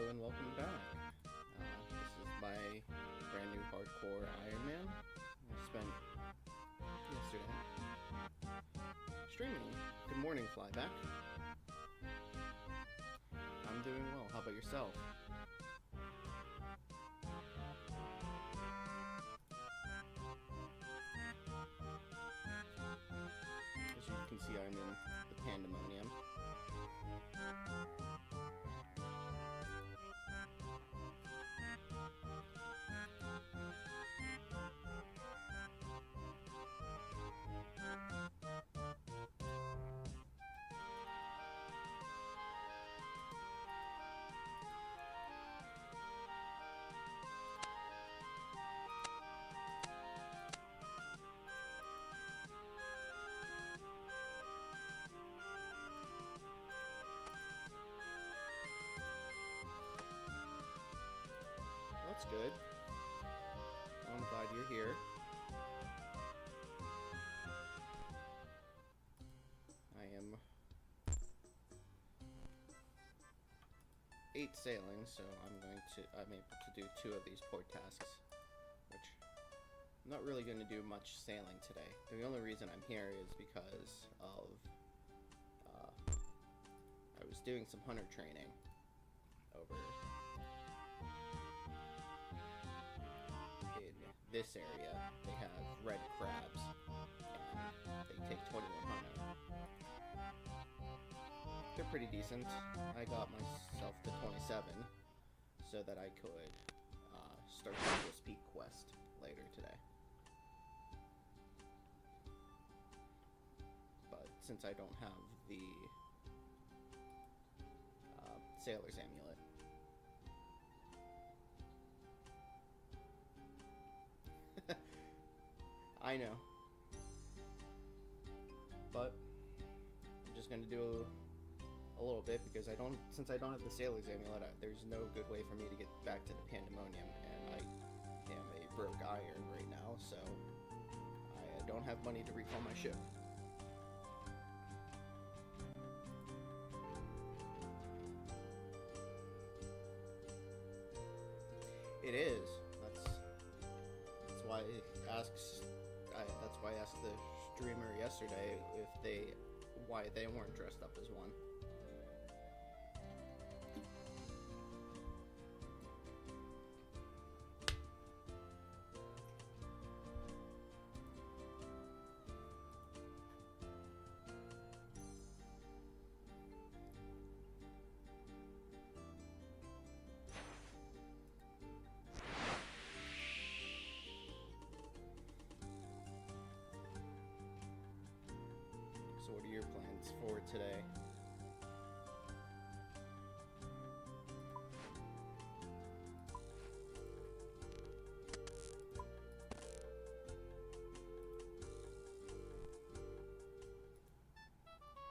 and welcome back. This is my brand new hardcore Ironman. I spent yesterday streaming. Good morning, Flyback. I'm doing well. How about yourself? As you can see, I'm in the pandemonium. That's good. I'm glad you're here. I am 8 sailing, so I'm able to do 2 of these port tasks, which I'm not really going to do much sailing today. The only reason I'm here is because of I was doing some hunter training over in this area. They have red crabs, and they take 21 hunter. They're pretty decent. I got myself to 27 so that I could start this peak quest later today. But since I don't have the sailor's amulet, I know, but I'm just gonna do a little bit because since I don't have the sailor's amulet, there's no good way for me to get back to the pandemonium, and I am a broke iron right now, so I don't have money to recall my ship. It is. That's why I asked the streamer yesterday why they weren't dressed up as one. So what are your plans for today?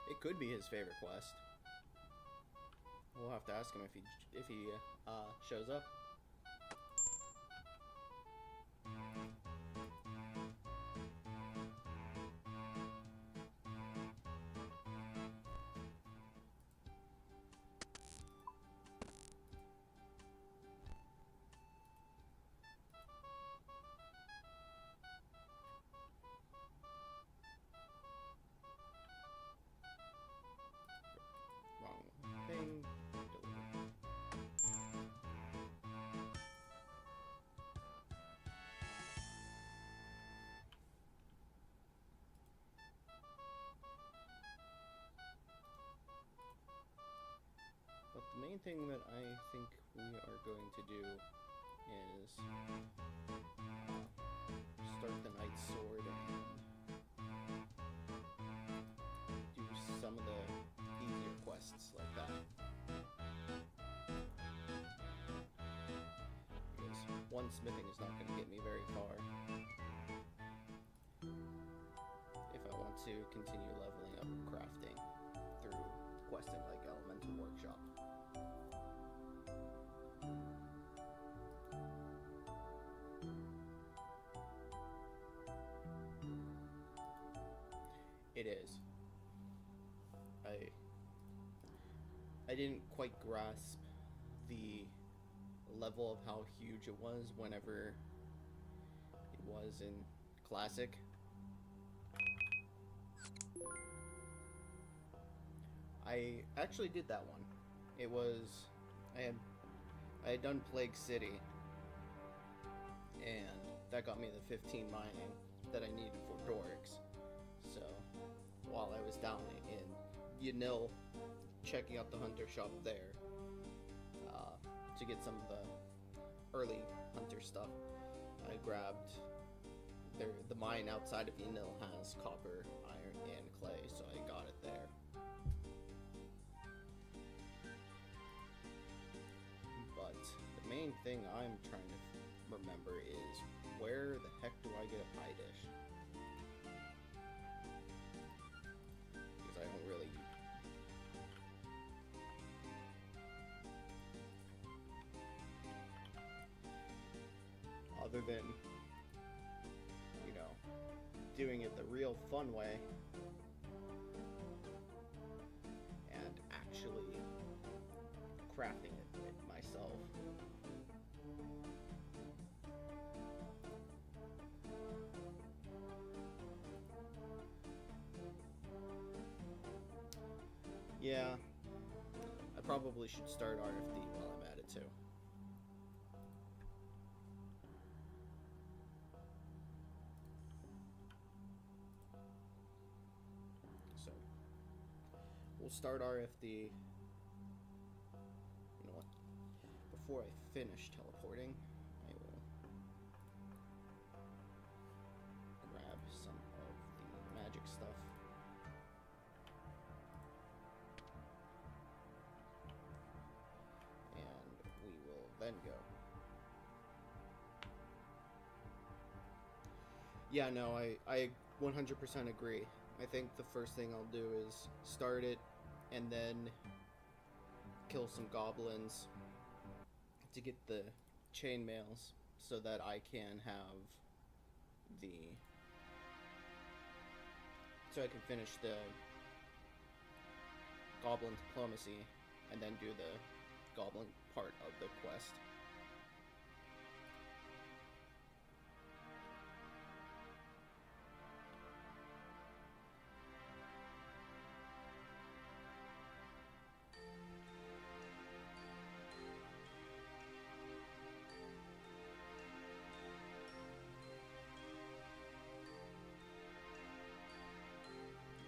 It could be his favorite quest. We'll have to ask him if he shows up. Wrong thing. But the main thing that I think we are going to do is start the Knight's Sword and do some of the easier quests like that. Because one smithing is not going to get me very far if I want to continue leveling up crafting through questing like Elemental Workshop. It is. I didn't quite grasp the level of how huge it was whenever it was in Classic. I actually did that one. It was I had done Plague City, and that got me the 15 mining that I needed for Dorix. So while I was down in Yanil checking out the hunter shop there to get some of the early hunter stuff, I grabbed the mine outside of Yanil has copper, iron, and clay, so I got it there. But the main thing I'm trying to remember is, where the heck do I get a pie dish? Because I don't really... Other than, you know, doing it the real fun way and actually crafting it myself. Yeah, I probably should start RFD while I'm at it too. So, we'll start RFD. You know what? Before I finish teleporting, I will grab some of the magic stuff. Then go. Yeah, no, I 100% agree. I think the first thing I'll do is start it and then kill some goblins to get the chainmails so that I can have so I can finish the goblin diplomacy and then do the goblin part of the quest.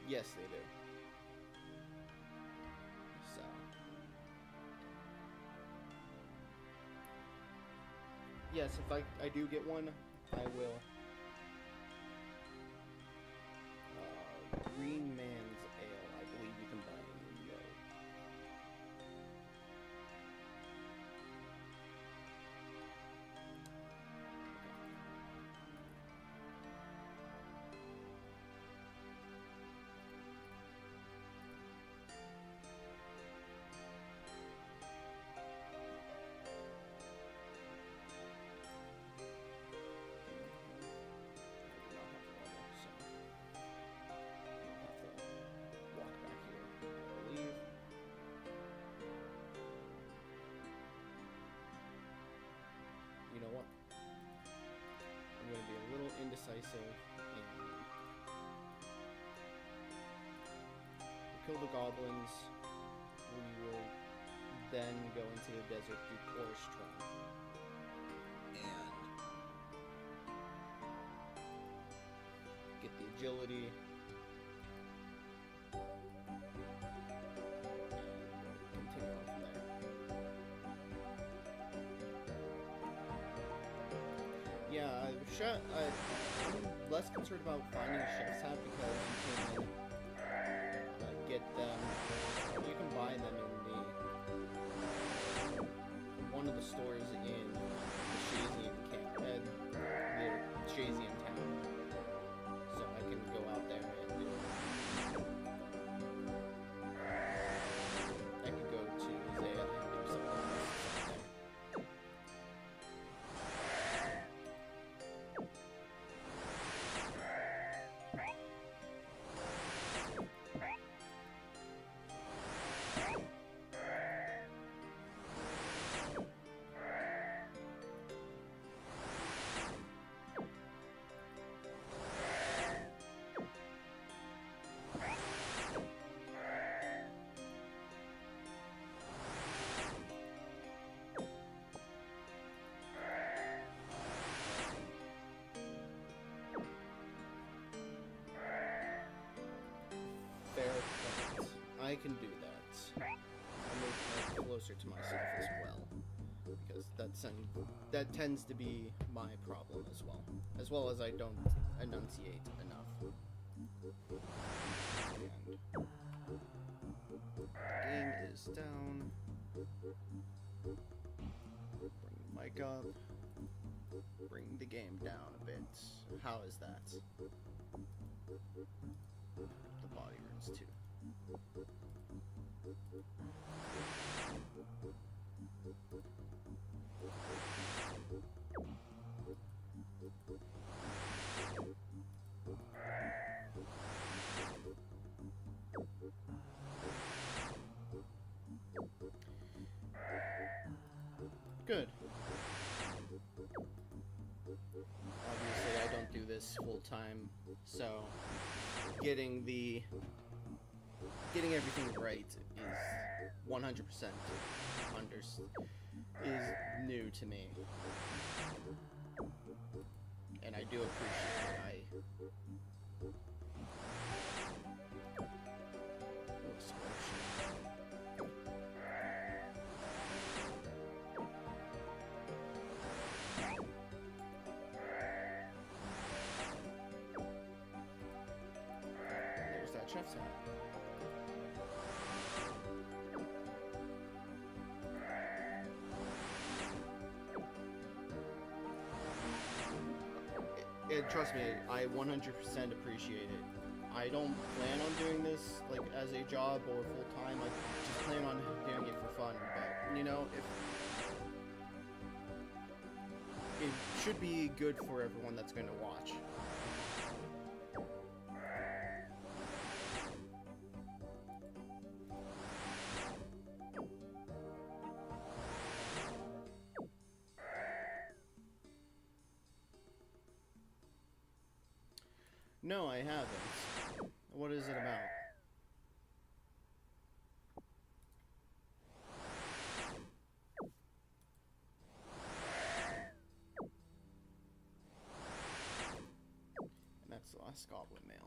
Yes, they do. So yes, if I do get one, I will. Green Man's Ale, I believe you can buy it in Yo. You know what? I'm going to be a little indecisive and we'll kill the goblins. We will then go into the desert, do Orstrom, and get the agility. Yeah, I'm less concerned about finding a chef's hat because you can get them, you can buy them in one of the stores in the Shazian camp, the Shazian town. So I can go out there and I could go to Zaya and do something else. I can do that. I'll move closer to myself as well, because that tends to be my problem as well as I don't enunciate enough. And game is down. Bring the mic up. Bring the game down a bit. How is that? The body runes too. Good. Obviously, I don't do this full time, so getting everything right is 100% is new to me, and I do appreciate it. There's that chef's hat. Trust me, I 100% appreciate it. I don't plan on doing this like as a job or full time. I just plan on doing it for fun. But you know, if it should be good for everyone that's going to watch. No, I haven't. What is it about? And that's the last goblin mail.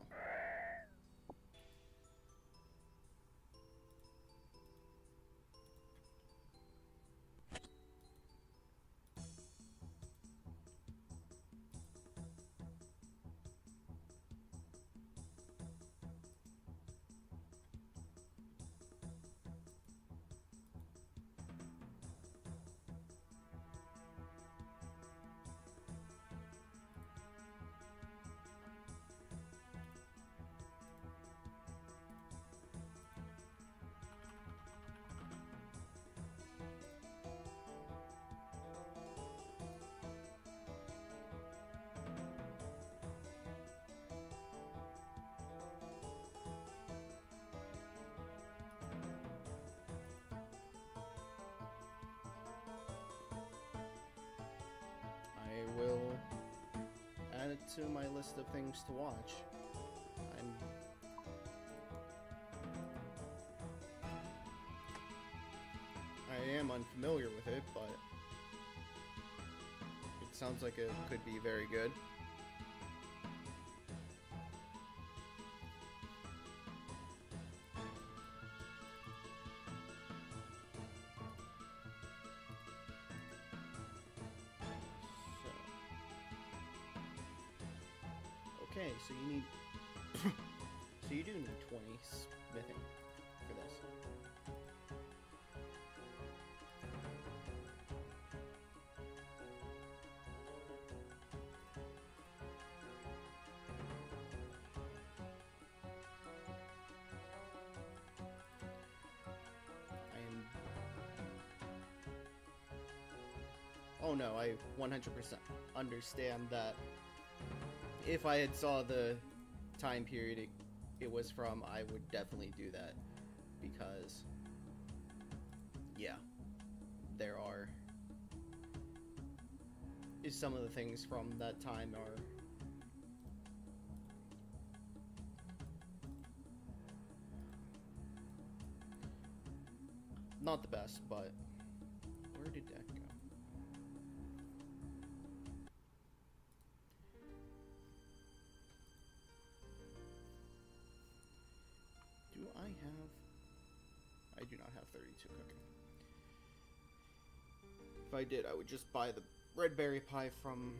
I will add it to my list of things to watch. I am unfamiliar with it, but it sounds like it could be very good. Okay, so you need... so you do need 20 smithing for this. Oh no, I 100% understand that. If I had saw the time period it was from, I would definitely do that, because yeah, there are some of the things from that time are not the best, but where did that go? Do I have... I do not have 32 cooking. If I did, I would just buy the red berry pie from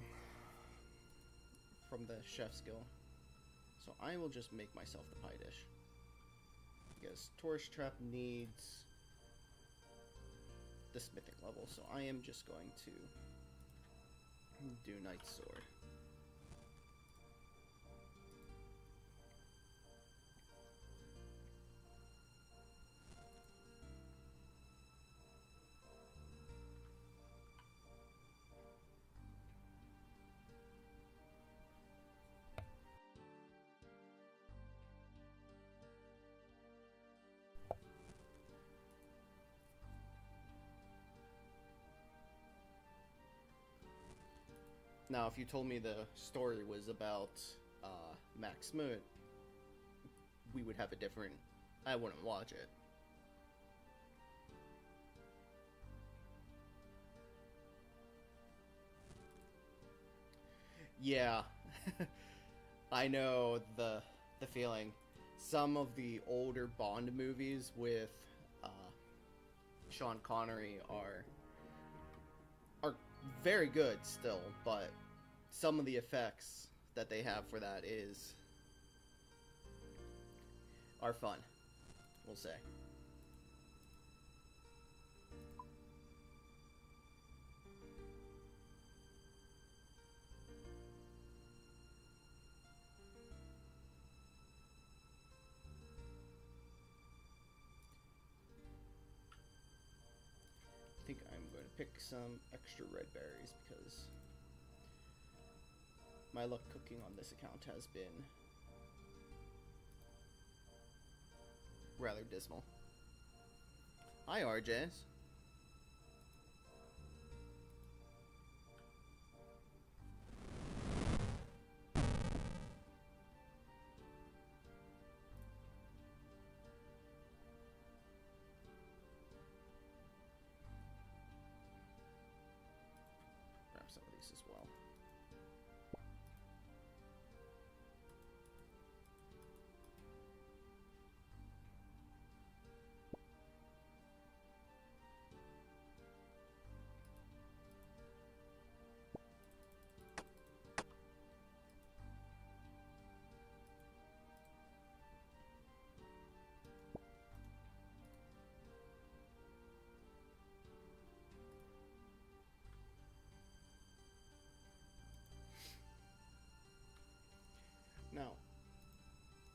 the chef's guild. So I will just make myself the pie dish. Because Torch Trap needs the smithing level, so I am just going to do Knight's Sword. Now, if you told me the story was about Max Smoot, we would have a different... I wouldn't watch it. Yeah. I know the feeling. Some of the older Bond movies with Sean Connery are very good still, but some of the effects that they have for that are fun, we'll say. I think I'm going to pick some extra red berries because my luck cooking on this account has been rather dismal. Hi, RJs. Grab some of these as well. Now,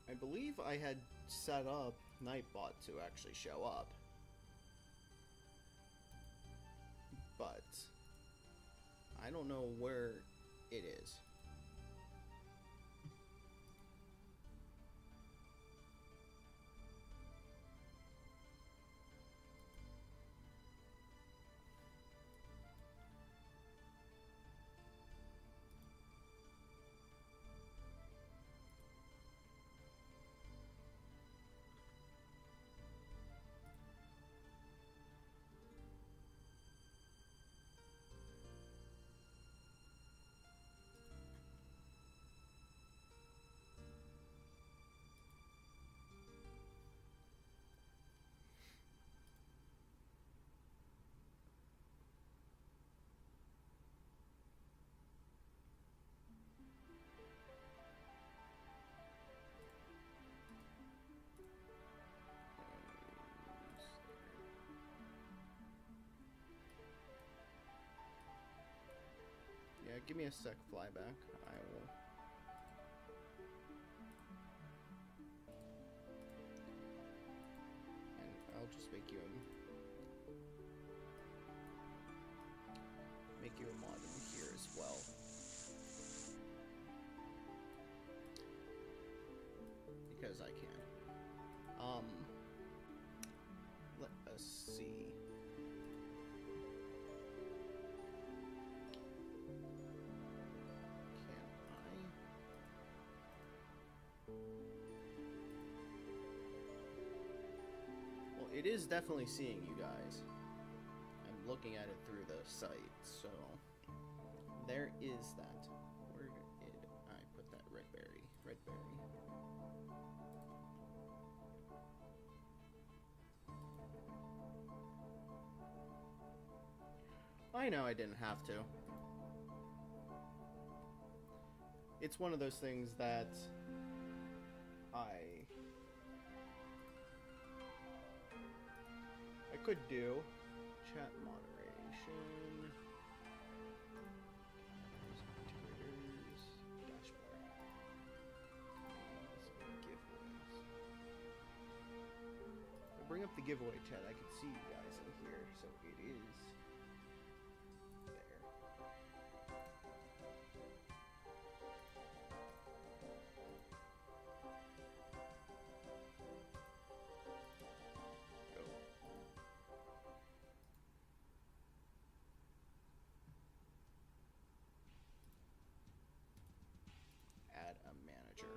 I believe I had set up Nightbot to actually show up, but I don't know where it is. Yeah, give me a sec, flyback. I will. And I'll just make you a mod in here as well. Because I can. Let us see. It is definitely seeing you guys. I'm looking at it through the site, so there is that. Where did I put that red berry? Red berry. I know I didn't have to. It's one of those things that I could do. Chat moderation. Creators. Dashboard. Some giveaways. If I bring up the giveaway chat, I can see you guys in here. So it is there. Go. Add a manager.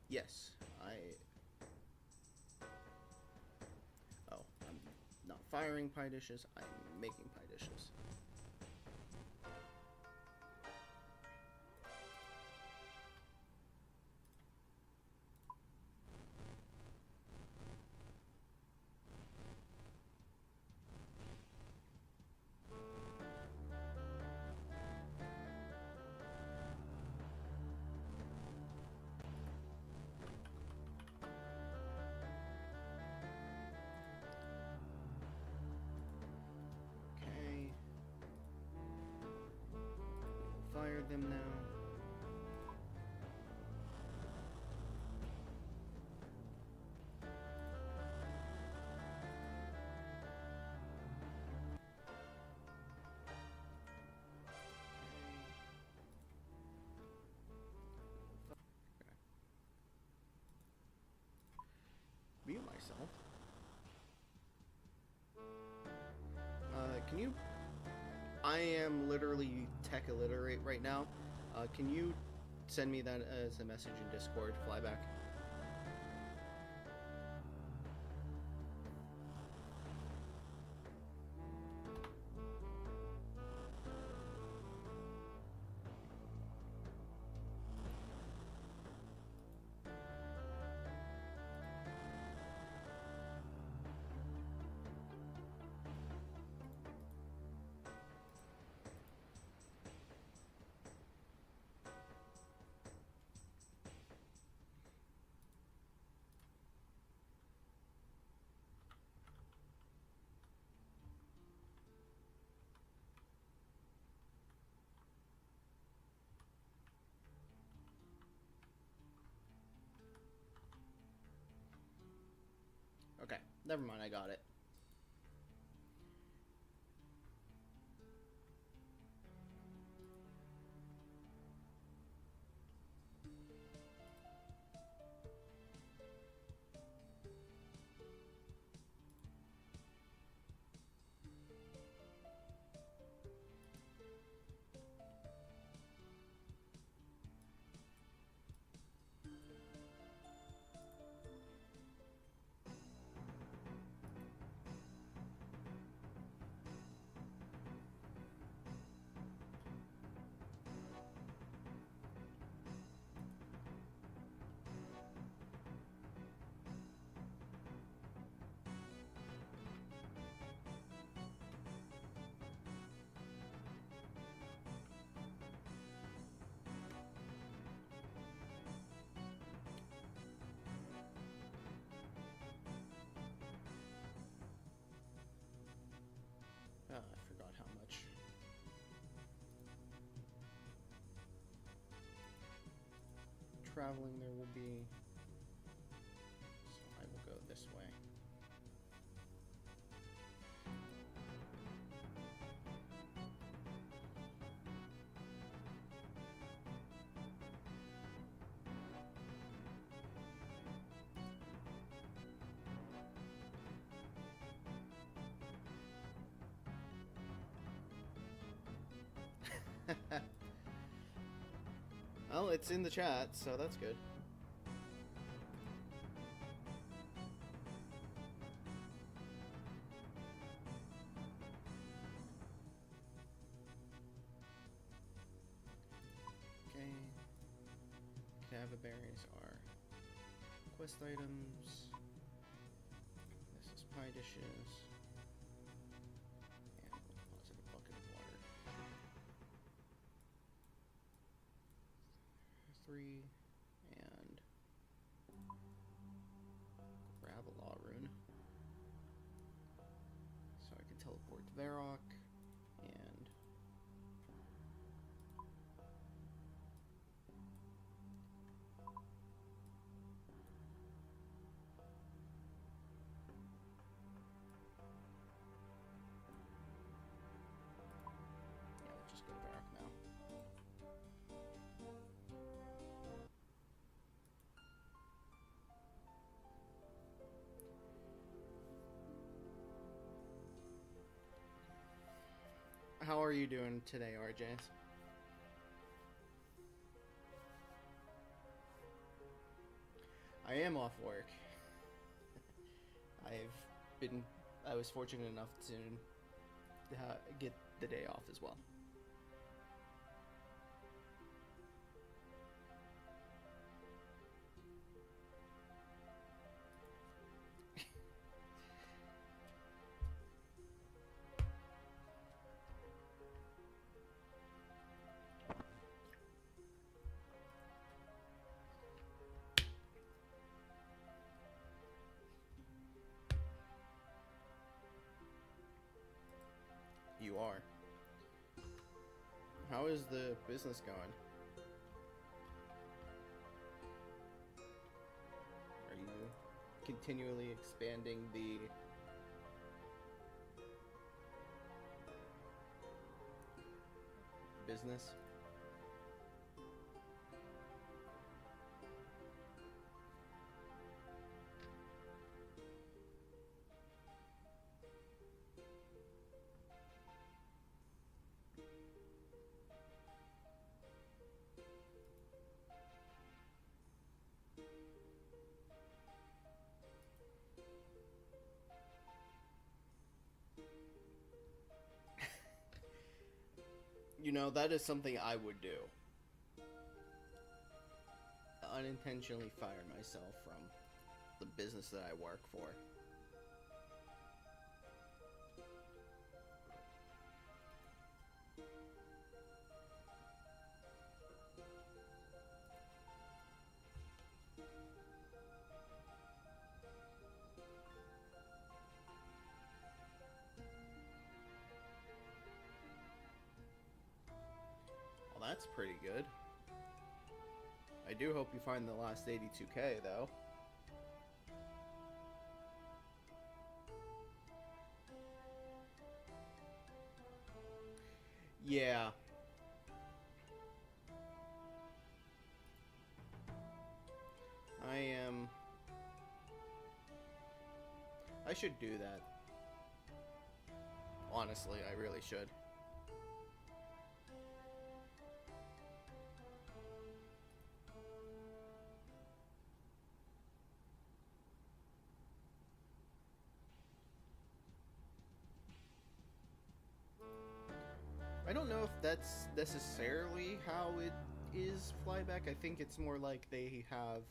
Yes, oh, I'm not firing pie dishes, I'm making pie dishes. Fire them now. Mute myself. Can you? I am literally tech illiterate right now. Can you send me that as a message in Discord, Flyback? Okay, never mind, I got it. I forgot how much. Traveling there will be. So I will go this way. Well, it's in the chat, so that's good. Okay. Cava berries are quest items. This is pie dishes. And we'll deposit a bucket of water. 3. And grab a law rune. So I can teleport to Varrock. And yeah, we'll just go to Varrock now. How are you doing today, RJs? I am off work. I was fortunate enough to get the day off as well. You are. How is the business going? Are you continually expanding the business? You know, that is something I would do. Unintentionally fire myself from the business that I work for. Well, that's pretty good. I do hope you find the last 82k, though. Yeah. I should do that. Honestly, I really should. I don't know if that's necessarily how it is flyback. I think it's more like they have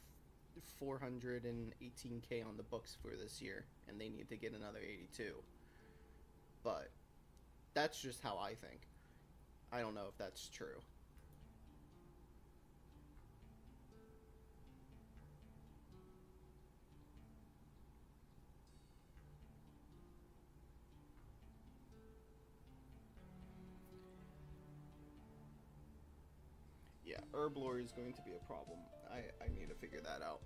418k on the books for this year, and they need to get another 82. But that's just how I think. I don't know if that's true. Yeah, herb lore is going to be a problem. I need to figure that out.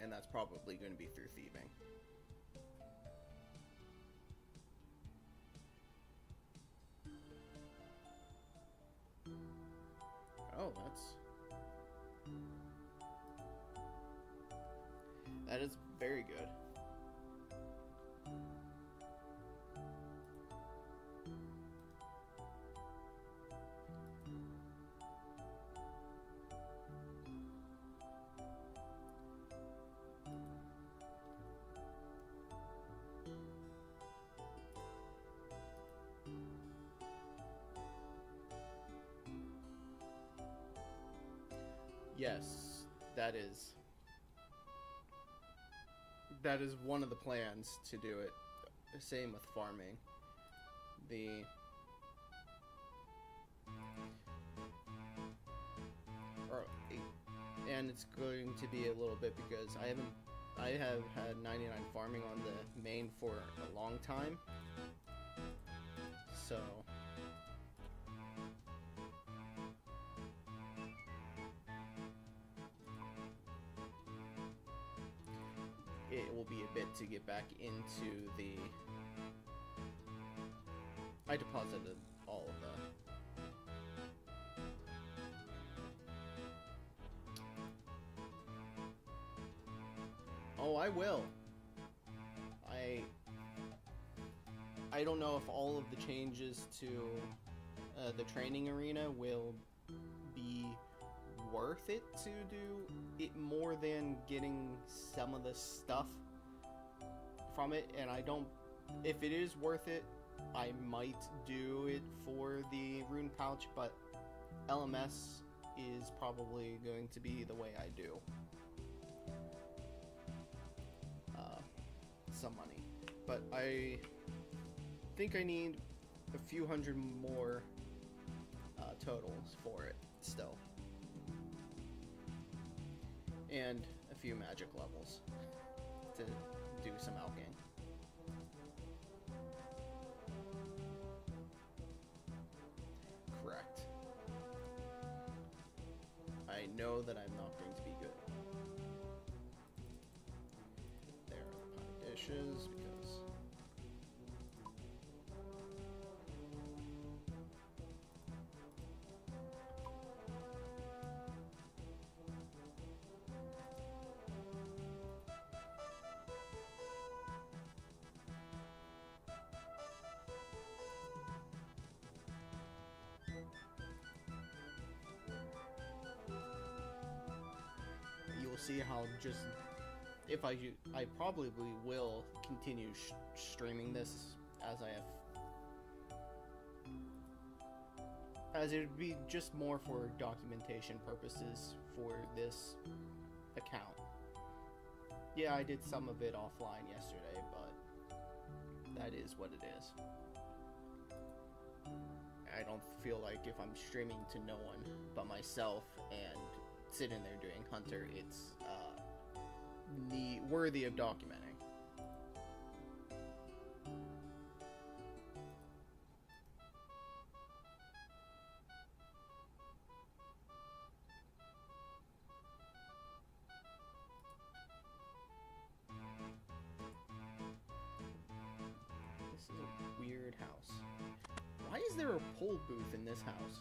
And that's probably going to be through thieving. Oh, that is very good. Yes, that is that is one of the plans to do it. Same with farming. The or, and it's going to be a little bit because I have had 99 farming on the main for a long time. So it will be a bit to get back into the. I deposited all of the. Oh, I will. I don't know if all of the changes to the training arena will be worth it to do it more than getting some of the stuff from it, and I don't. If it is worth it, I might do it for the rune pouch, but LMS is probably going to be the way I do. Some money, but I think I need a few hundred more totals for it still, and a few magic levels to do some alching. Correct. I know that I'm not going to be good. There are the pie dishes because you'll see how just if I probably will continue streaming this as I have, as it would be just more for documentation purposes for this account. Yeah, I did some of it offline yesterday, but that is what it is. I don't feel like if I'm streaming to no one but myself and sitting there doing Hunter, it's worthy of documenting. This is a weird house. Why is there a pole booth in this house?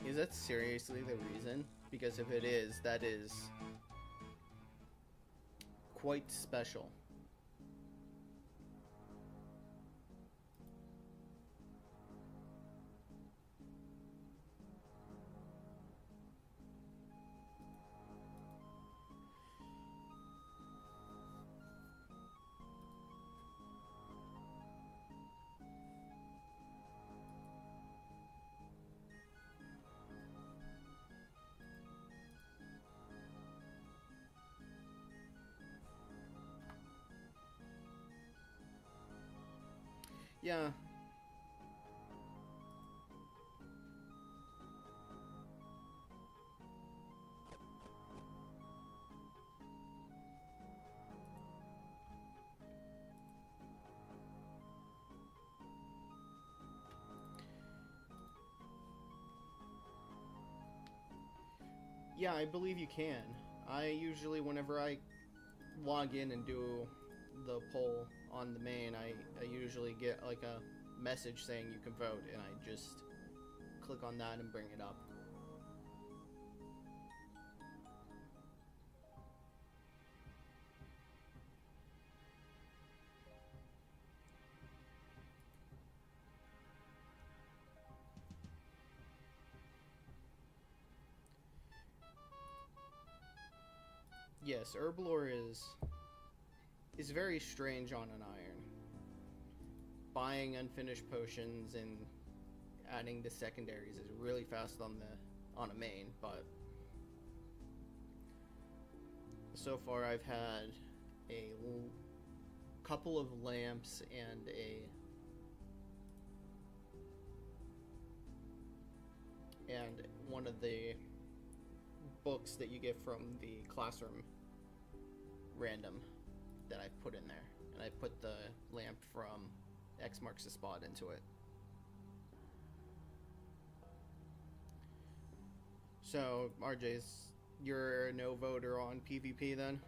Is that seriously the reason? Because if it is, that is quite special. Yeah. Yeah, I believe you can. I usually, whenever I log in and do the poll on the main, I usually get like a message saying you can vote, and I just click on that and bring it up. Yes, Herblore is very strange on an iron. Buying unfinished potions and adding the secondaries is really fast on a main, but so far I've had a couple of lamps and one of the books that you get from the classroom random that I put in there, and I put the lamp from X marks the spot into it. So you're a no voter on PvP then?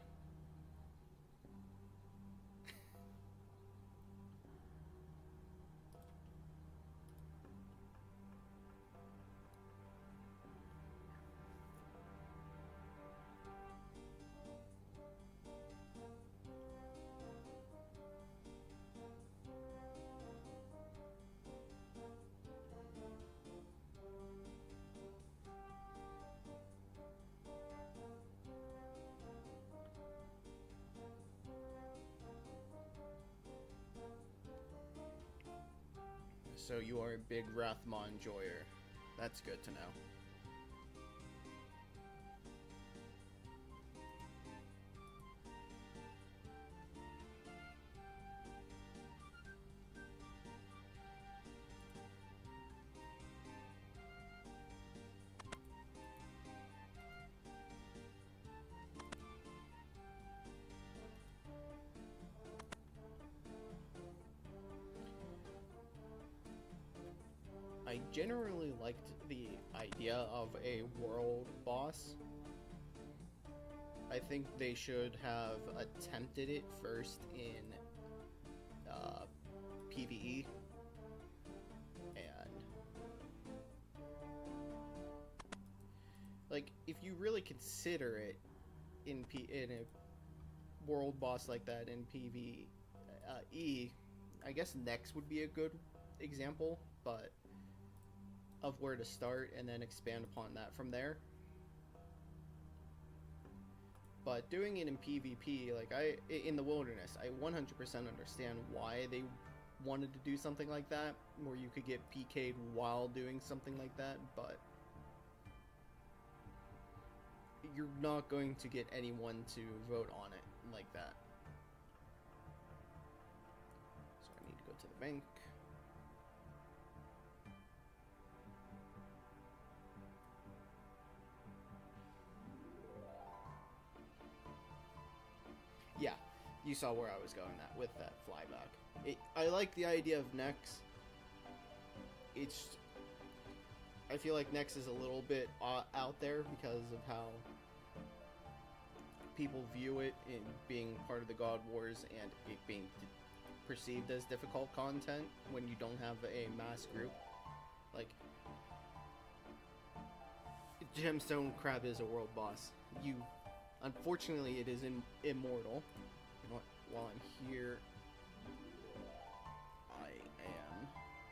So you are a big Rathma enjoyer. That's good to know. I generally liked the idea of a world boss. I think they should have attempted it first in PvE, and like if you really consider it in a world boss like that in PvE, I guess Nex would be a good example, but of where to start and then expand upon that from there. But doing it in PvP, like in the wilderness, I 100% understand why they wanted to do something like that, where you could get PK'd while doing something like that, but you're not going to get anyone to vote on it like that. So I need to go to the bank. Yeah, you saw where I was going with that flyback. I like the idea of Nex. I feel like Nex is a little bit out there because of how people view it in being part of the God Wars and it being perceived as difficult content when you don't have a mass group. Like, Gemstone Crab is a world boss. Unfortunately, it is immortal. You know what? While I'm here,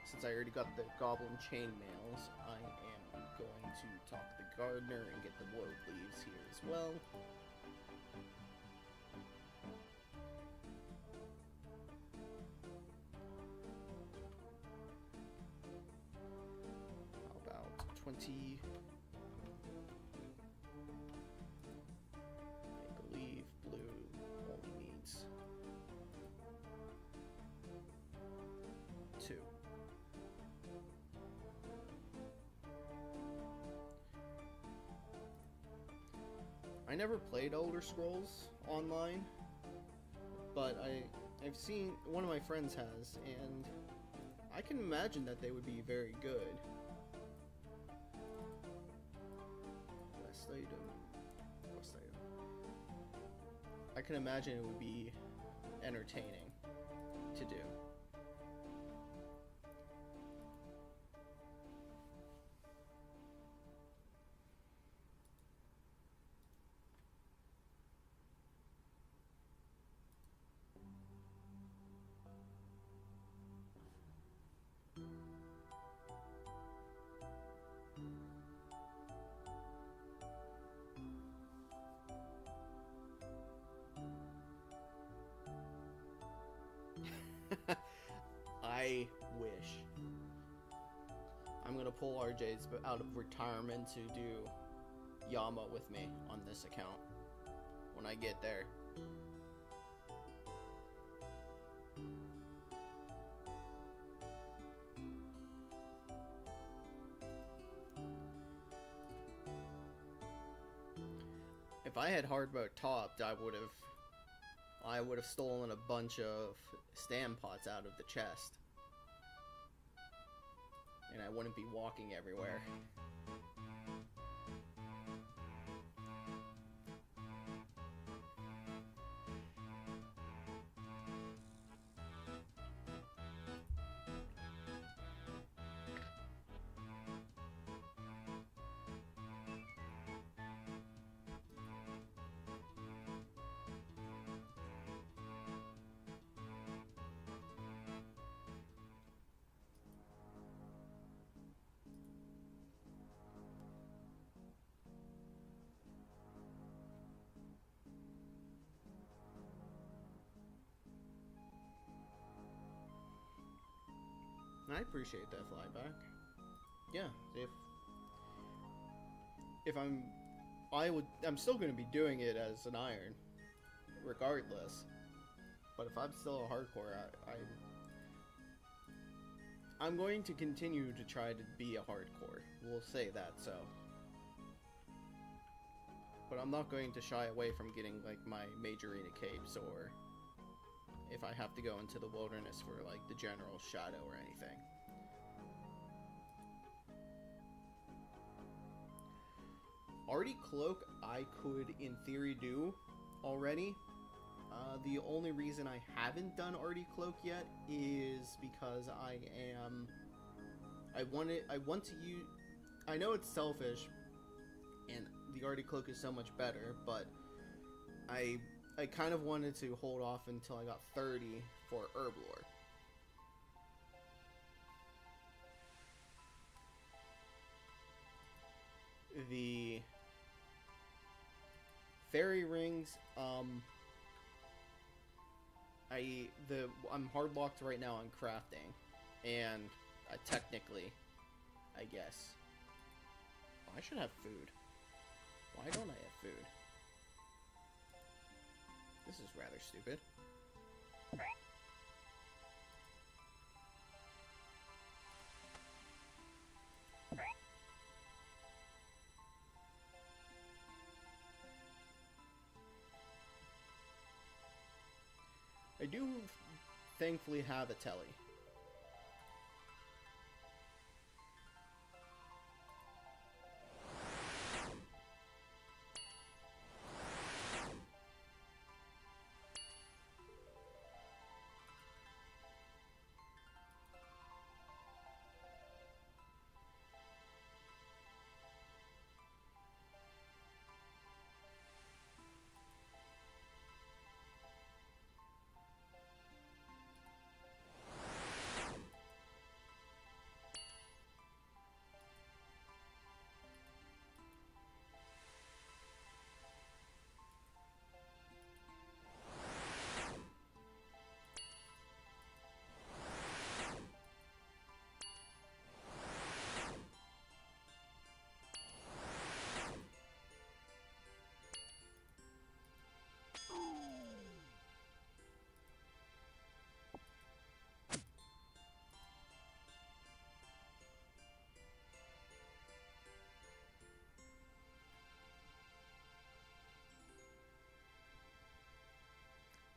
since I already got the goblin chainmails, I am going to talk to the gardener and get the wood leaves here as well. How about 20... I never played Elder Scrolls Online, but I've seen one of my friends has, and I can imagine that they would be very good. Quest item. I can imagine it would be entertaining. to do. I wish. I'm gonna pull RJ's out of retirement to do Yama with me on this account when I get there. If I had hard mode topped, I would have stolen a bunch of stand pots out of the chest. And I wouldn't be walking everywhere. I appreciate that flyback. Yeah, if I'm still going to be doing it as an iron, regardless. But if I'm still a hardcore, I'm going to continue to try to be a hardcore. We'll say that so. But I'm not going to shy away from getting like my major arena capes, or if I have to go into the wilderness for like the general shadow or anything. Artie Cloak I could in theory do already. The only reason I haven't done Artie Cloak yet is because I want to use, I know it's selfish and the Artie Cloak is so much better, but I kind of wanted to hold off until I got 30 for Herblore. The fairy rings, I'm hard locked right now on crafting, and technically, I guess, I should have food. Why don't I have food? This is rather stupid. I do thankfully have a telly.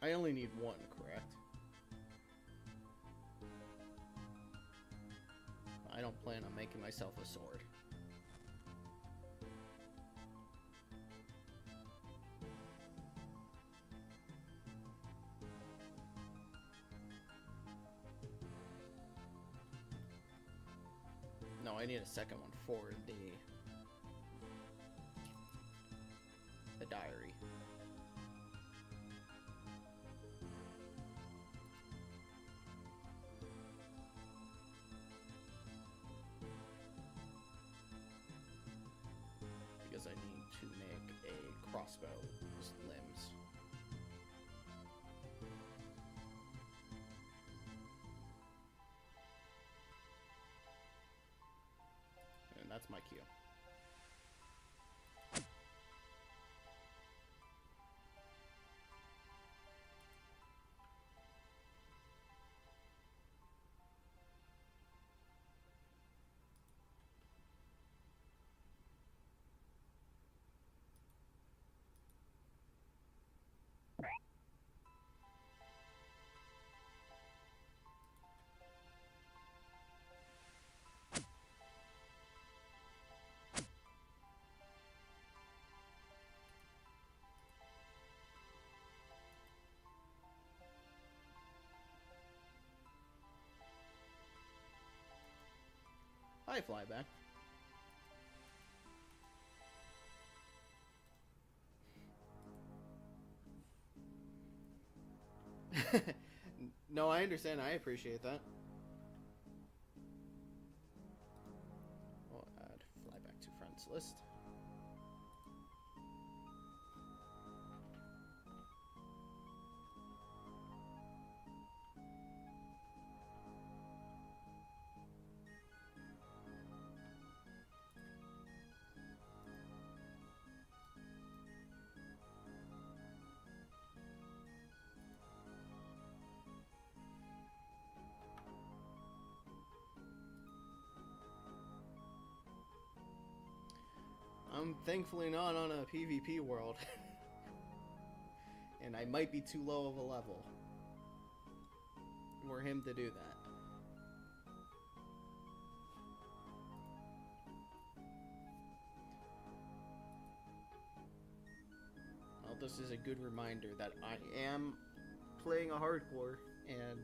I only need one, correct? I don't plan on making myself a sword. No, I need a second one for the diary. Because I need to make a crossbow limbs. And that's my cue. Hi, Flyback. No, I understand. I appreciate that. We'll add Flyback to friends list. I'm thankfully not on a PvP world. And I might be too low of a level for him to do that. Well, this is a good reminder that I am playing a hardcore and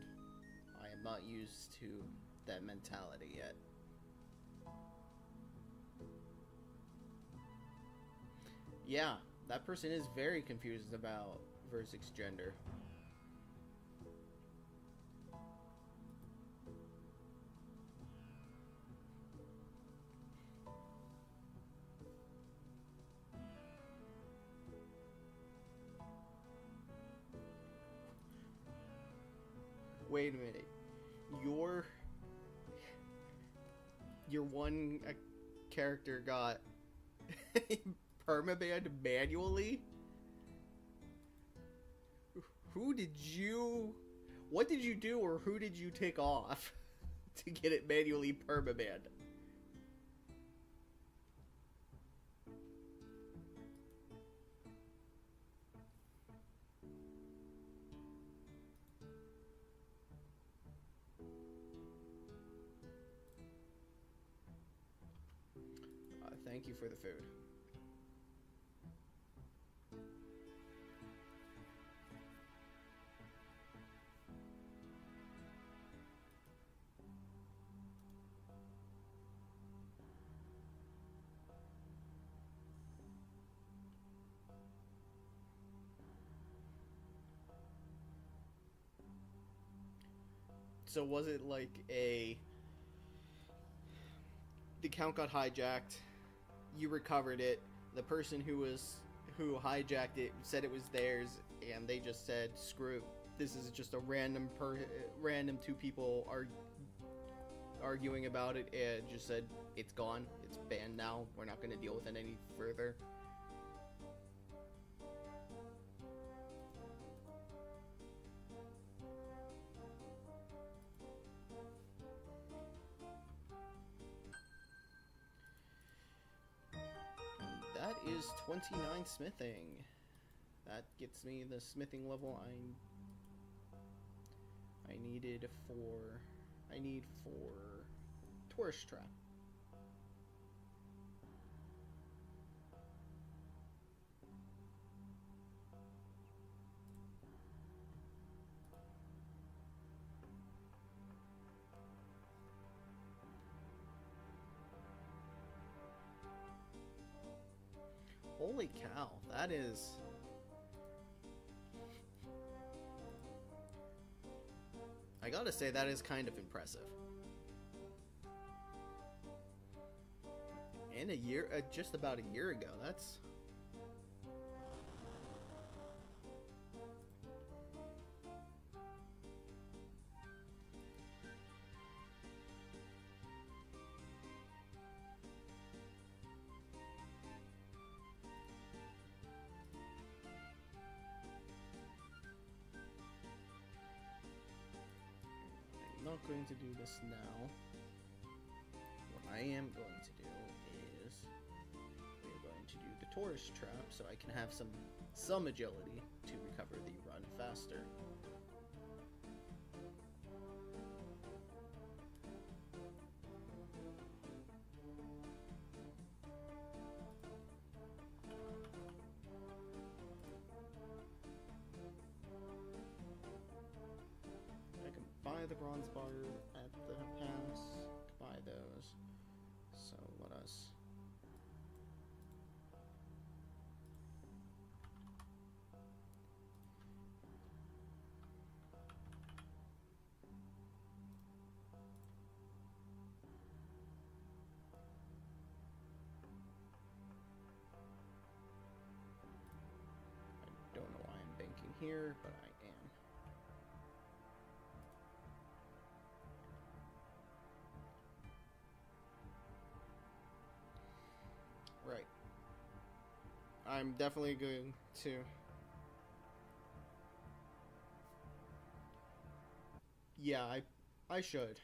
I am not used to that mentality yet. Yeah, that person is very confused about Versik's gender. Wait a minute. Your one character got permabanned manually? What did you do, or who did you take off to get it manually permabanned? Thank you for the food. So was it like the account got hijacked, you recovered it, the person who hijacked it said it was theirs, and they just said, screw, this is just a random two people arguing about it, and just said, it's gone, it's banned now, we're not going to deal with it any further? That is 29 smithing. That gets me the smithing level I need for tourist trap. Holy cow, that is... I gotta say, that is kind of impressive. In a year, just about a year ago, that's... I'm not going to do this now. What I am going to do is we're going to do the tourist trap so I can have some agility to recover the run faster. I can buy the bronze bar at the pass, buy those. So let us... I don't know why I'm banking here, but I am. Right. I'm definitely going to... Yeah, I should.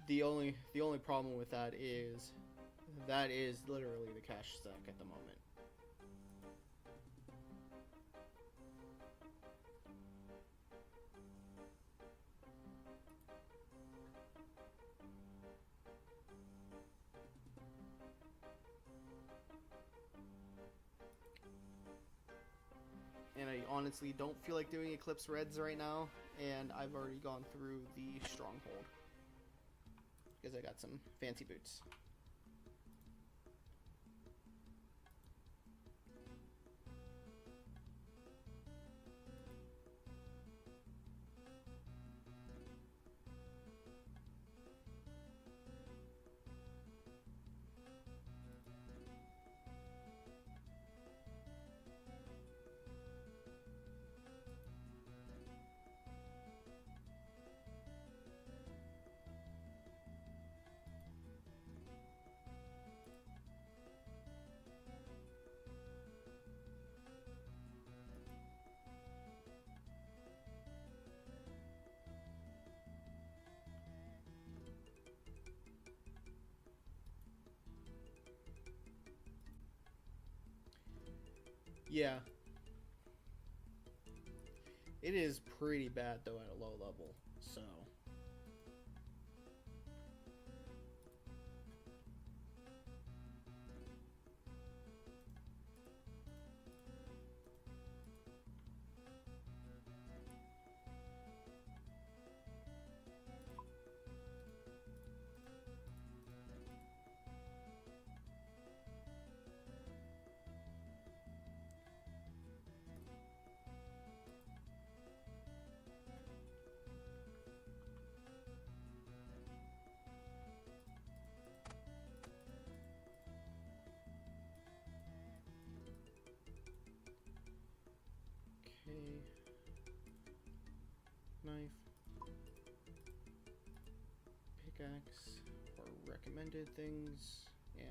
The only problem with that is literally the cash stack at the moment. And I honestly don't feel like doing Eclipse Reds right now, and I've already gone through the Stronghold because I got some fancy boots. Yeah. It is pretty bad, though, at a low level, so... Okay. Knife. Pickaxe. Or recommended things. And...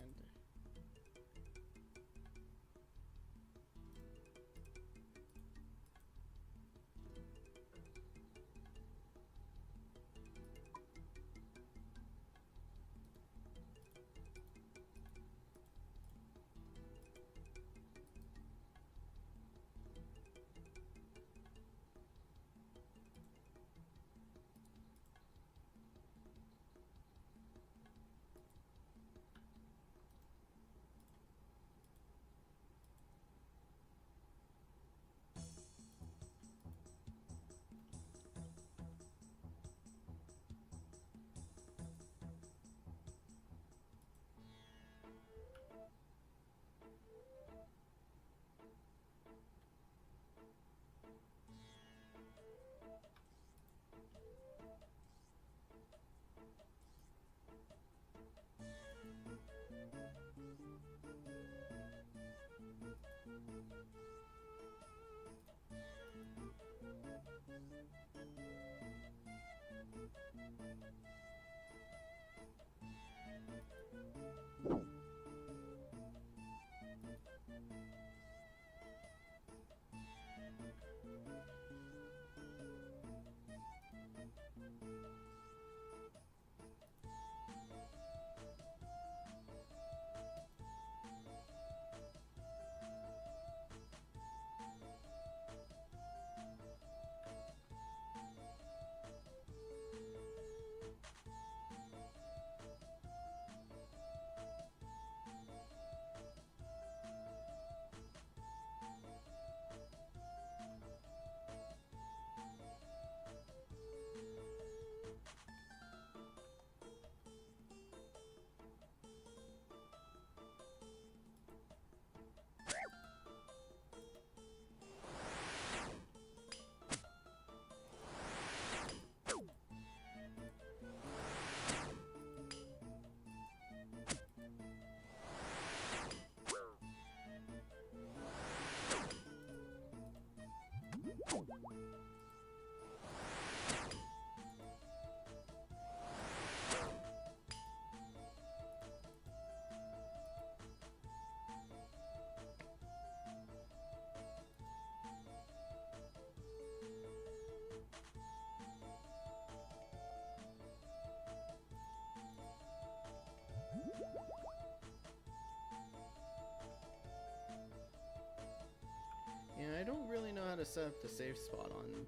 Yeah, I don't really know how to set up the safe spot on.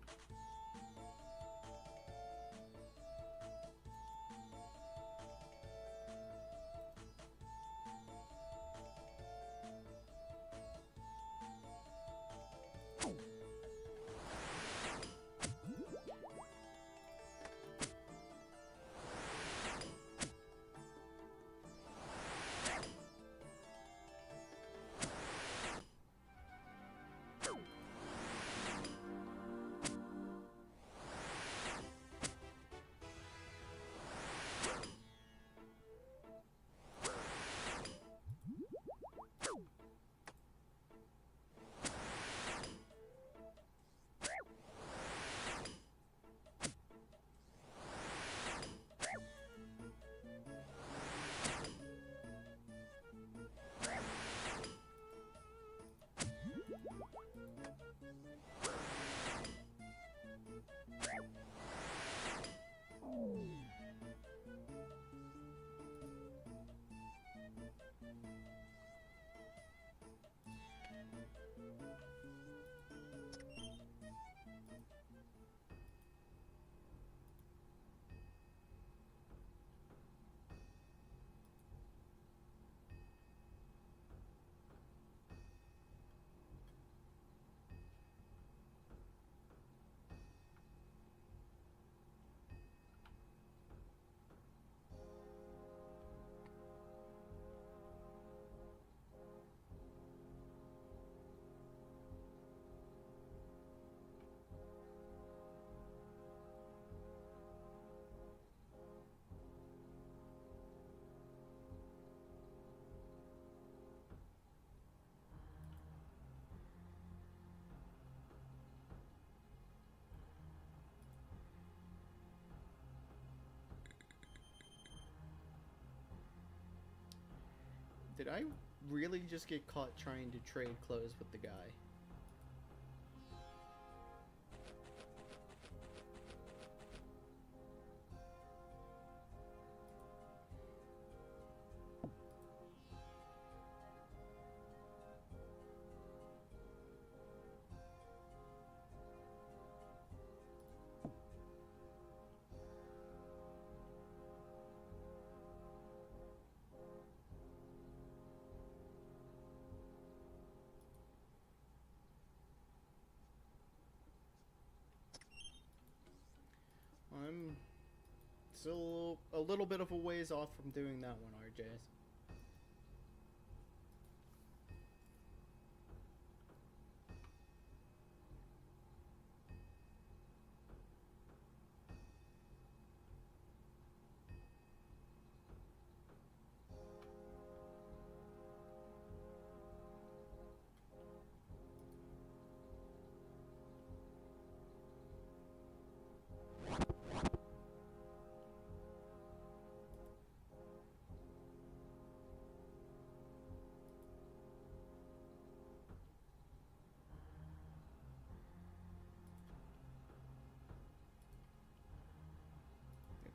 Did I really just get caught trying to trade clothes with the guy? I'm still a little bit of a ways off from doing that one, RJs.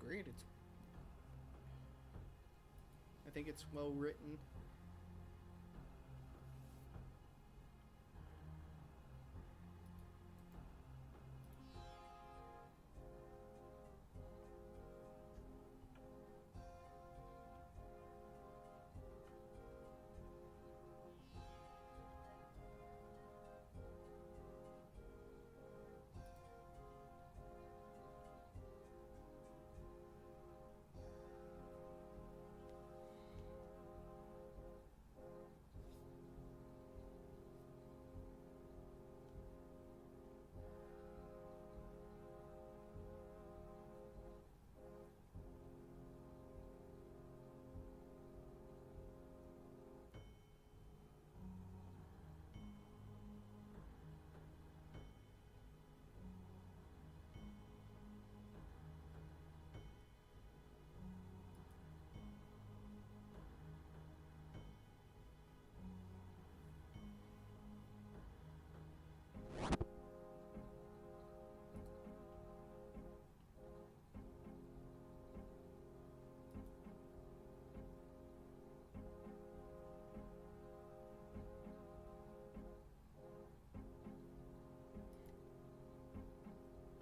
great. I think it's well written.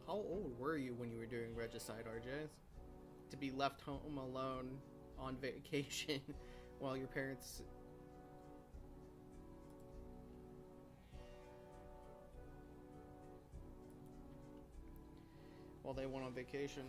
How old were you when you were doing Regicide, RJ? To be left home alone on vacation while your parents... while they went on vacation.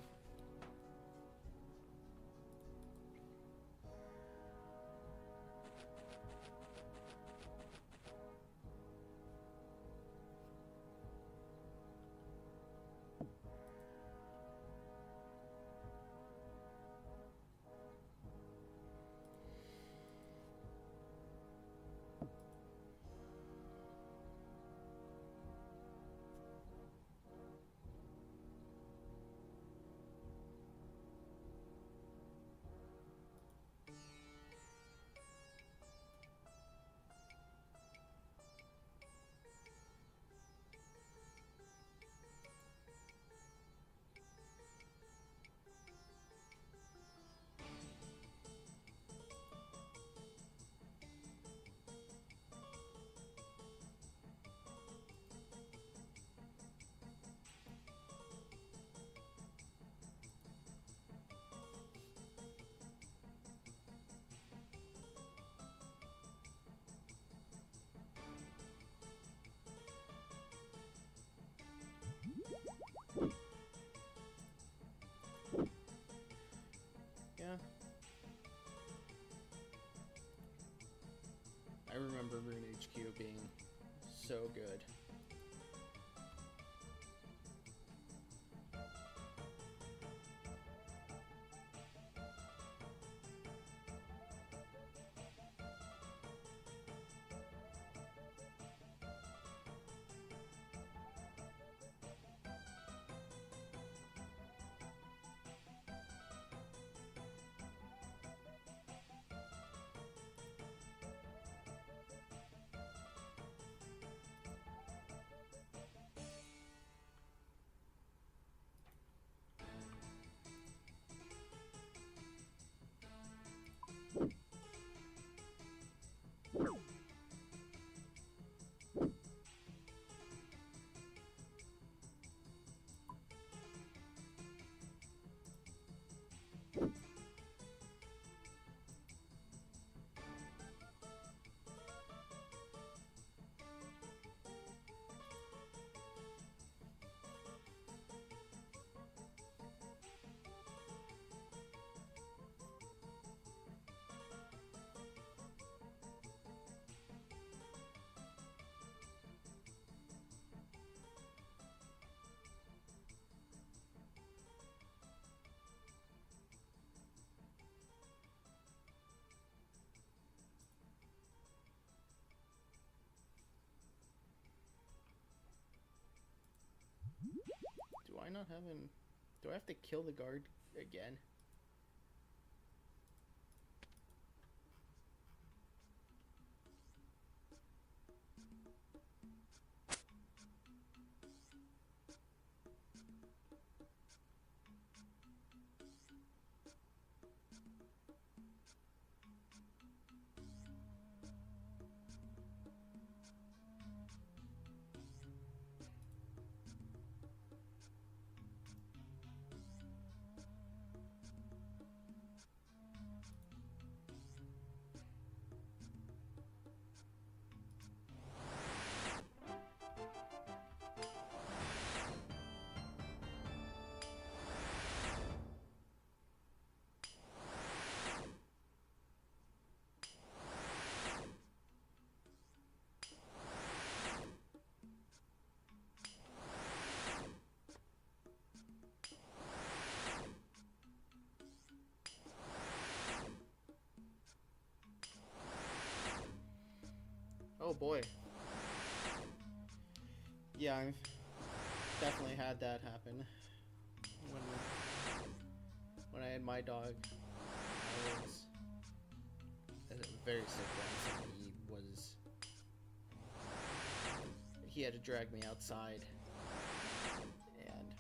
Yeah. I remember Rune HQ being so good. Do I not have him? Do I have to kill the guard again? boy. Yeah, I've definitely had that happen. When I had my dog, I was very sick once, and he had to drag me outside, and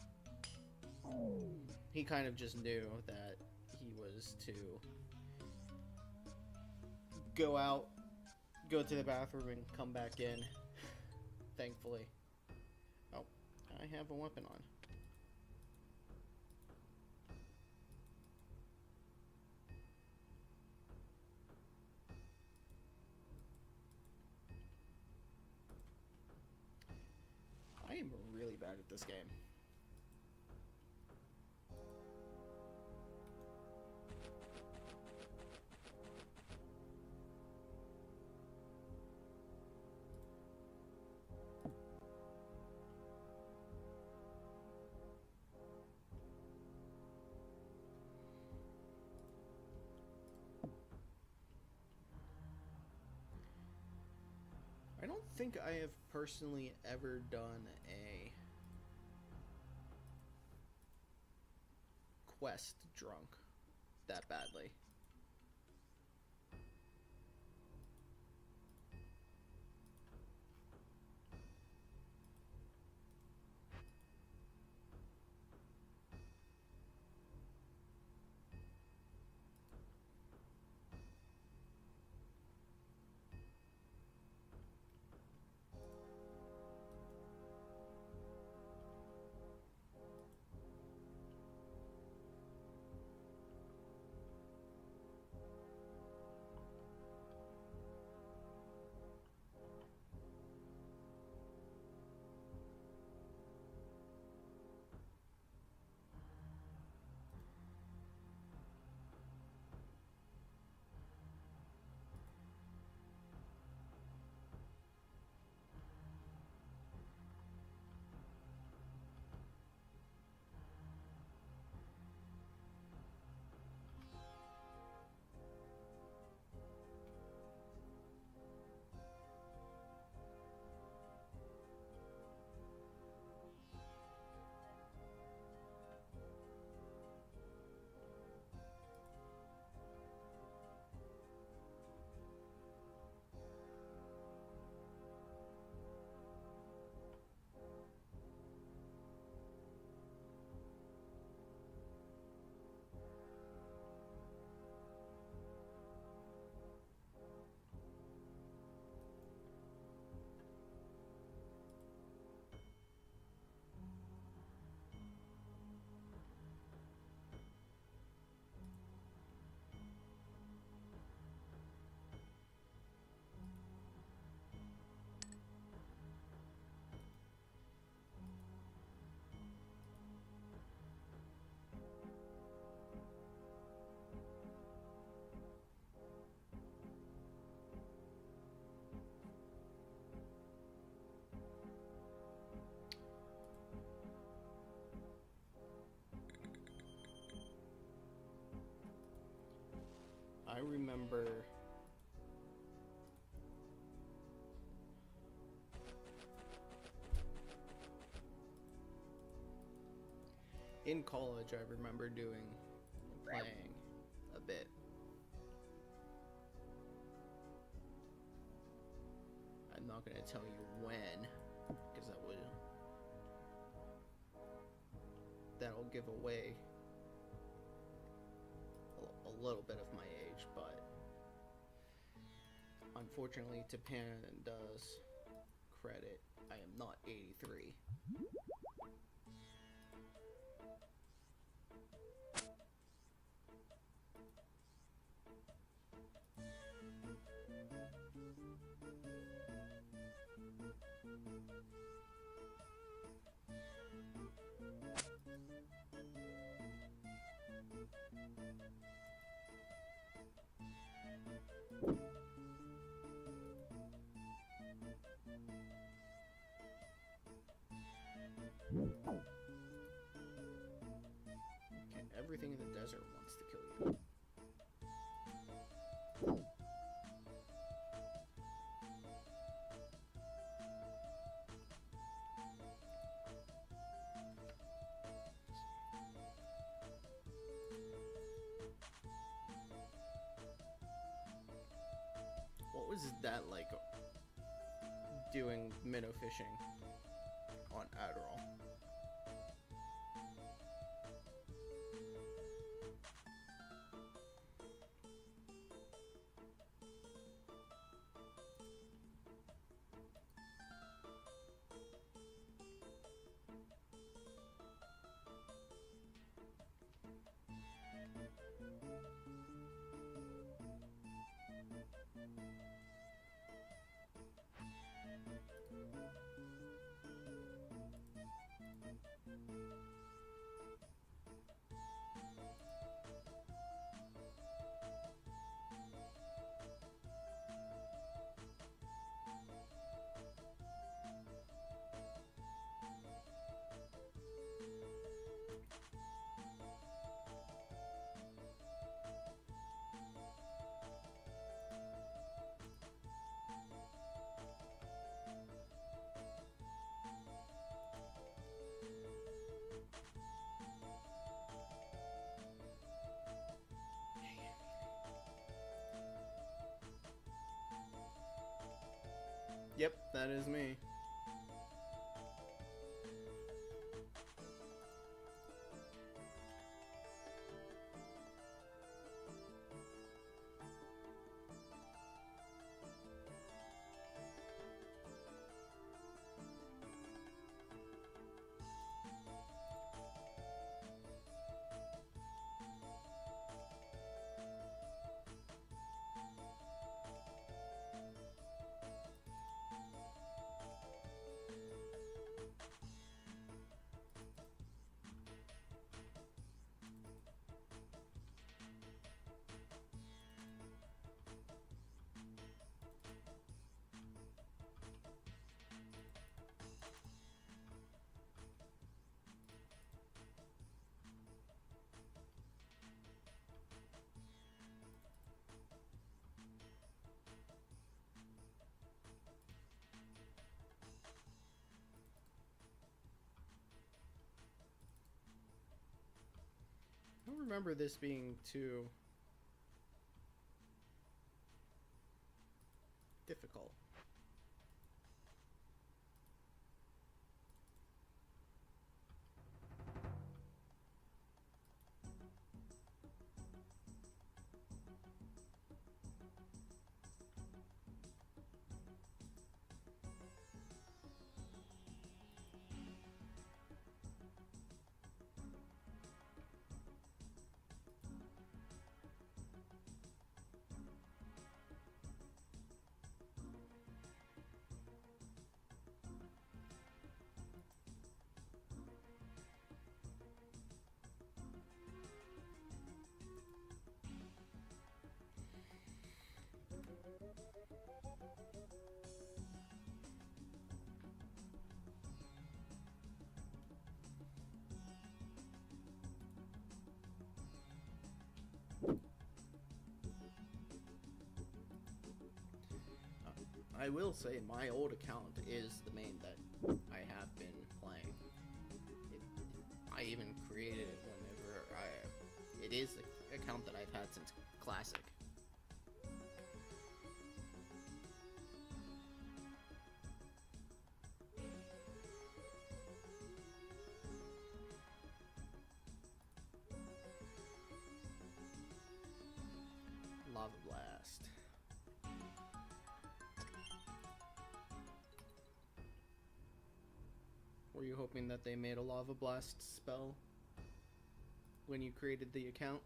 he kind of just knew that he was to go out, go to the bathroom, and come back in. Thankfully. Oh, I have a weapon on. I am really bad at this game. I don't think I have personally ever done a quest drunk that badly. I remember in college, I remember playing a bit. I'm not gonna tell you when, because that'll give away a little bit of my age, but unfortunately to Panda's credit, I am not 83. Okay, everything in the desert wants to kill you. was that like doing minnow fishing on Adderall? Yep, that is me. I don't remember this being too difficult. I will say my old account is the main that I have been playing. I even created it whenever it is the account that I've had since Classic. Lava Blast. Were you hoping that they made a Lava Blast spell when you created the account?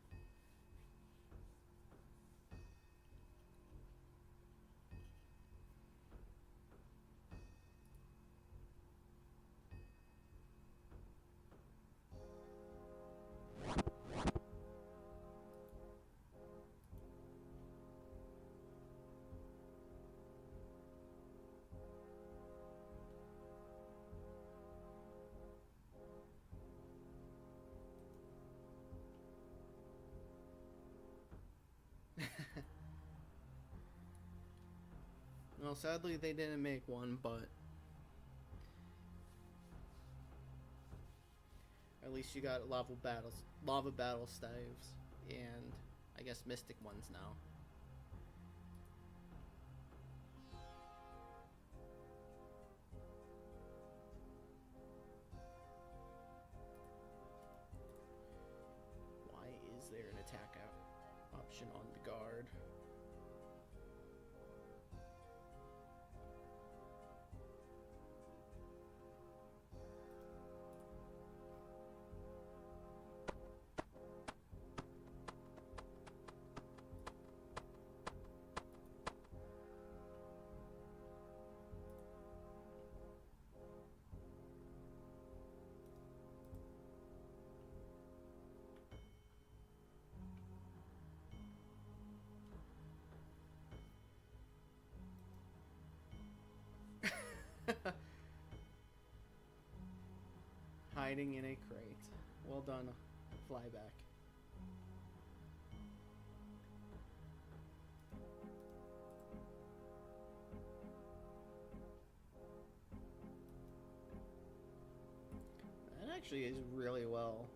Well, sadly they didn't make one, but at least you got lava battle staves, and I guess mystic ones now. position on the guard. Hiding in a crate. Well done, flyback. That actually is really well.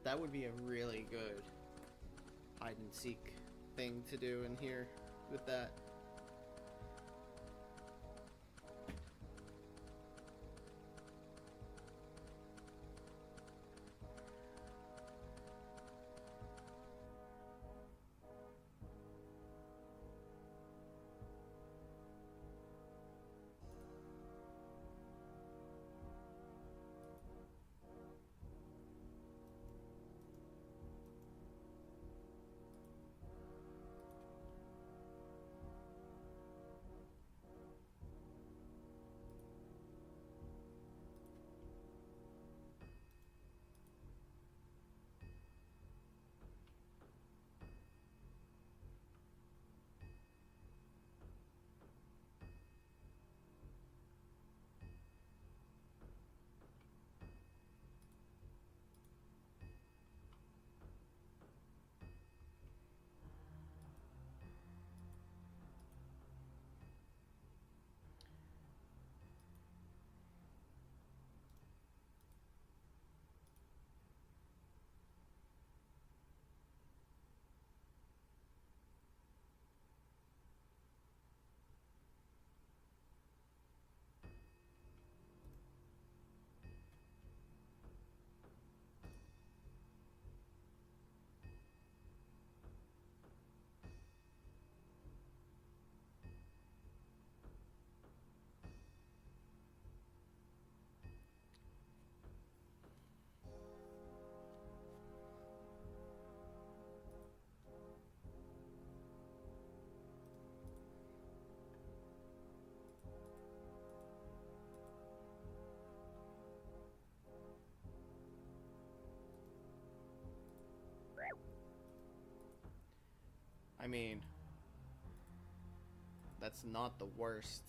That would be a really good hide and seek thing to do in here with that. I mean, that's not the worst.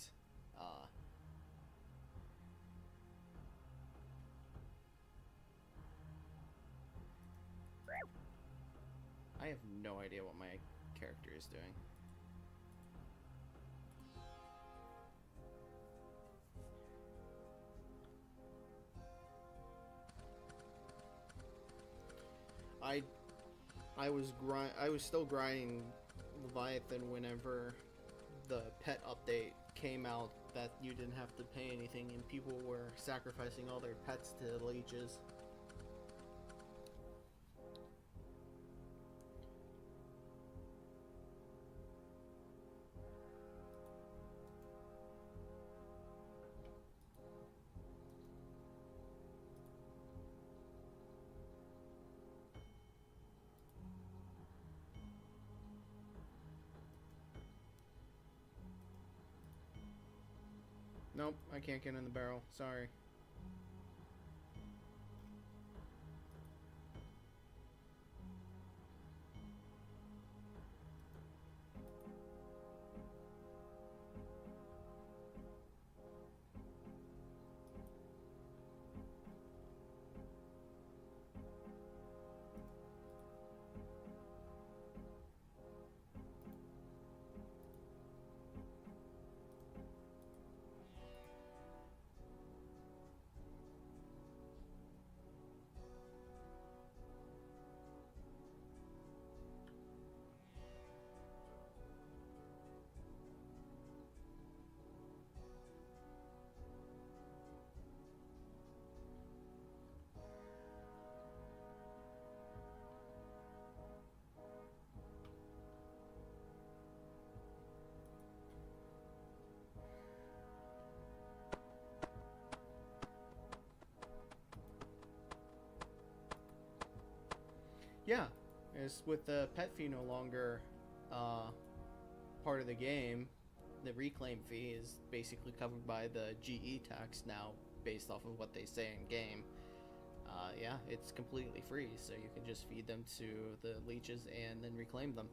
I have no idea what my character is doing. I was still grinding Leviathan whenever the pet update came out that you didn't have to pay anything and people were sacrificing all their pets to leeches. Nope, I can't get in the barrel. Sorry. Yeah, it's with the pet fee no longer part of the game. The reclaim fee is basically covered by the GE tax now, based off of what they say in game. Yeah, it's completely free, so you can just feed them to the leeches and then reclaim them.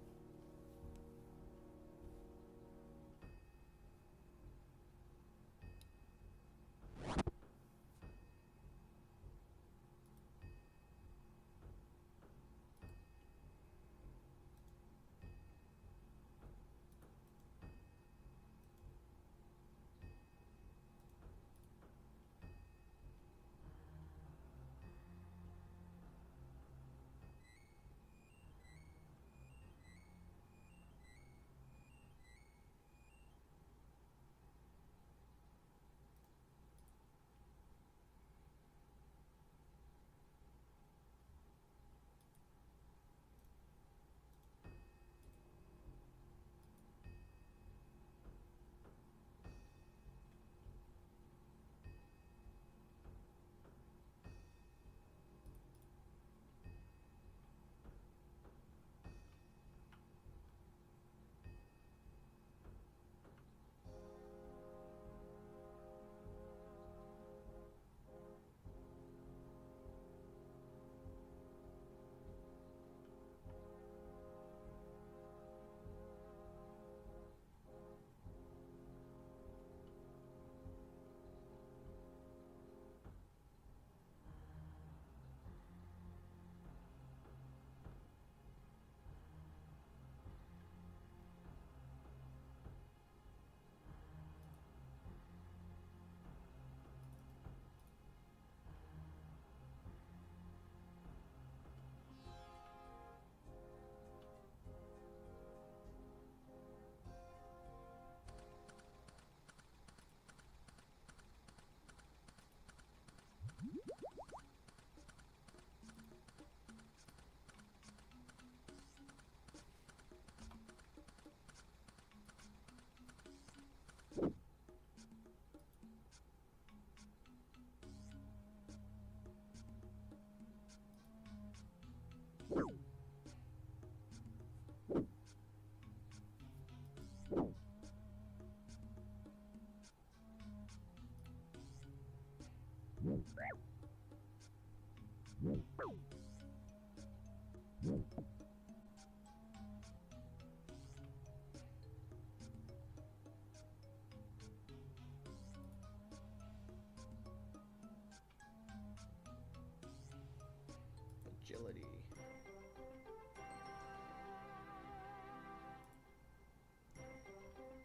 Agility.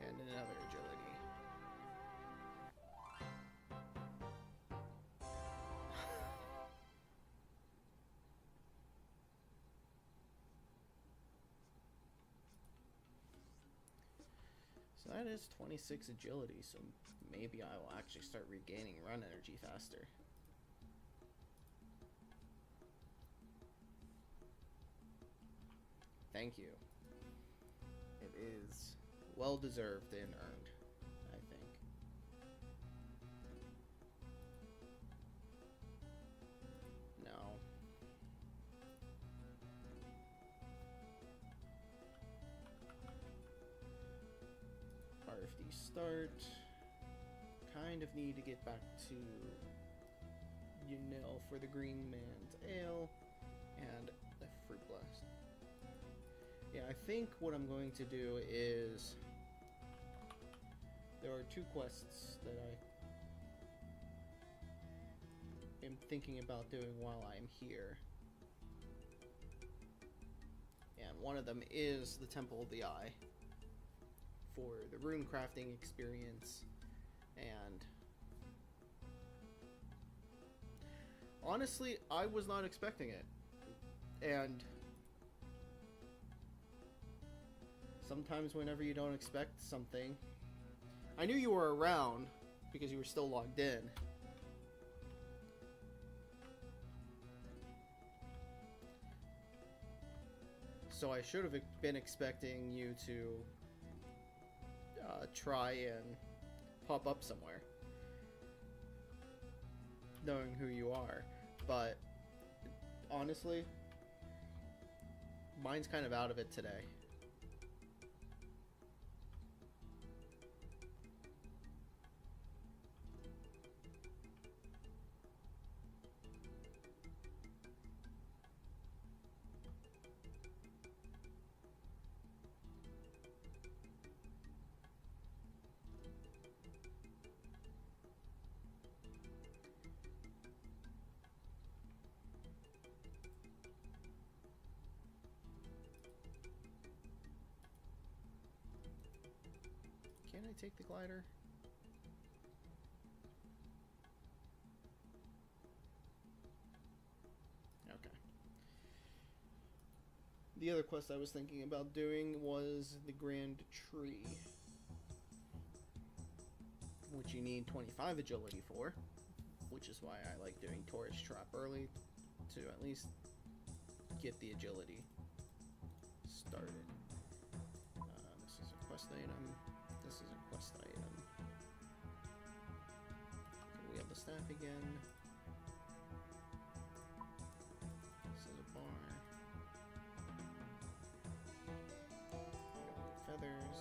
And another agility. So that is 26 agility, so maybe I will actually start regaining run energy faster. Thank you. It is well deserved and earned, I think. No. RFD start. Kind of need to get back to for the Green Man's Ale and the Fruit Blast. Yeah, I think what I'm going to do is there are 2 quests that I am thinking about doing while I'm here. And one of them is the Temple of the Eye for the rune crafting experience, and honestly, I was not expecting it. And sometimes whenever you don't expect something, I knew you were around because you were still logged in. So I should have been expecting you to try and pop up somewhere, knowing who you are. But honestly, Mine's kind of out of it today. Can I take the glider? Okay. The other quest I was thinking about doing was the Grand Tree, which you need 25 agility for, which is why I like doing Tourist Trap early, to at least get the agility started. This is a quest item. This is a quest item. So we have the staff again. This is a bar. Feathers.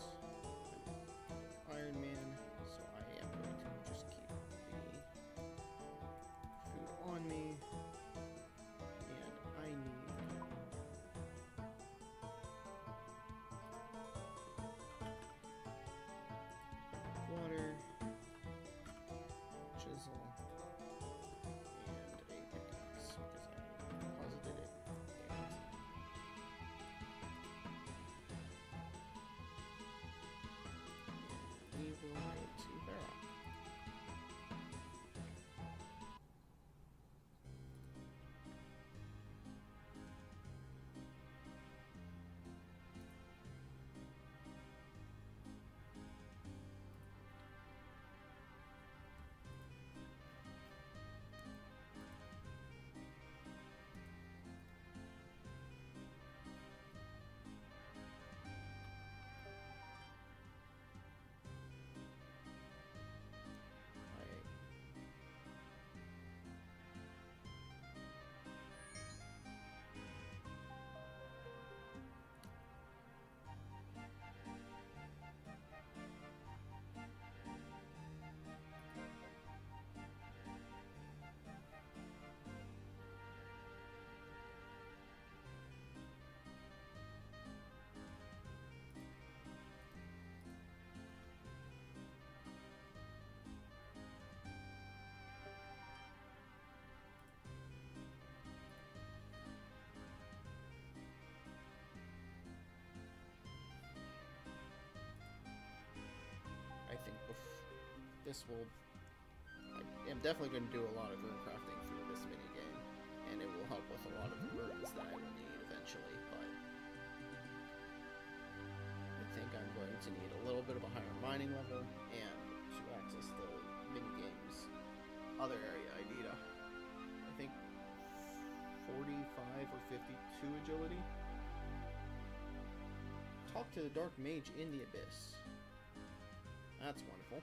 Ironman. So I am going to just keep the food on me. And I need water, chisel, and a pickaxe because I deposited it there. And we will go to Barrock. I think this will... I am definitely going to do a lot of rune crafting through this minigame, and it will help with a lot of the runes that I will need eventually, but I think I'm going to need a little bit of a higher mining level, and to access the minigame's other area I need I think 45 or 52 agility. Talk to the Dark Mage in the Abyss. That's wonderful.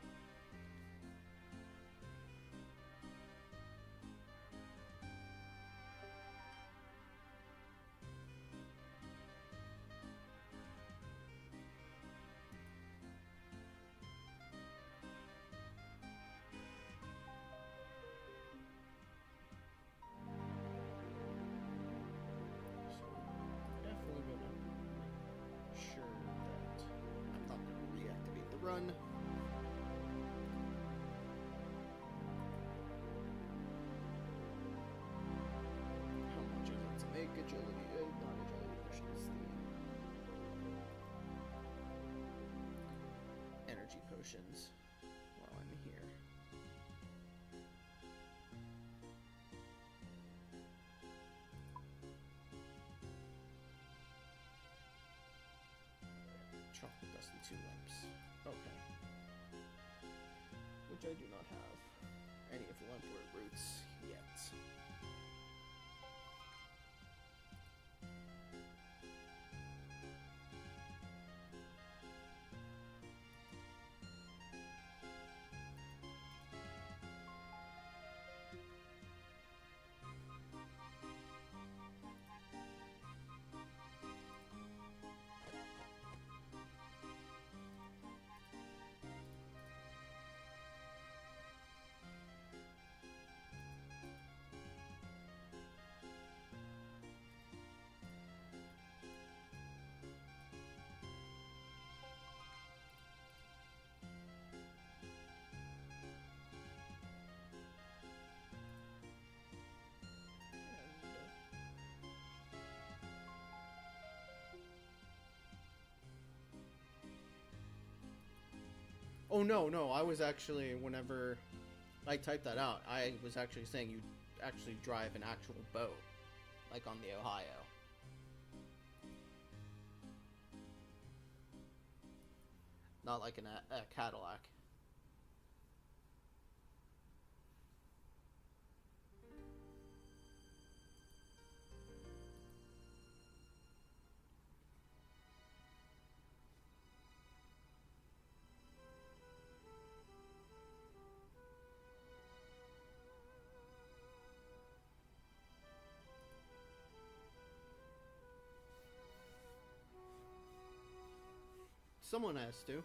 So, definitely gonna make sure that I'm not gonna reactivate the run. Agility, not agility potions, the energy potions while I'm here. Chocolate dust and 2 lamps. Okay. Which I do not have any of the lampwort roots yet. Oh, no, no. I was actually, whenever I typed that out, I was actually saying you actually drive an actual boat, like on the Ohio. Not like a Cadillac. Someone has to.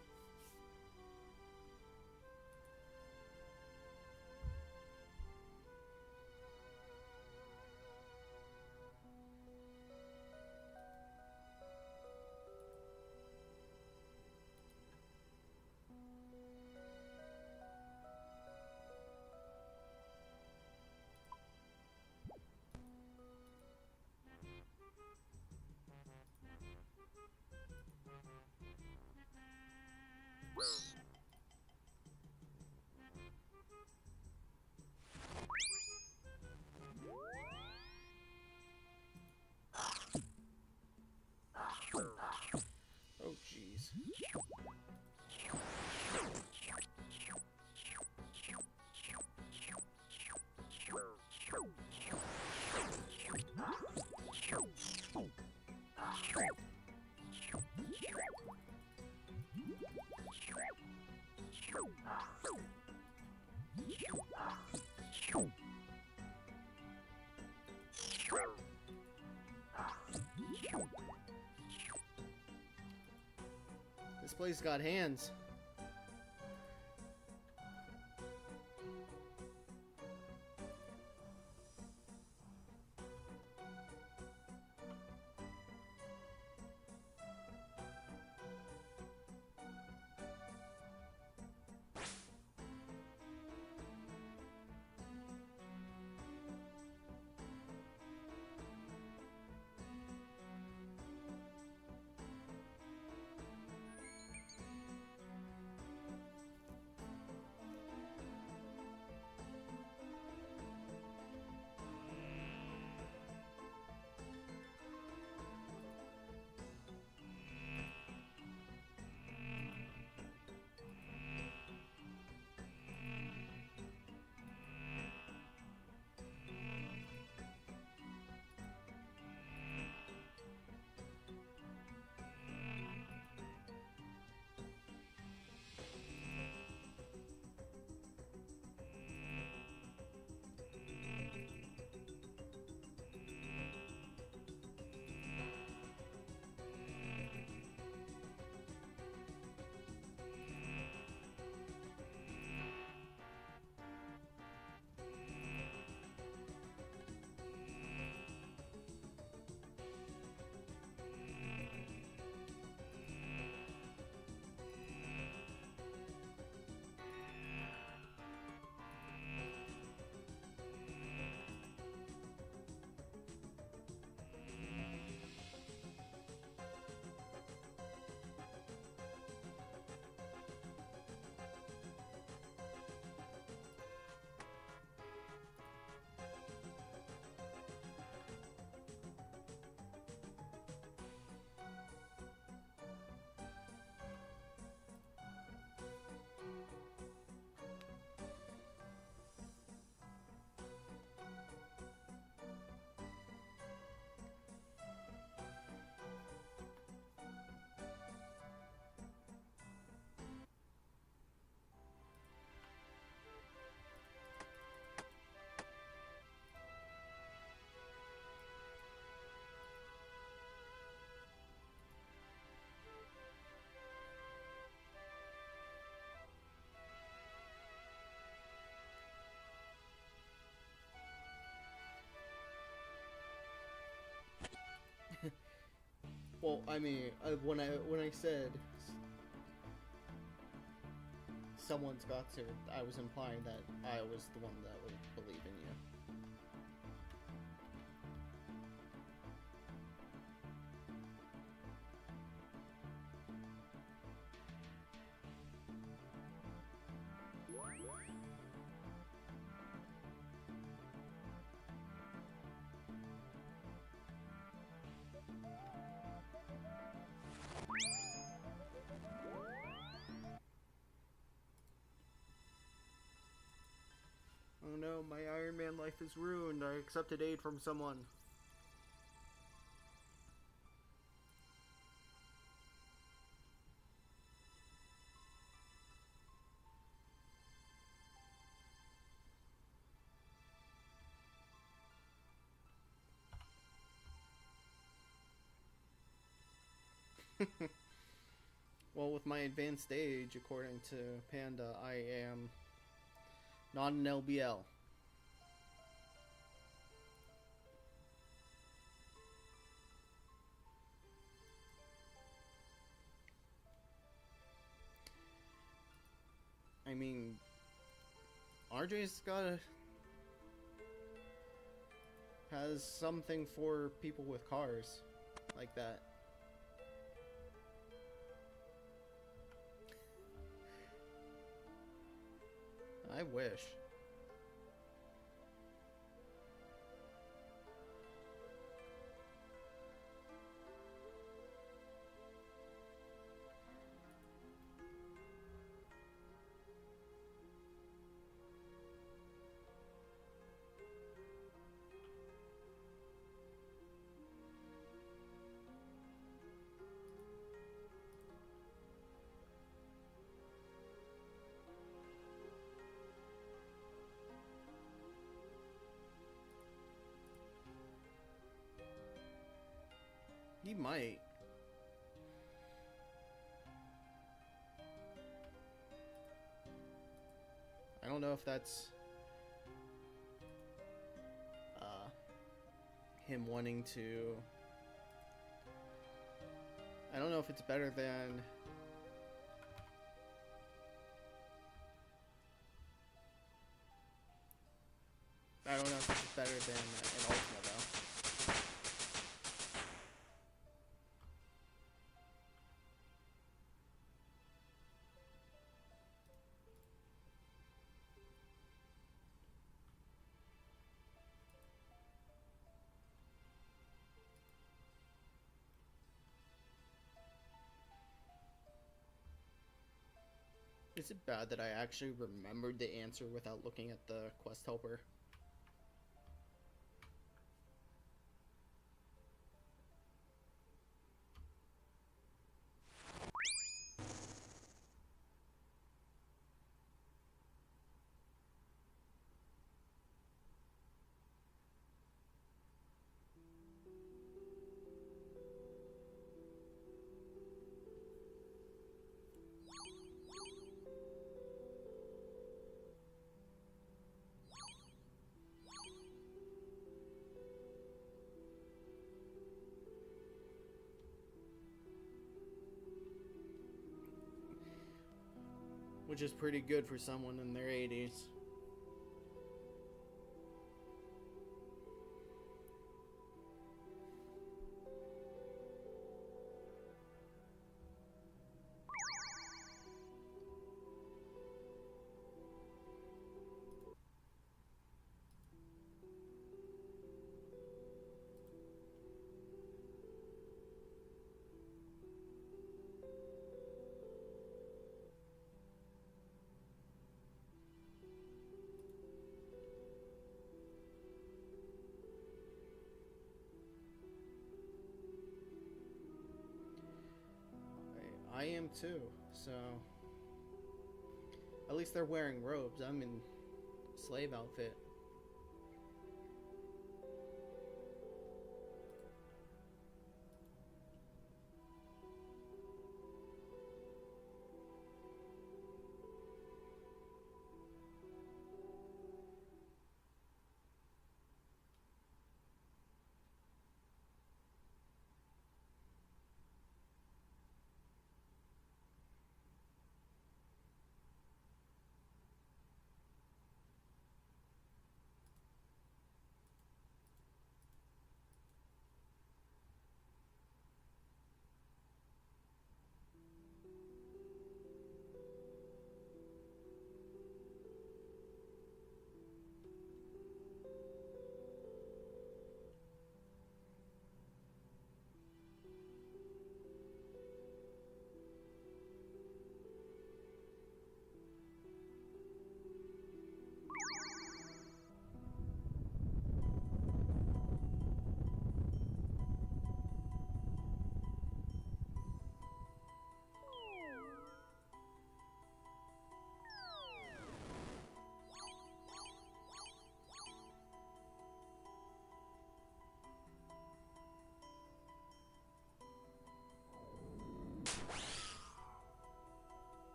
Oh, jeez. This place got hands. Well, I mean, when I said someone's got to, I was implying that I was the one that would believe in you. no, my Ironman life is ruined. I accepted aid from someone. Well, with my advanced age, according to Panda, I am not an LBL. I mean, RJ's has something for people with cars like that. I wish. He might. I don't know if that's him wanting to. I don't know if it's better than. I don't know if it's better than an Ultima though. Is it bad that I actually remembered the answer without looking at the quest helper? Which is pretty good for someone in their 80s. I am too, so at least they're wearing robes. I'm in slave outfit.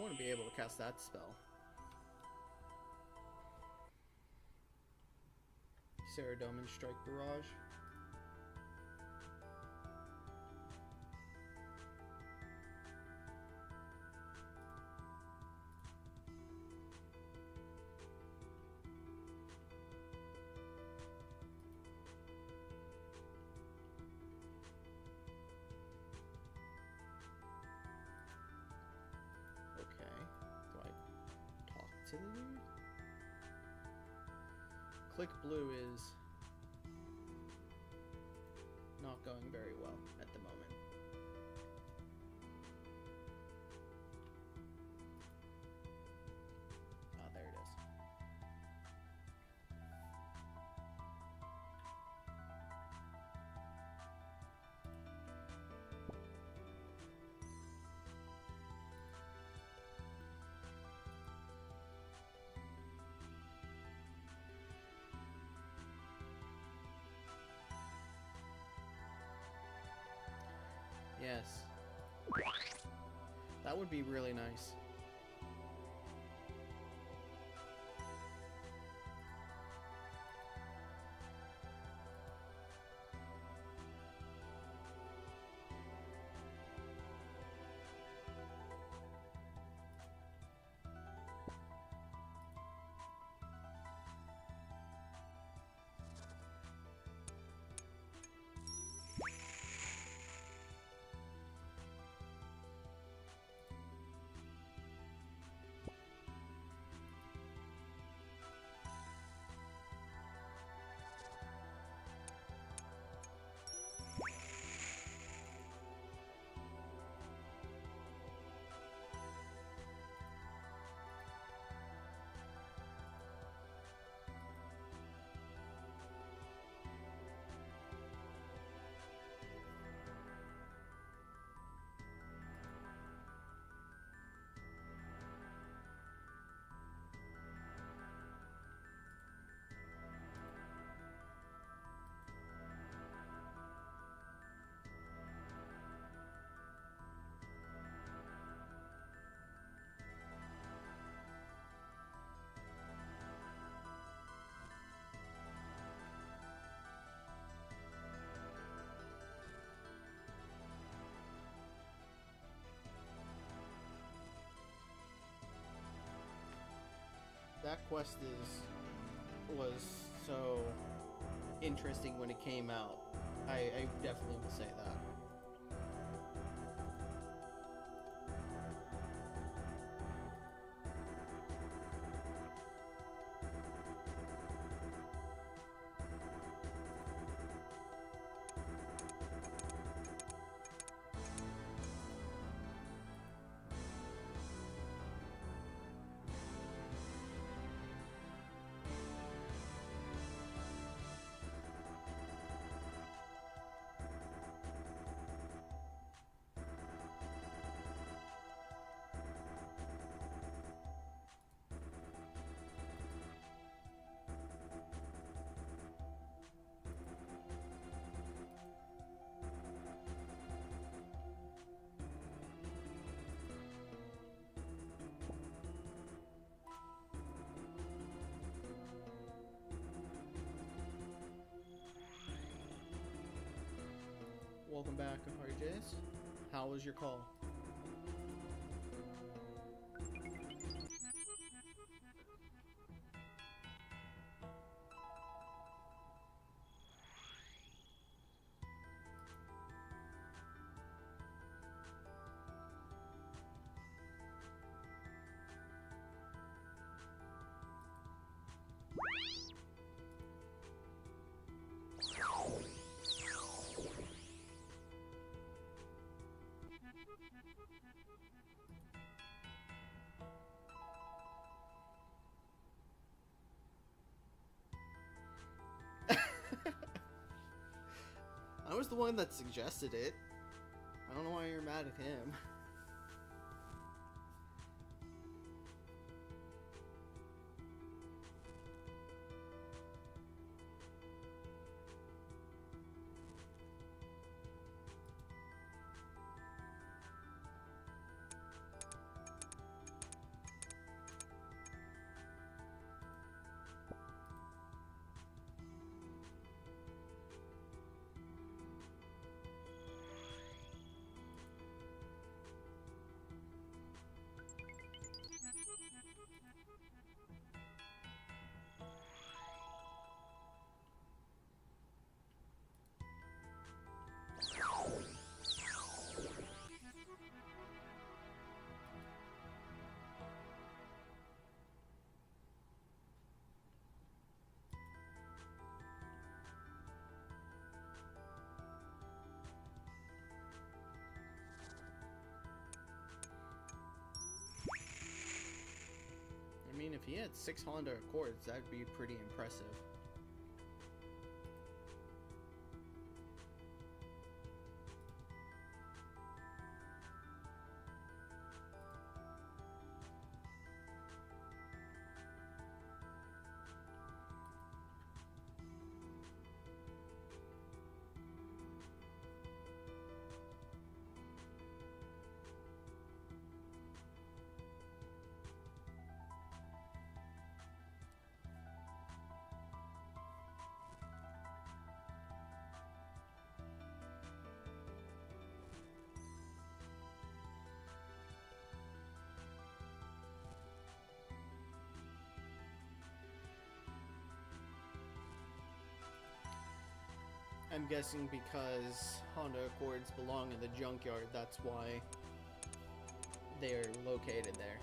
want to be able to cast that spell. Saradomin Strike Barrage. To the dude? Click Blue is not going very well at the moment. Ah, there it is. Yes. That would be really nice. That quest was so interesting when it came out. I definitely will say that. Welcome back, RJs. How was your call? I was the one that suggested it. I don't know why you're mad at him. If he had 6 Honda Accords, that'd be pretty impressive. I'm guessing because Honda Accords belong in the junkyard, that's why they're located there.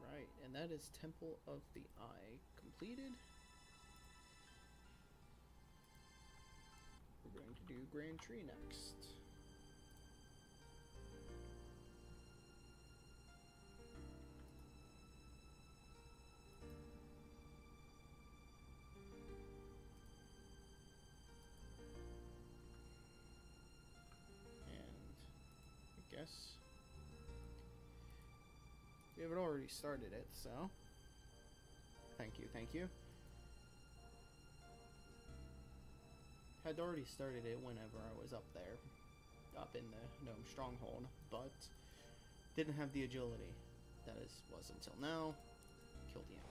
Alright, and that is Temple of the Eye completed. We're going to do Grand Tree next. Guess we haven't already started it, so thank you. Had already started it whenever I was up there, up in the Gnome Stronghold, but didn't have the agility. That was until now. Killed the animal.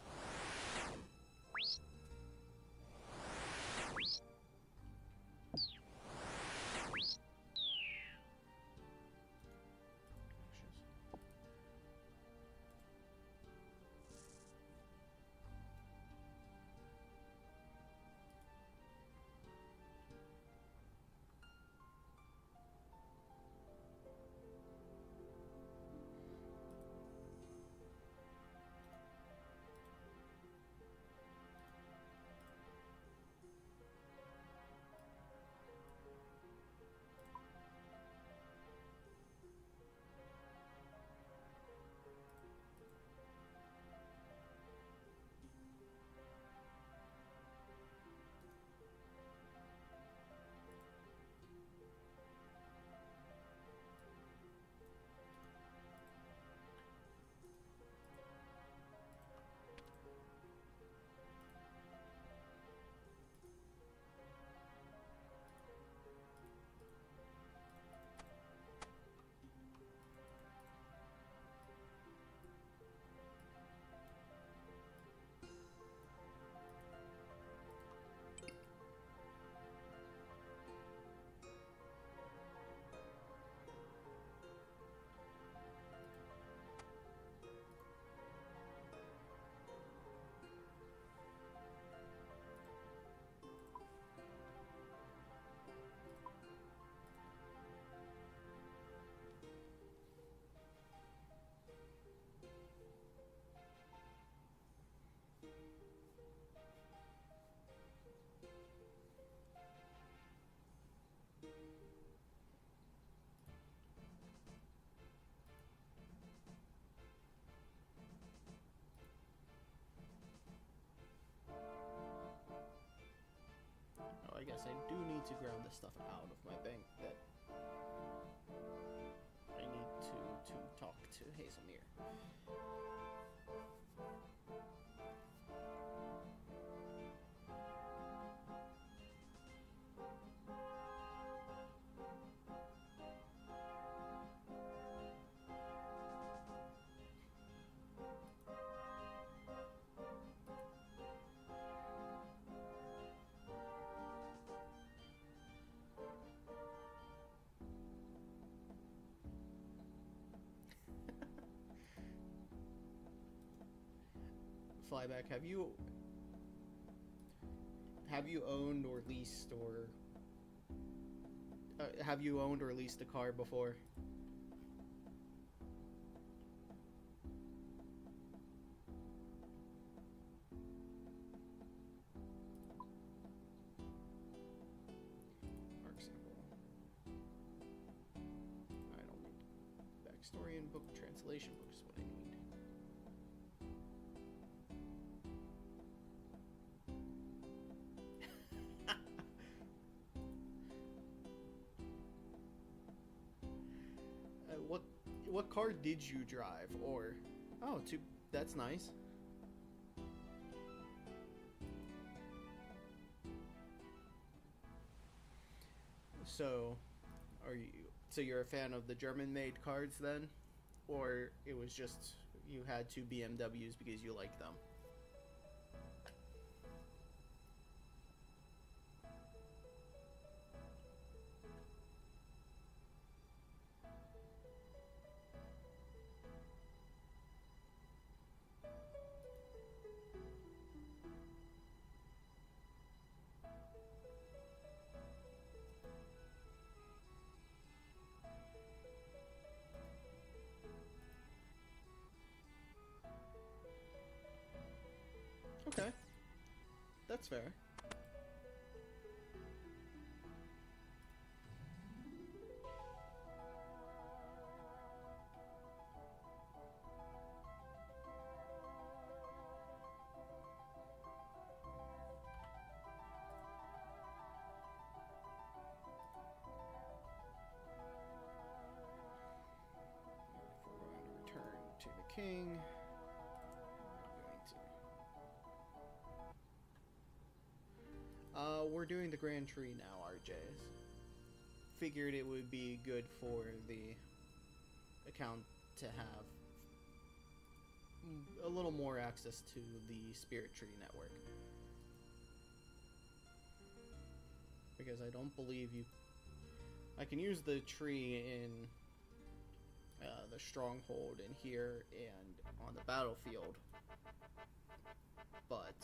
yes, I do need to grab this stuff out of my bank that I need to talk to Hazelmere. Flyback, have you owned or leased or have you owned or leased a car before? Arc sample. I don't need backstory and book translation book is what I need. What car did you drive? Or that's nice. So you're a fan of the German-made cars then, or it was just you had two BMWs because you like them? Okay, that's fair. If we're going to return to the king, we're doing the Grand Tree now, RJs. Figured it would be good for the account to have a little more access to the Spirit Tree network. Because I don't believe I can use the tree in the stronghold in here and on the battlefield, but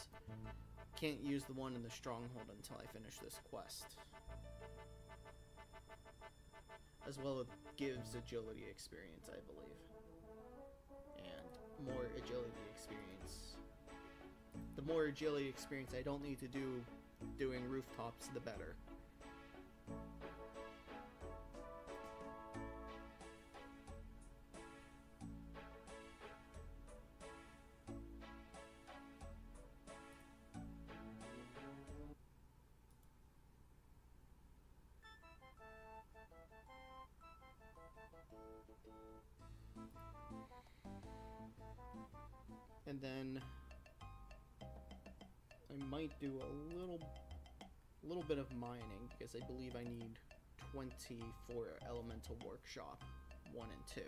can't use the one in the stronghold until I finish this quest. As well, it gives agility experience, I believe. And more agility experience. The more agility experience I don't need to do doing rooftops, the better. And then I might do a little bit of mining because I believe I need 20 for Elemental Workshop 1 and 2.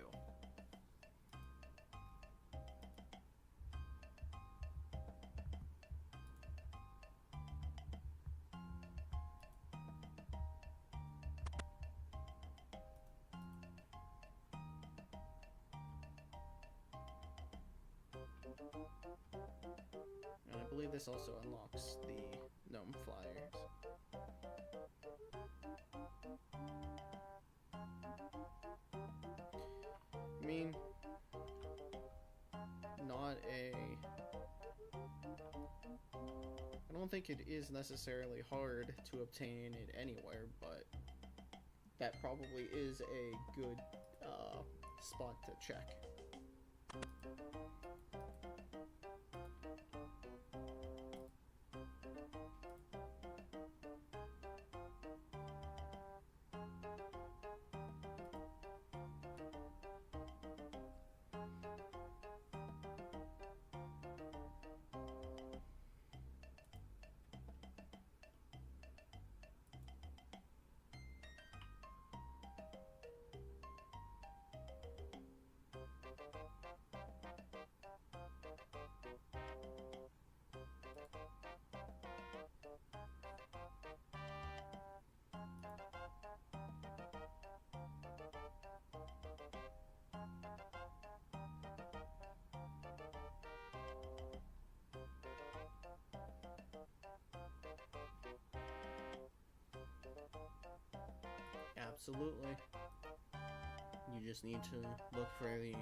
And I believe this also unlocks the gnome flyers. I mean, I don't think it is necessarily hard to obtain it anywhere, but that probably is a good spot to check. Absolutely. You just need to look for the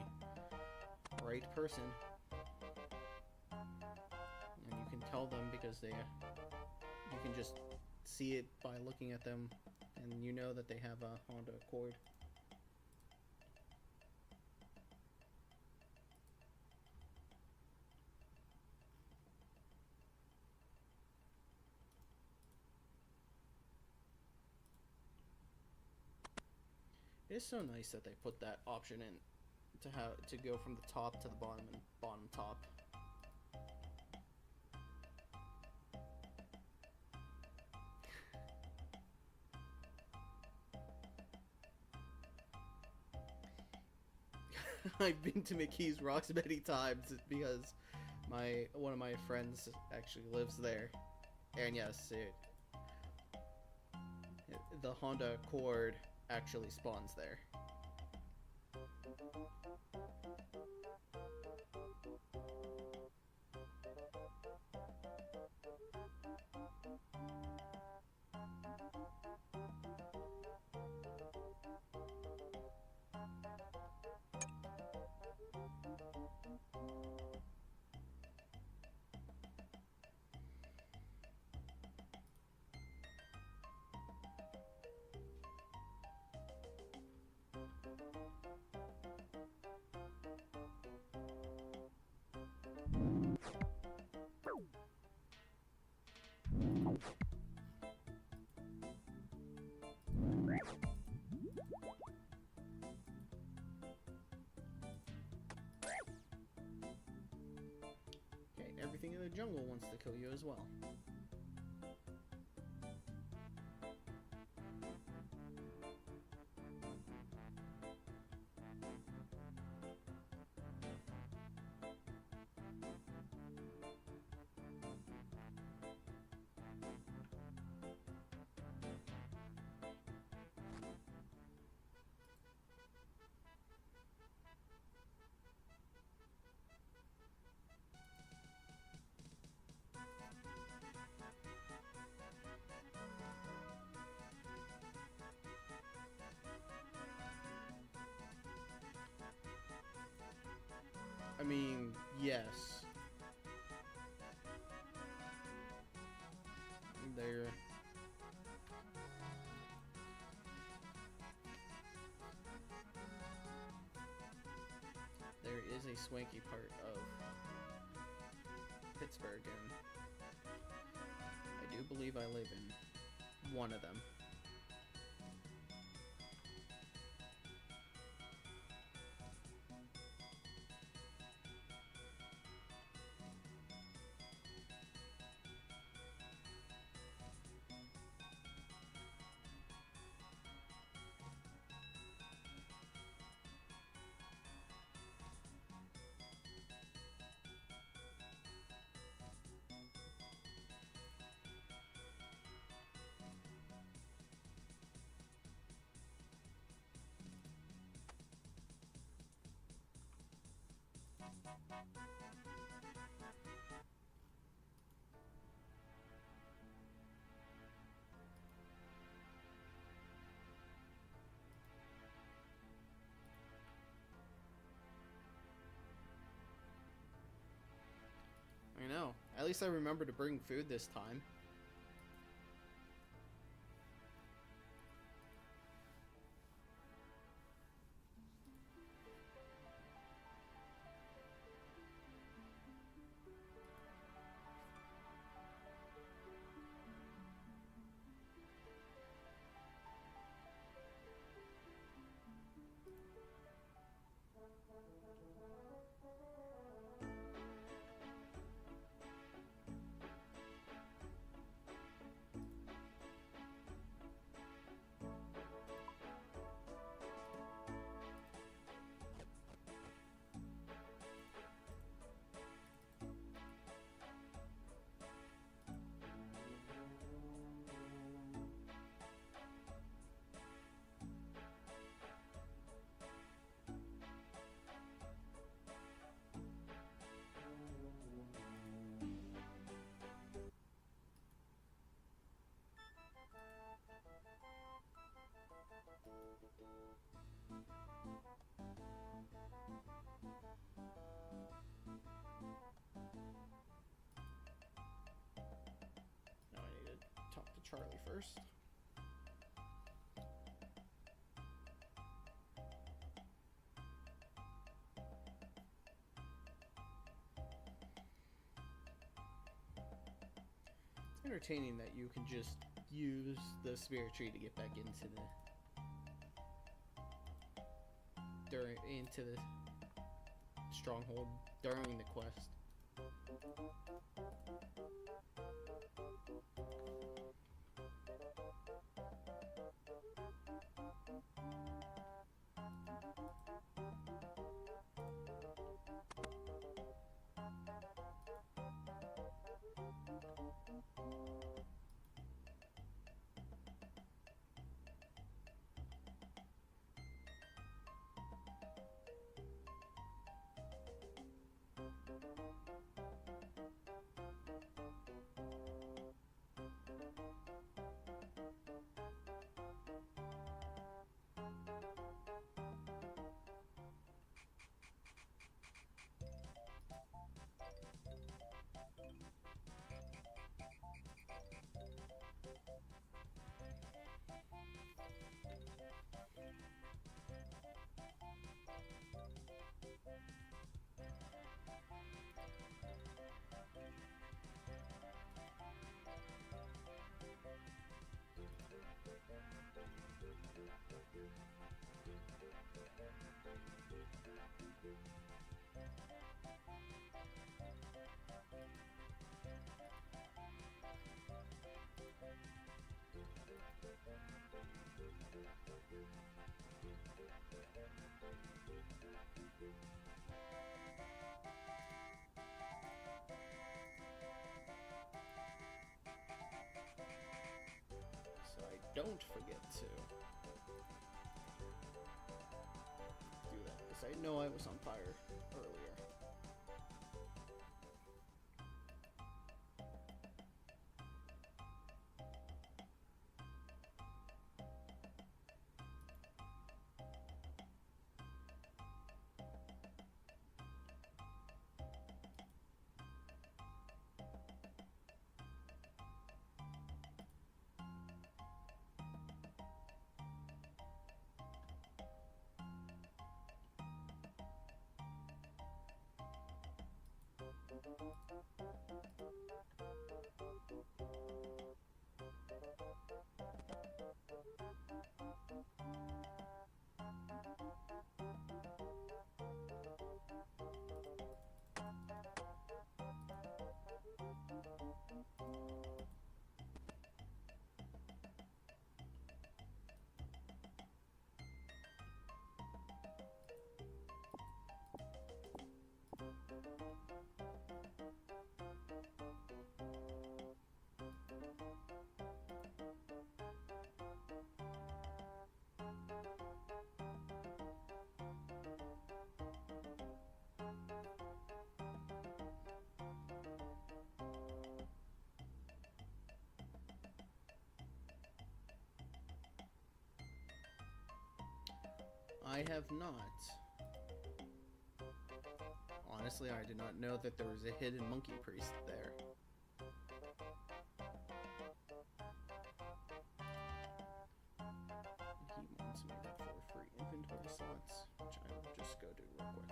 right person. And you can tell them because you can just see it by looking at them, and you know that they have a Honda Accord. It is so nice that they put that option in to go from the top to the bottom and bottom top. I've been to McKees Rocks many times because one of my friends actually lives there, and yes, the Honda Accord actually spawns there. Okay, everything in the jungle wants to kill you as well. I mean, yes. There is a swanky part of Pittsburgh, and I do believe I live in one of them. I know. At least I remember to bring food this time. Charlie first. It's entertaining that you can just use the spirit tree to get back into the stronghold during the quest. So I don't forget to do that, because I know I was on fire earlier. I have not. Honestly, I did not know that there was a hidden monkey priest there. He wants me for free inventory slots, which I will just go do real quick.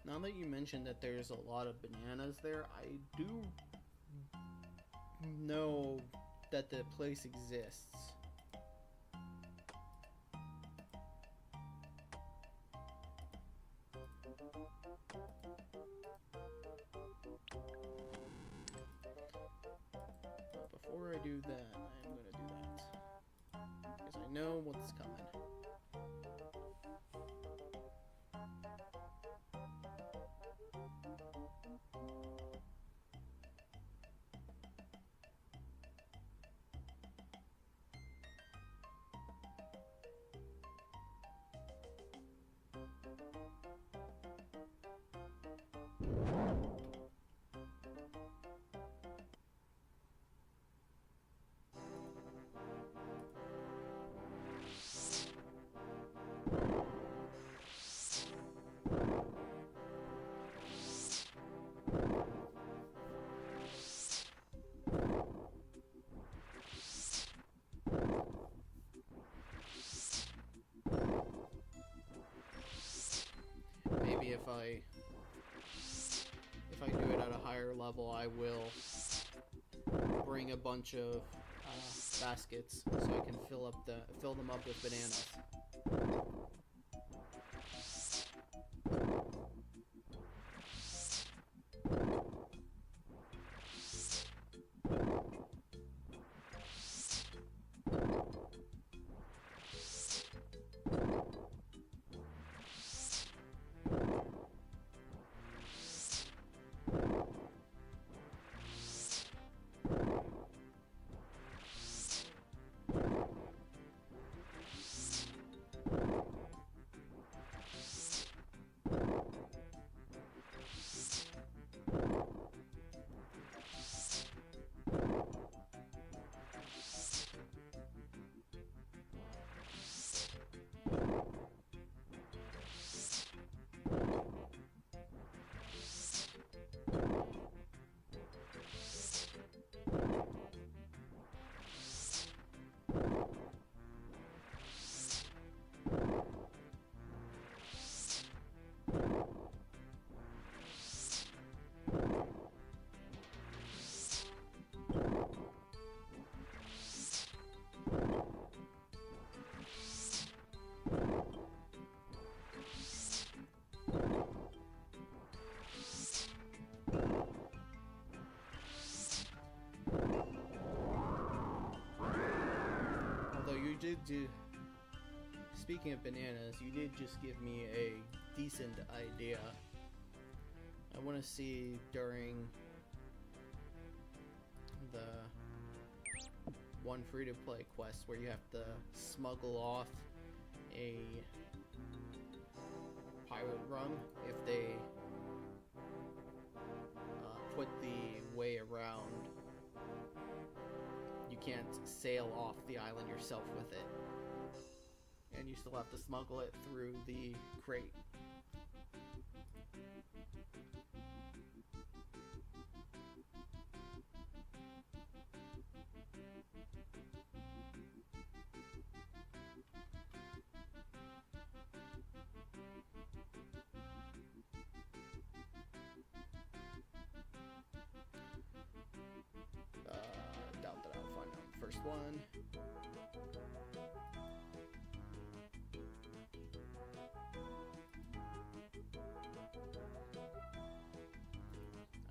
Now that you mentioned that there's a lot of bananas there, I do know that the place exists. But before I do that, I'm gonna do that. Because I know what's coming. Maybe if I do it at a higher level, I will bring a bunch of baskets so I can fill them up with bananas. Speaking of bananas, you did just give me a decent idea. I want to see during the one free-to-play quest where you have to smuggle off a pirate rum, if they put the way around, you can't sail off the island yourself with it, and you still have to smuggle it through the crate. Doubt that I'll find out the first one.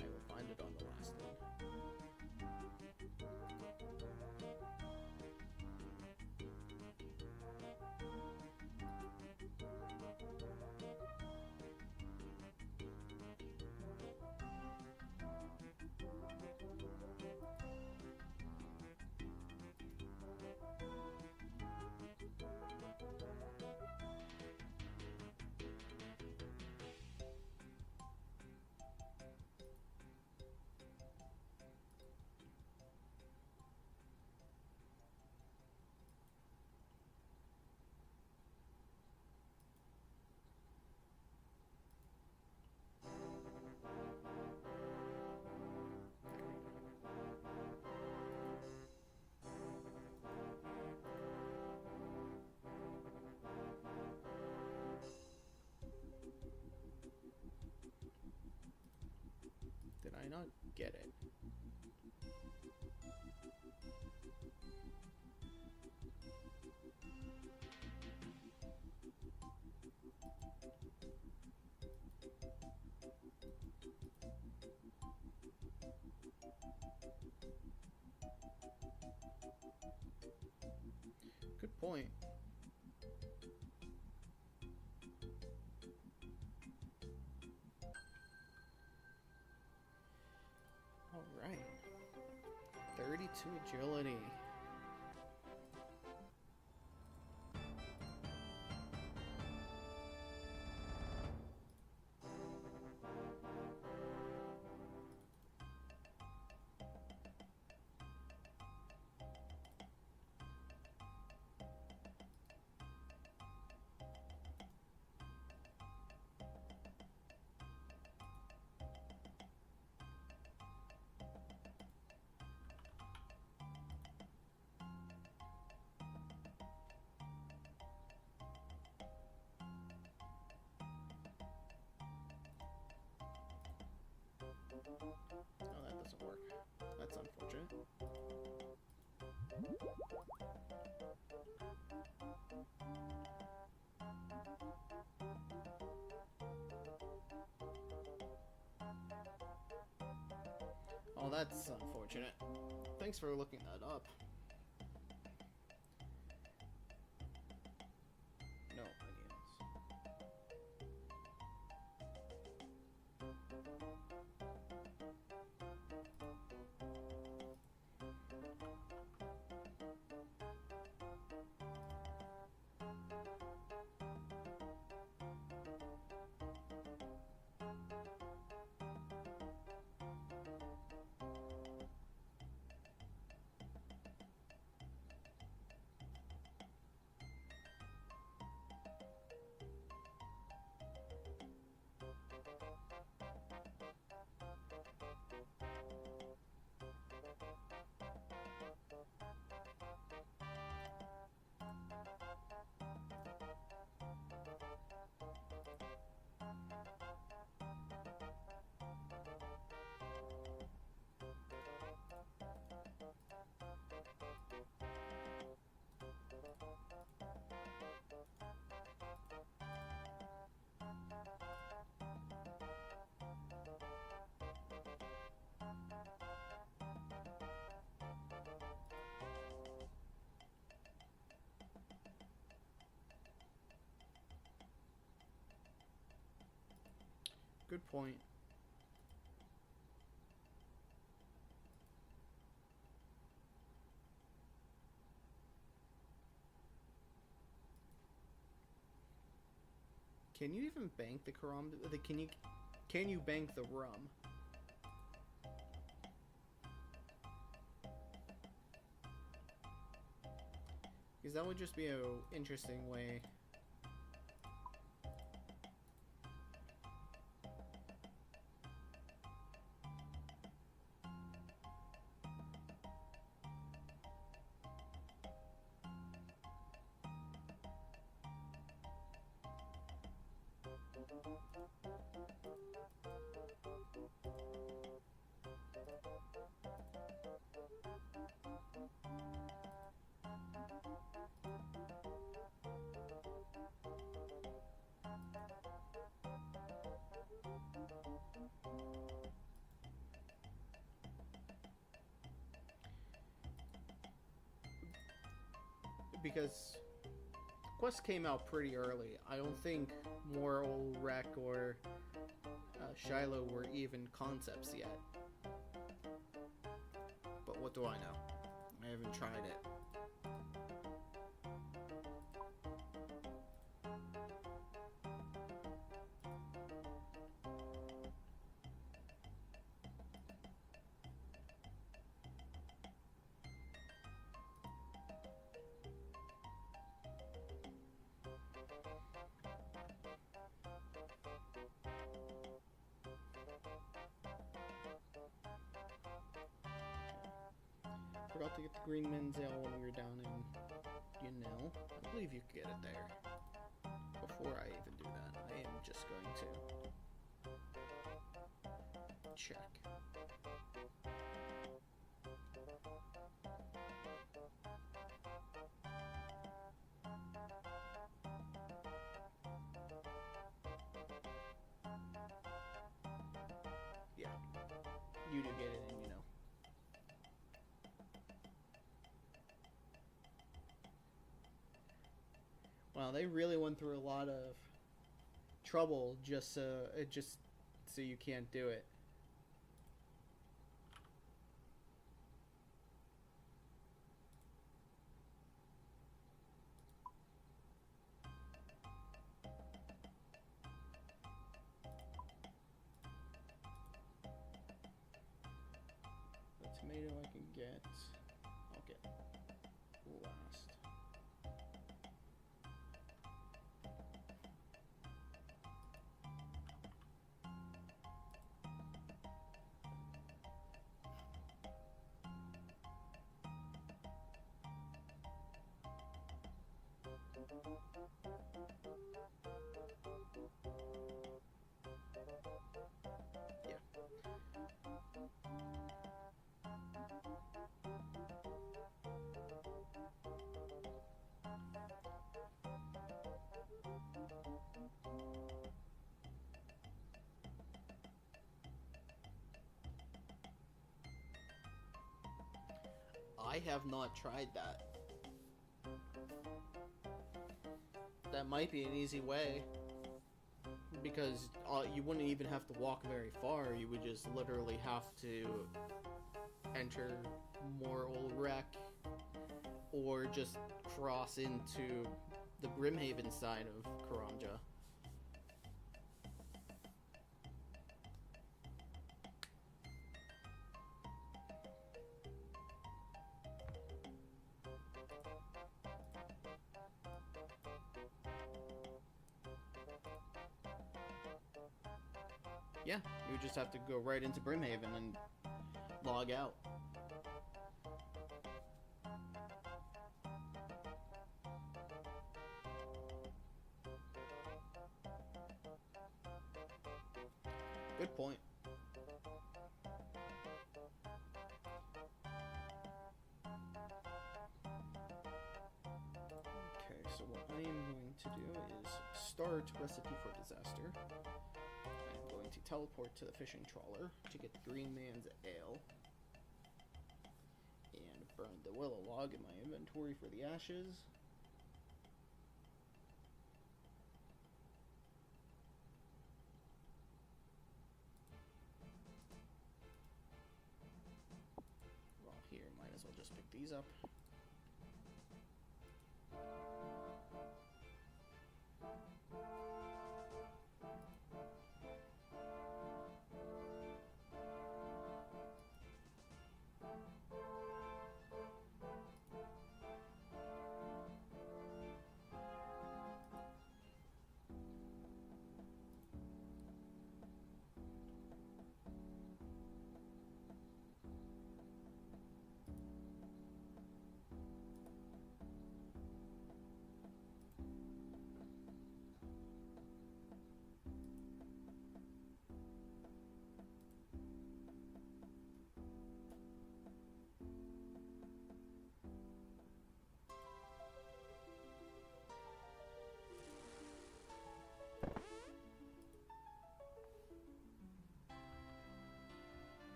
I will find it on the last one. Did I not get it? point. Alright. 32 agility. Oh, that doesn't work. That's unfortunate. Oh, that's unfortunate. Thanks for looking that up. No onions. Good point. Can you even bank the Karam? Can you bank the rum? Because that would just be an interesting way. Because Quest came out pretty early. I don't think Moral, Wreck, or Shiloh were even concepts yet. But what do I know? I haven't tried it. Forgot to get the green Menzel when we were down in Yunel. I believe you could get it there. Before I even do that, I am just going to check. Yeah, you do get it in, you know. they really went through a lot of trouble just so you can't do it. The tomato I can get. I'll get last. Yeah. I have not tried that. That might be an easy way. Because you wouldn't even have to walk very far. You would just literally have to enter Moral Wreck or just cross into the Brimhaven side of Karamja. Yeah, you would just have to go right into Brimhaven and log out. Good point. Okay, so what I am going to do is start Recipe for Disaster. I'm going to teleport to the fishing trawler to get the Green Man's Ale. And burn the willow log in my inventory for the ashes. Well, here, might as well just pick these up.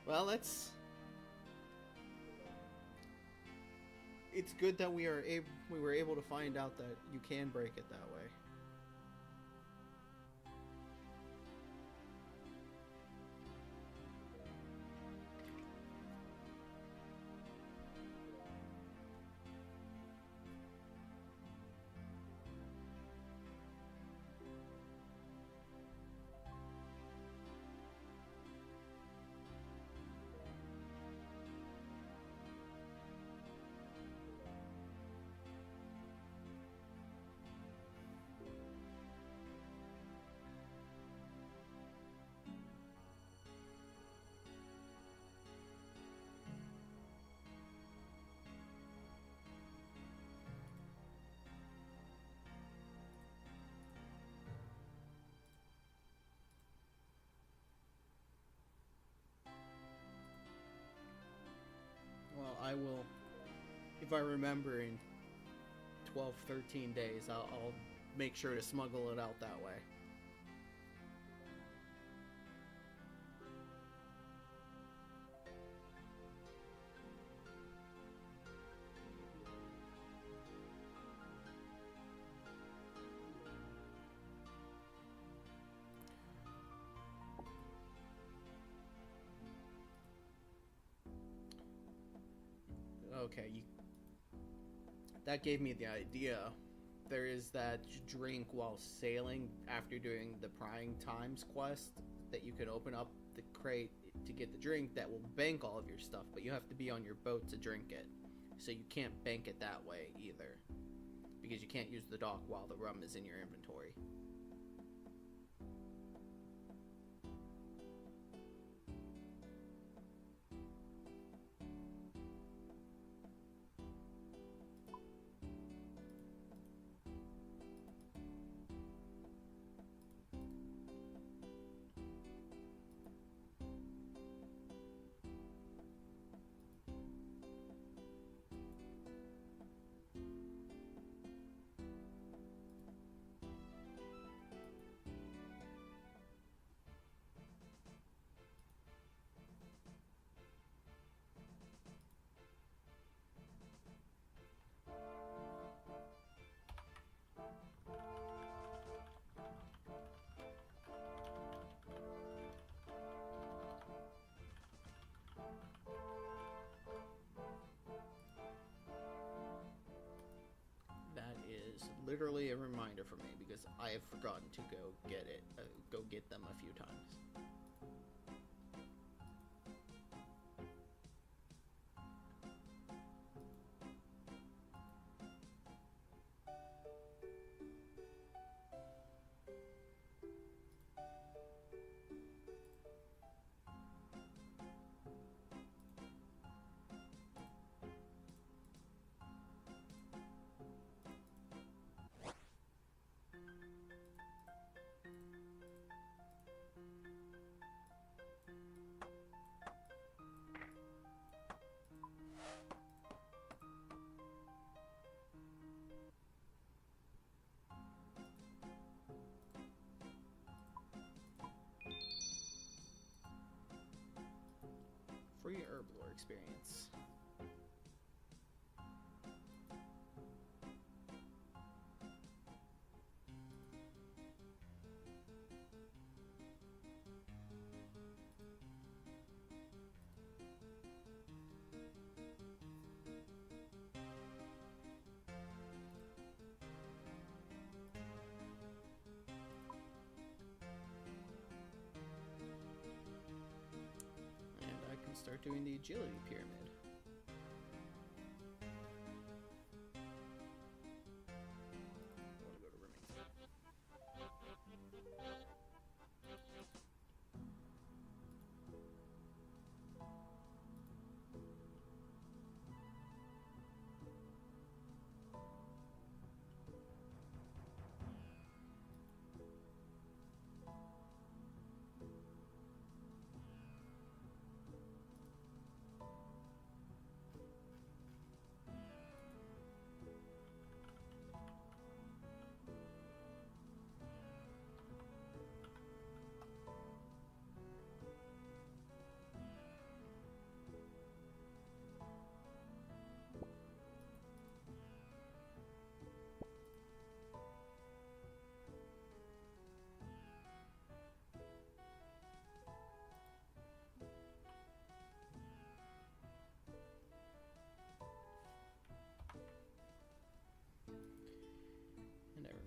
Well, it's good that we were able to find out that you can break it that way. Well, I will if I remember in 12, 13 days, I'll make sure to smuggle it out that way. Okay, that gave me the idea. There is that drink while sailing after doing the Prying Times quest that you can open up the crate to get the drink that will bank all of your stuff, but you have to be on your boat to drink it. So you can't bank it that way either, because you can't use the dock while the rum is in your inventory. Literally a reminder for me because I have forgotten to go get them a few times. Free herb lore experience. Start doing the agility pyramid.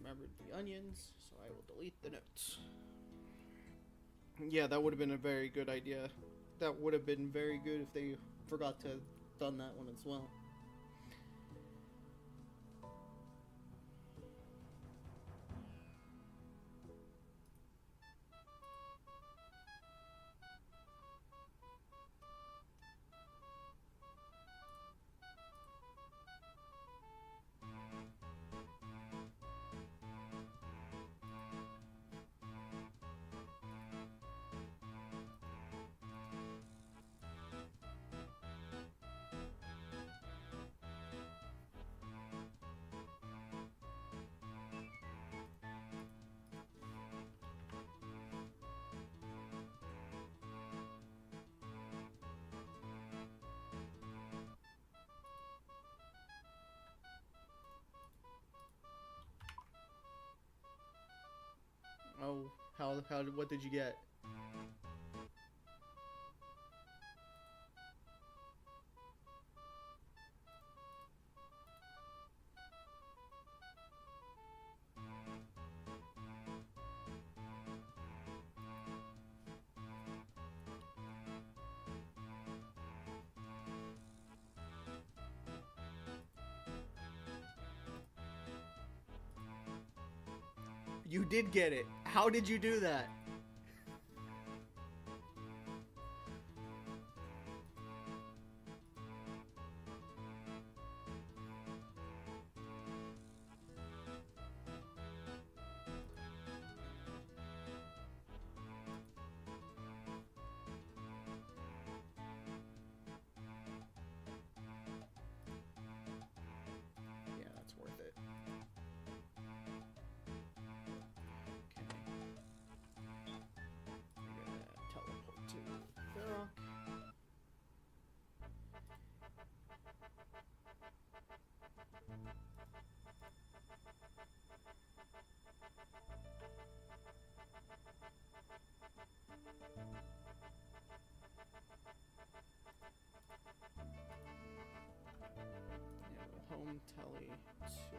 Remembered the onions, so I will delete the notes. Yeah, that would have been a very good idea. That would have been very good if they forgot to have done that one as well. what did you get? You did get it. How did you do that? Yeah, that's worth it. Okay. We're gonna teleport to Varrock. And we'll home tele to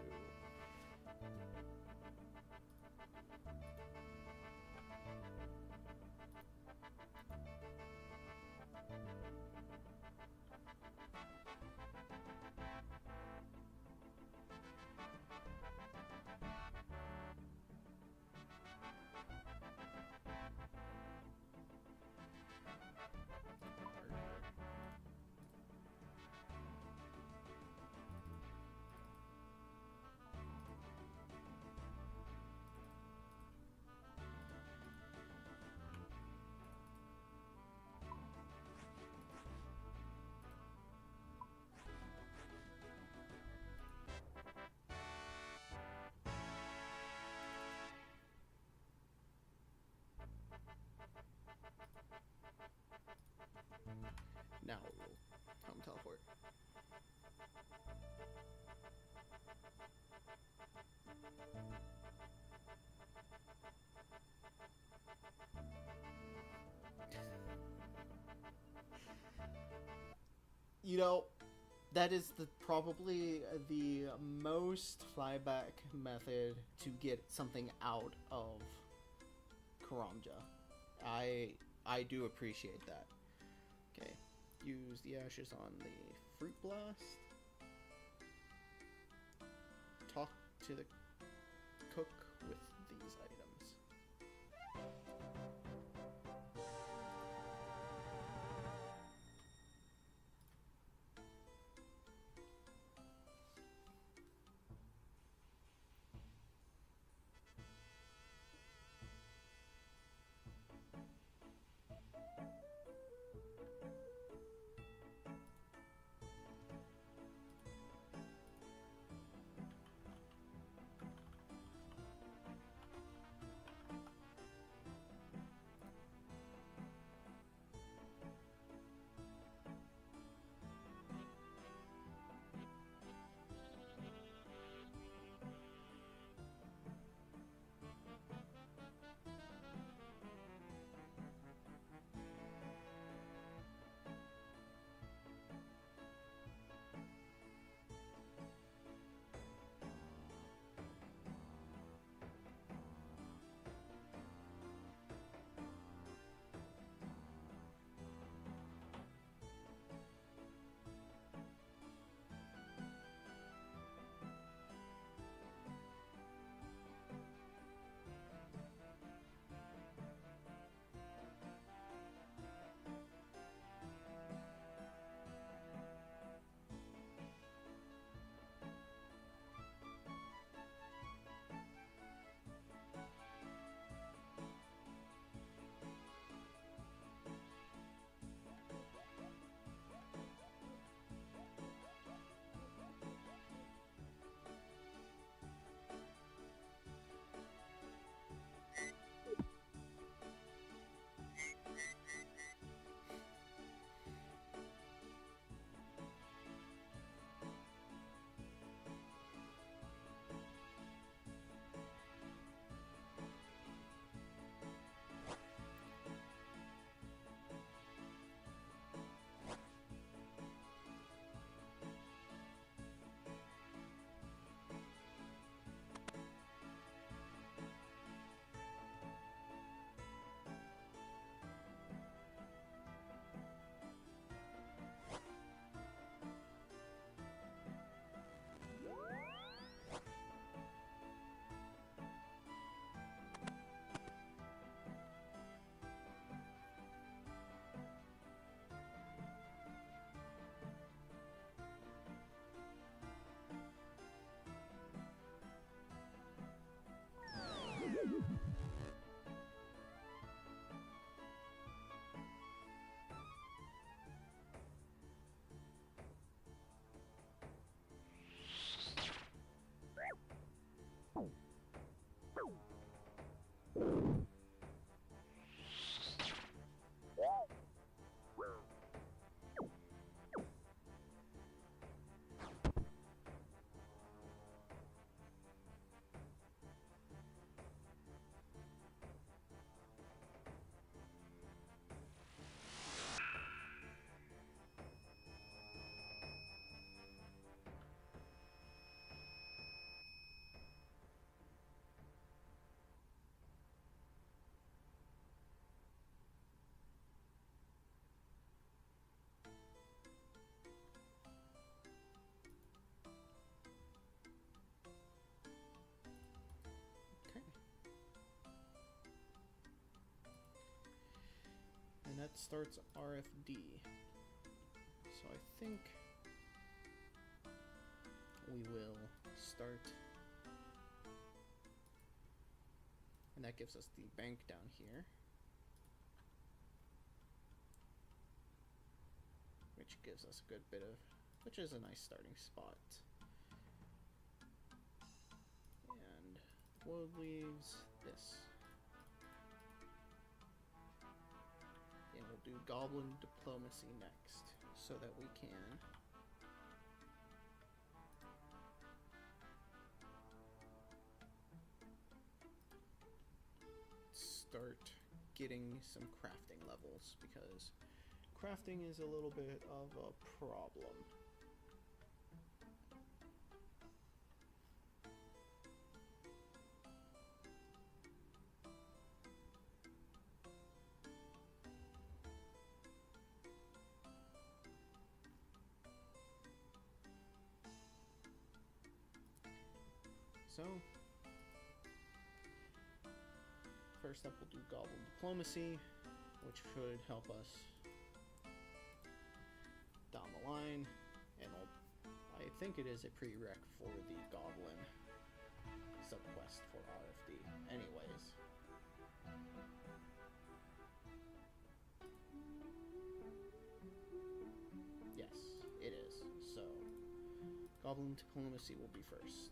now we'll home teleport. You know, that is probably the most flyback method to get something out of Karamja. I do appreciate that. Okay, use the ashes on the fruit blast. Talk to the cook with these items. And that starts RFD. So I think we will start, and that gives us the bank down here, which gives us a good bit of, which is a nice starting spot. And wood leaves this. And we'll do Goblin Diplomacy next, so that we can start getting some crafting levels, because crafting is a little bit of a problem. So, first up we'll do Goblin Diplomacy, which should help us down the line, and I think it is a prereq for the Goblin subquest for RFD anyways. Yes, it is. So, Goblin Diplomacy will be first.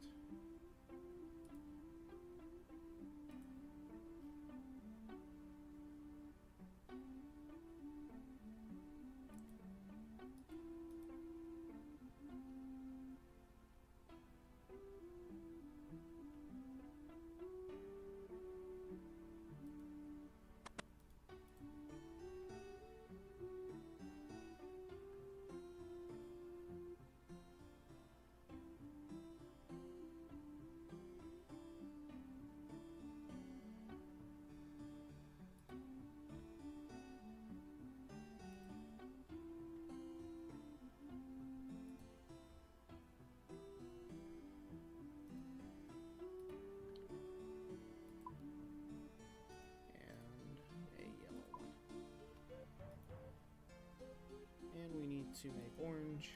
And we need to make orange,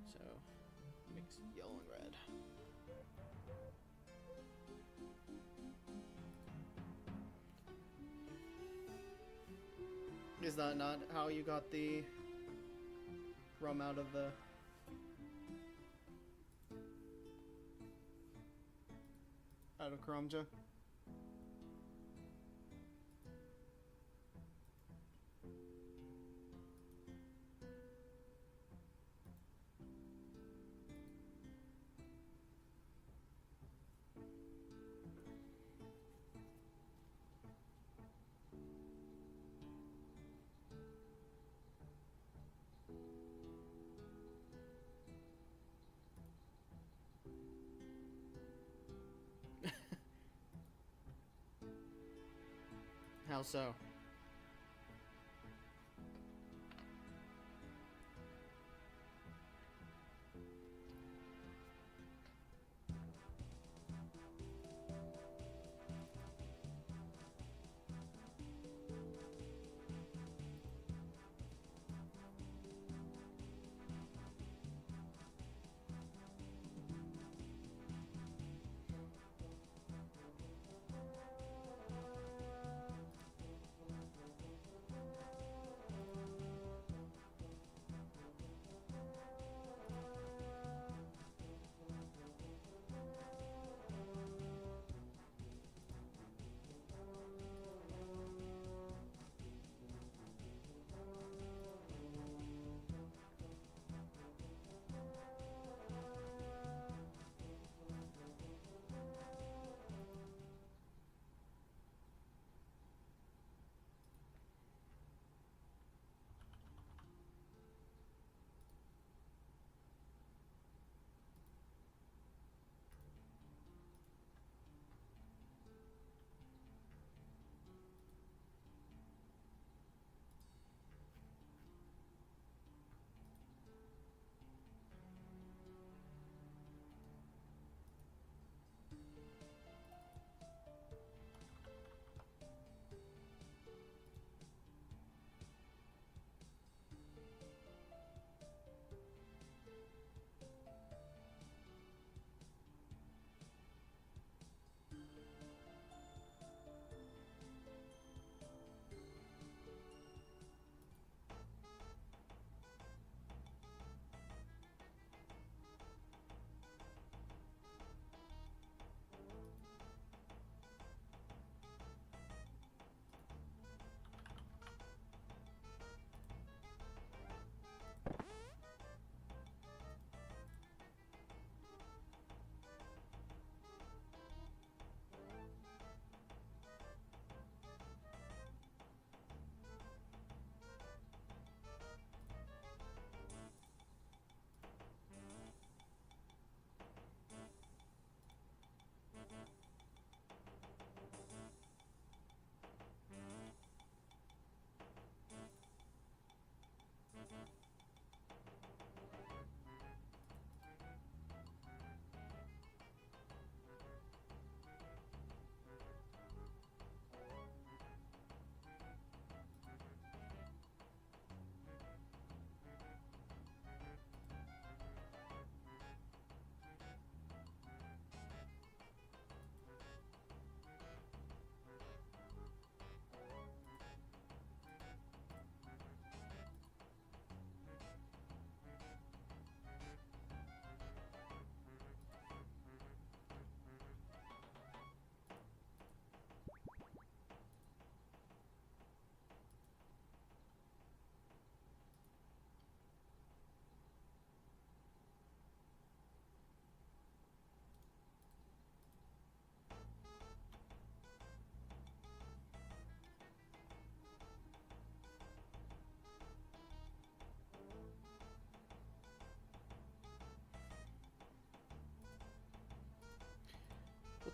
so mix yellow and red. Is that not how you got the rum out of the... out of Karamja? How so?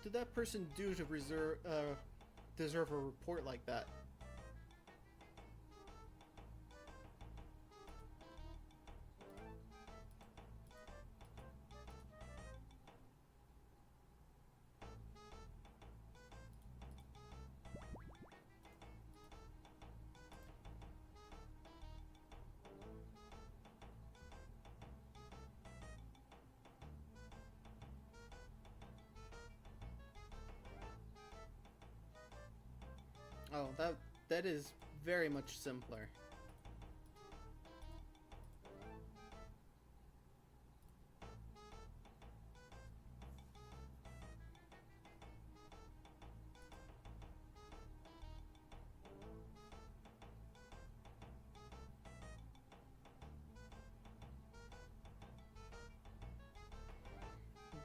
did that person do to deserve a report like that? Oh, that is very much simpler.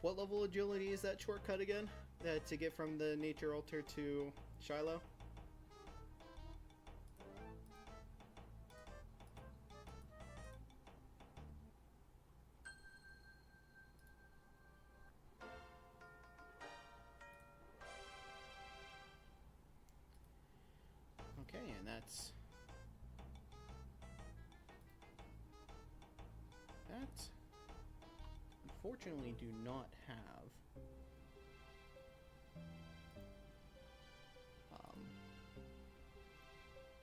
What level agility is that shortcut again? To get from the nature altar to Shiloh? Okay, and that's... that... unfortunately do not have...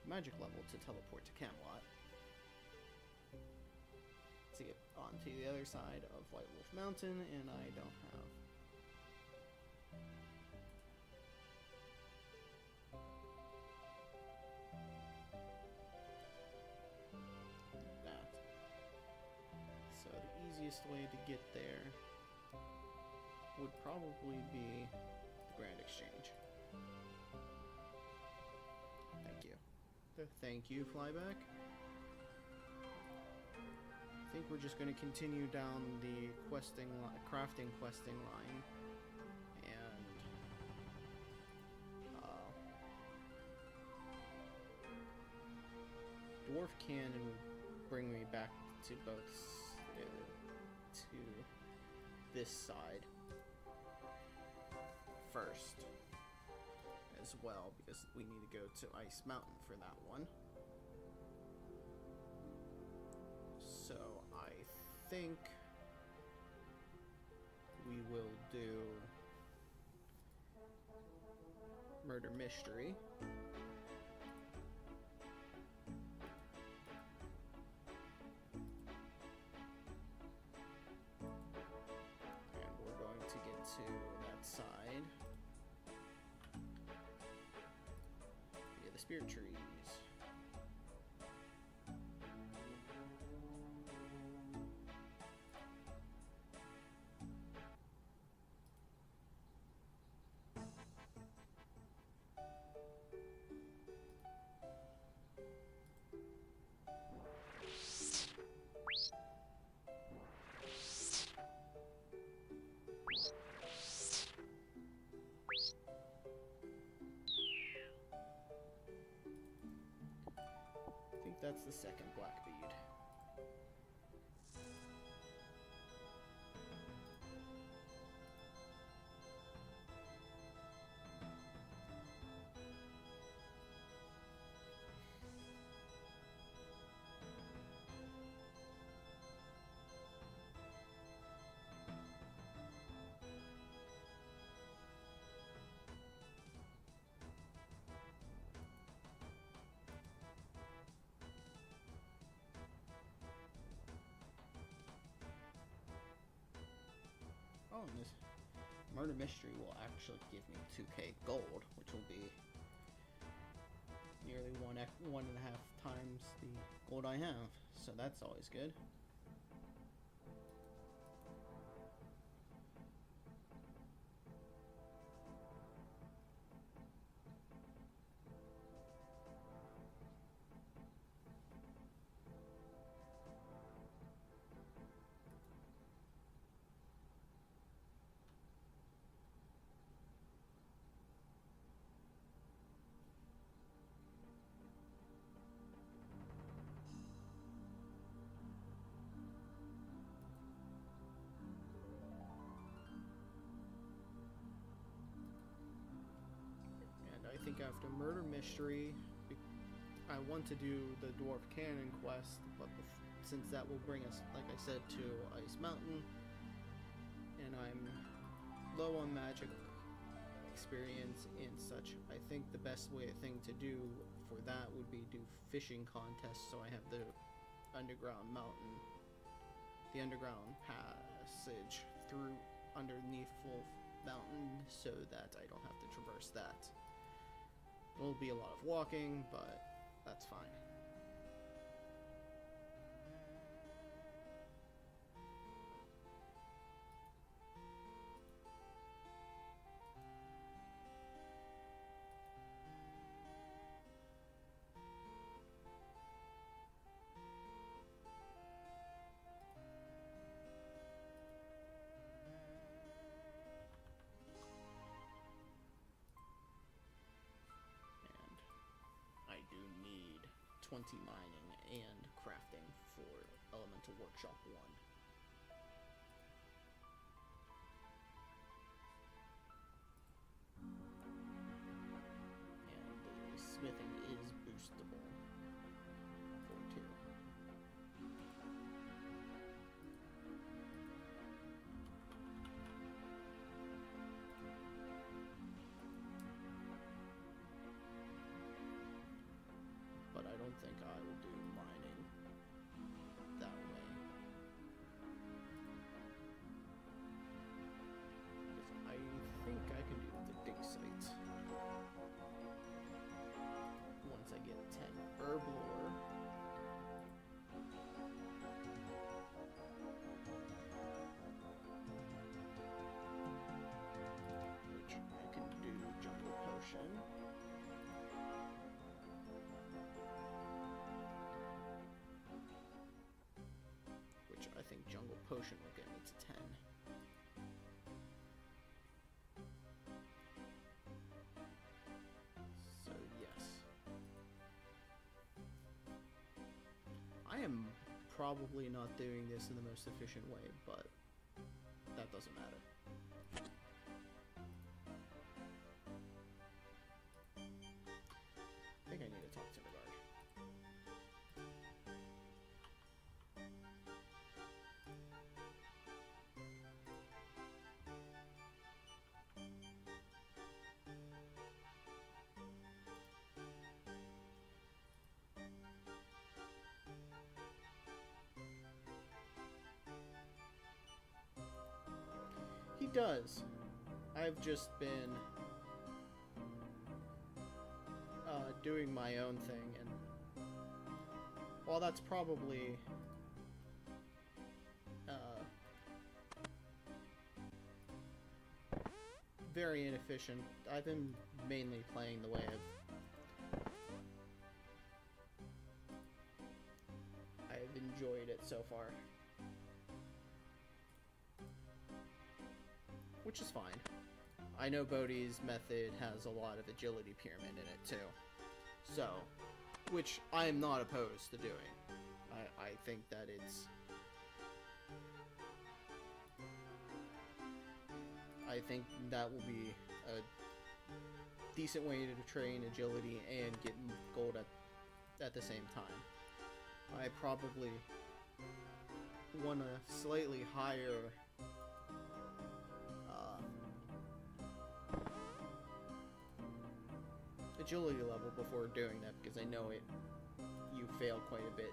magic level to teleport to Camelot. To get onto the other side of White Wolf Mountain, and I don't have... that. So the easiest way to get there would probably be the Grand Exchange. Thank you. Thank you, Flyback. I think we're just going to continue down the crafting questing line, and Dwarf Cannon will bring me back to both to this side first as well, because we need to go to Ice Mountain for that one. So I think we will do Murder Mystery. And we're going to get to that side via the Spirit Trees. I think that's the second black bead. Oh, and this Murder Mystery will actually give me 2k gold, which will be nearly one and a half times the gold I have. So that's always good. think after Murder Mystery, I want to do the Dwarf Cannon quest, but since that will bring us, like I said, to Ice Mountain, and I'm low on magic experience and such, I think the best thing to do for that would be do fishing contests, so I have the underground mountain, the underground passage through underneath Full Mountain, so that I don't have to traverse that. It'll be a lot of walking, but that's fine. I do need 20 mining and crafting for Elemental Workshop 1. And the smithing is boostable for 2. But I don't think I will do mining that way. Because I think I can do the dig site once I get 10 herb lore. Which I can do jungle potion. I think Jungle Potion will get me to 10. So, yes. I am probably not doing this in the most efficient way, but that doesn't matter. I think I need to talk to Nagard. He does. I've just been doing my own thing, and while that's probably very inefficient, I've been mainly playing the way I've enjoyed it so far. Which is fine. I know Bodhi's method has a lot of agility pyramid in it too. So, which I am not opposed to doing. I think that it's... I think that will be a decent way to train agility and get gold at the same time. I probably want a slightly higher agility level before doing that, because I know you fail quite a bit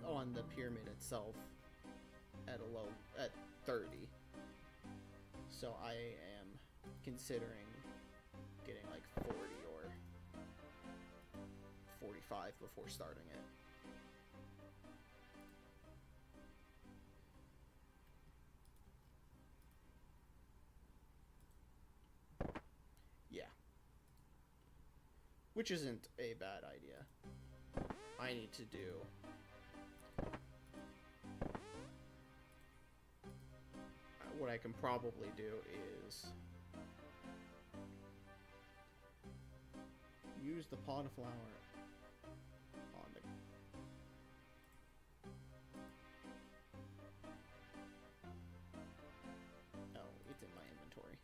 on the pyramid itself at 30. So I am considering getting like 40 or 45 before starting it. Which isn't a bad idea. I need to do... what I can probably do is... use the pot of flour on the... Oh, it's in my inventory.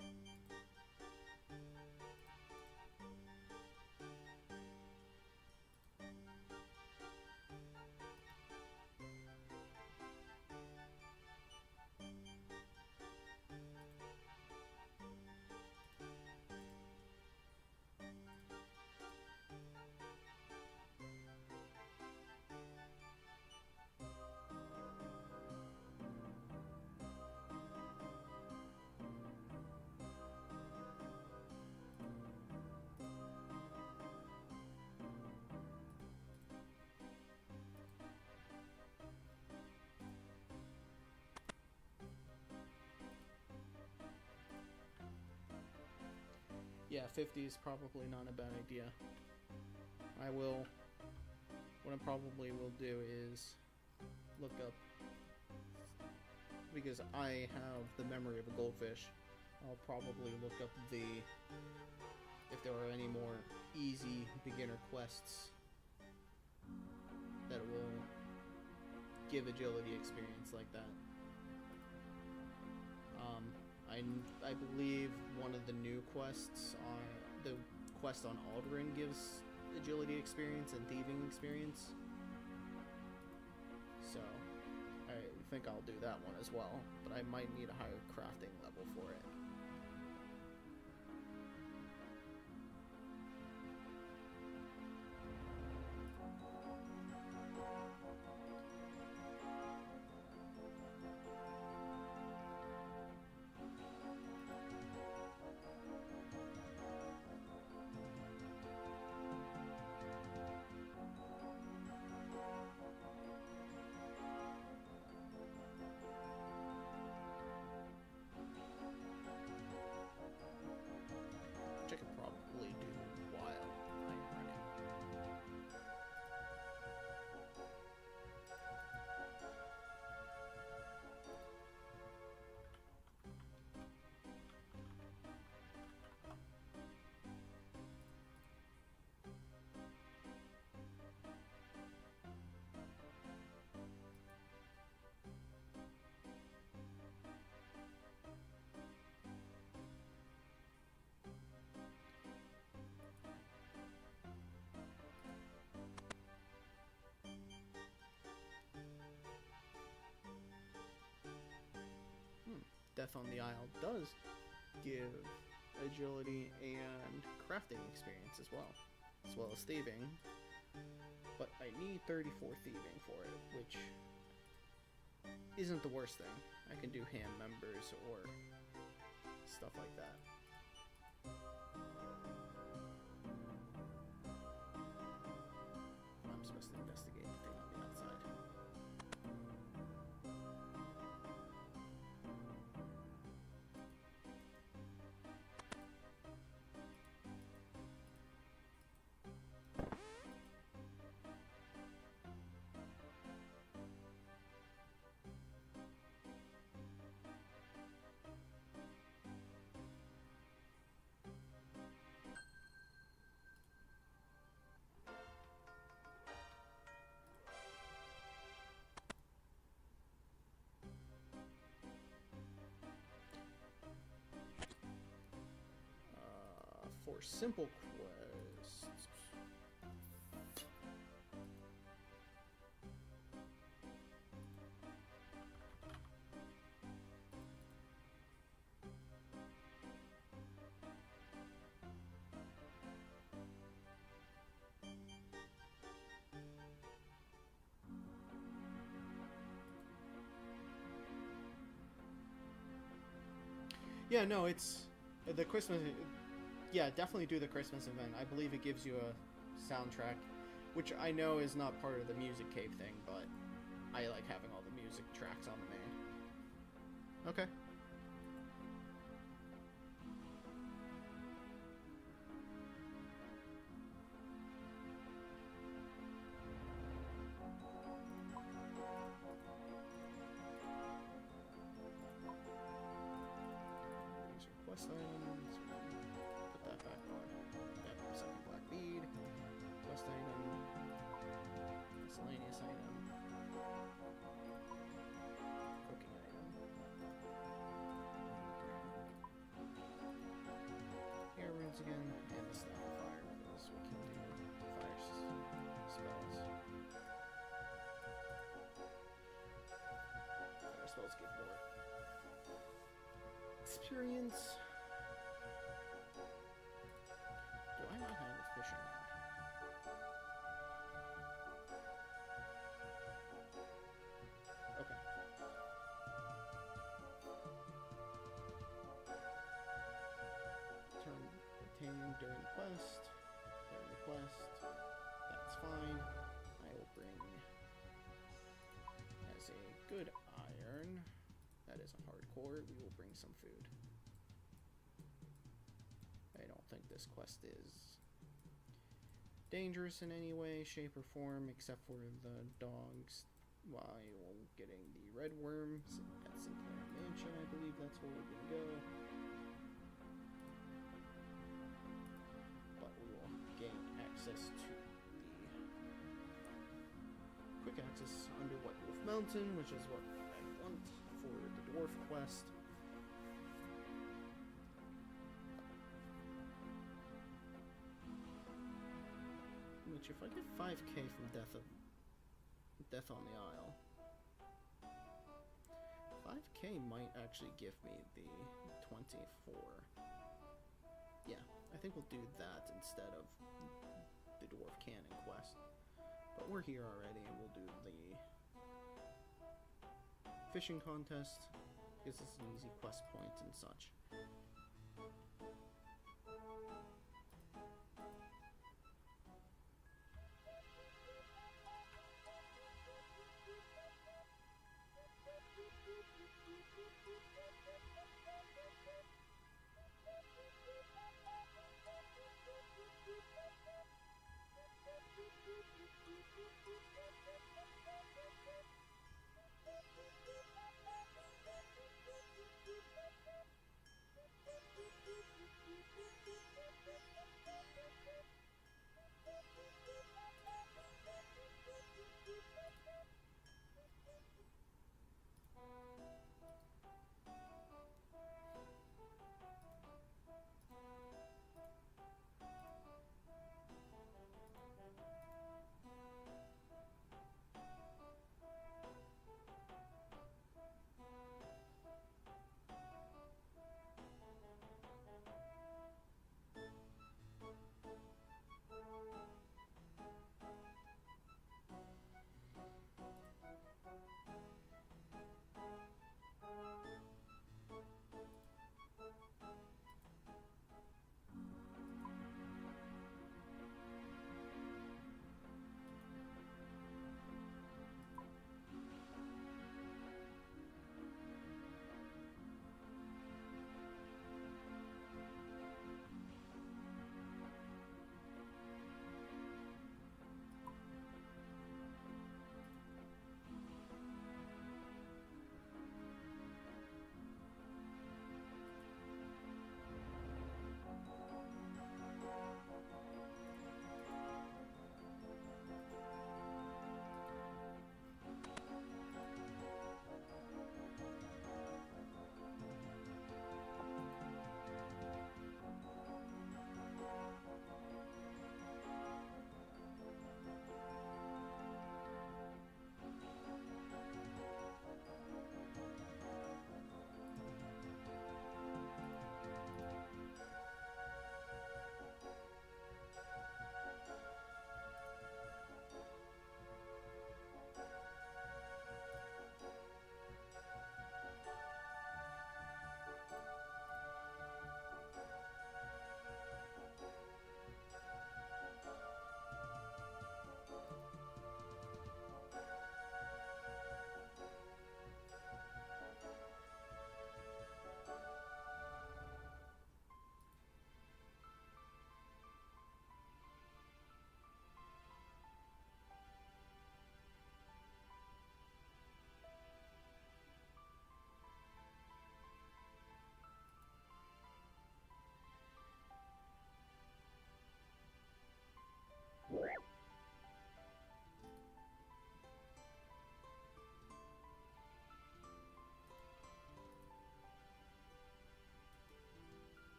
Yeah, 50 is probably not a bad idea. What I probably will do is look up, because I have the memory of a goldfish, I'll probably look up if there are any more easy beginner quests that will give agility experience like that. I believe one of the new quests the quest on Aldrin gives agility experience and thieving experience. So I think I'll do that one as well, but I might need a higher crafting level for it. Which I could probably do while I'm running. Death on the Isle does give agility and crafting experience as well as thieving. But I need 34 thieving for it, which isn't the worst thing. I can do hand members or stuff like that. I'm supposed to investigate the thing on the outside. For simple quests, yeah, no, it's the Christmas. Yeah, definitely do the Christmas event. I believe it gives you a soundtrack, which I know is not part of the music cave thing, but I like having all the music tracks on the main. Okay. These are quest items. Put that back on. Yep, second black bead. Quest item. Miscellaneous item. Cooking item. Air runes again, and the staff of fire, because we can do fire spells. Fire spells give more experience. Do I not have a fishing rod? Okay. Term obtained during the quest. During the quest. That's fine. I will bring as a good iron. That is a hardcore. We will bring some food. I don't think this quest is dangerous in any way, shape, or form, except for the dogs. While getting the red worms at Sinclair Mansion, I believe that's where we're gonna go. But we will gain access to the quick access under White Wolf Mountain, which is what I want for the dwarf quest. Which, if I get 5k from Death on the Isle, 5k might actually give me the 24. Yeah, I think we'll do that instead of the Dwarf Cannon quest. But we're here already, and we'll do the fishing contest, because it's an easy quest point and such.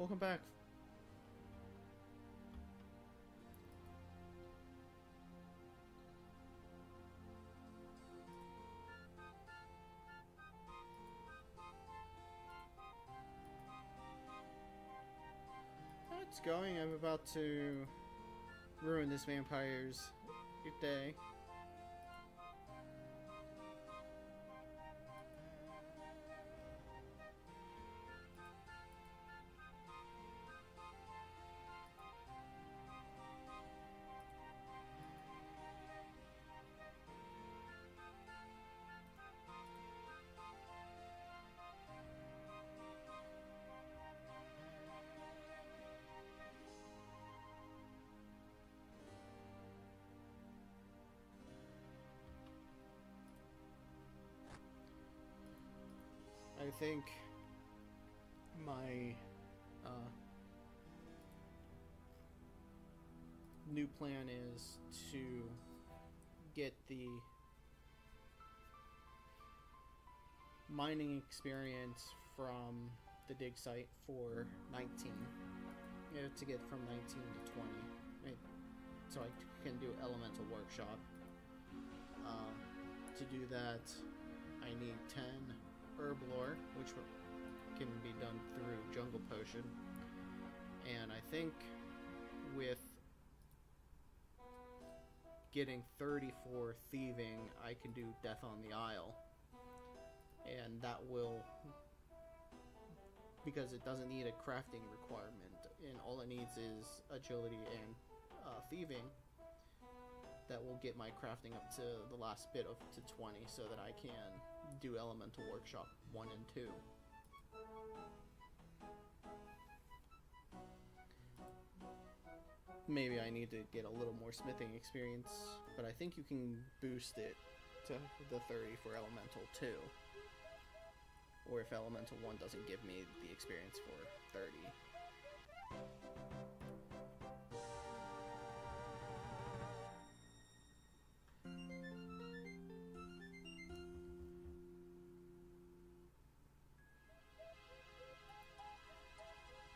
welcome back. It's going. I'm about to ruin this vampire's day. I think my new plan is to get the mining experience from the dig site for 19. To get from 19 to 20. So I can do elemental workshop. To do that, I need 10 herb lore, which can be done through jungle potion. And I think with getting 30 for thieving, I can do Death on the Isle. And that will, because it doesn't need a crafting requirement, and all it needs is agility and thieving, that will get my crafting up to the last bit of to 20, so that I can do Elemental Workshop 1 and 2. Maybe I need to get a little more smithing experience, but I think you can boost it to the 30 for Elemental 2. Or if Elemental 1 doesn't give me the experience for 30.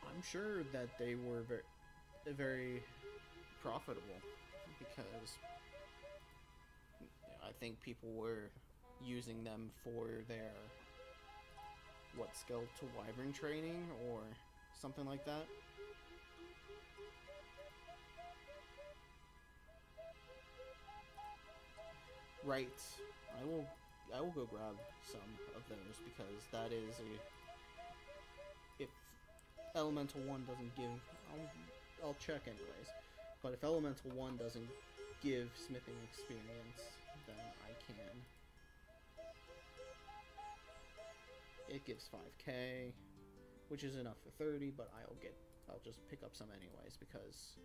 I'm sure that they were very profitable, because I think people were using them for their skeletal wyvern training or something like that. Right. I will go grab some of those, because that is if Elemental 1 doesn't give, I'll check anyways. But if Elemental 1 doesn't give smithing experience, then I can. It gives 5k, which is enough for 30, but I'll just pick up some anyways, because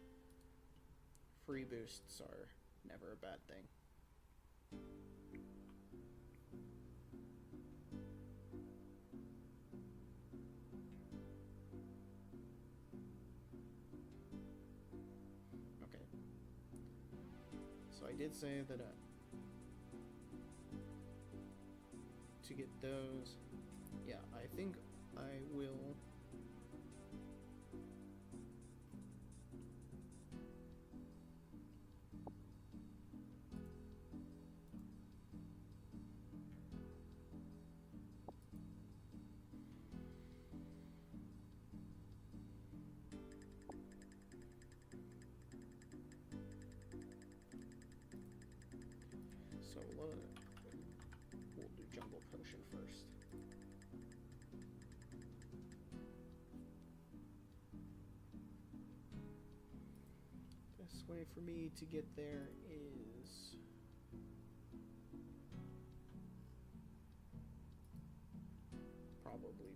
free boosts are never a bad thing. Okay. So I did say that to get those, yeah, I think I will we'll do jungle potion first. Best way for me to get there is probably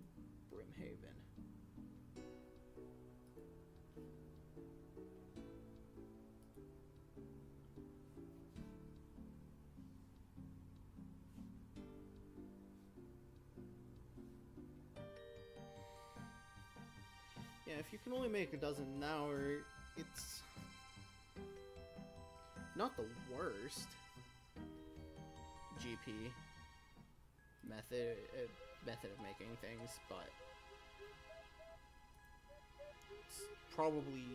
Brimhaven. Yeah, if you can only make a dozen an hour, it's not the worst GP method of making things, but probably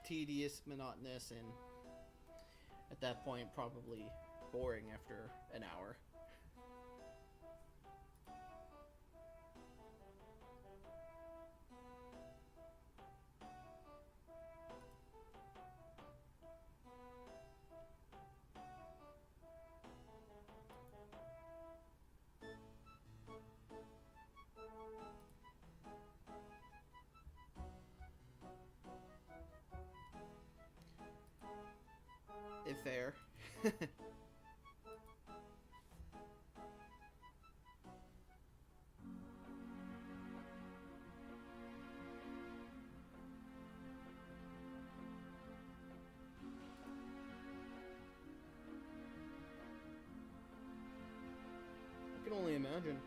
tedious, monotonous, and at that point probably boring after an hour. If fair. I can only imagine.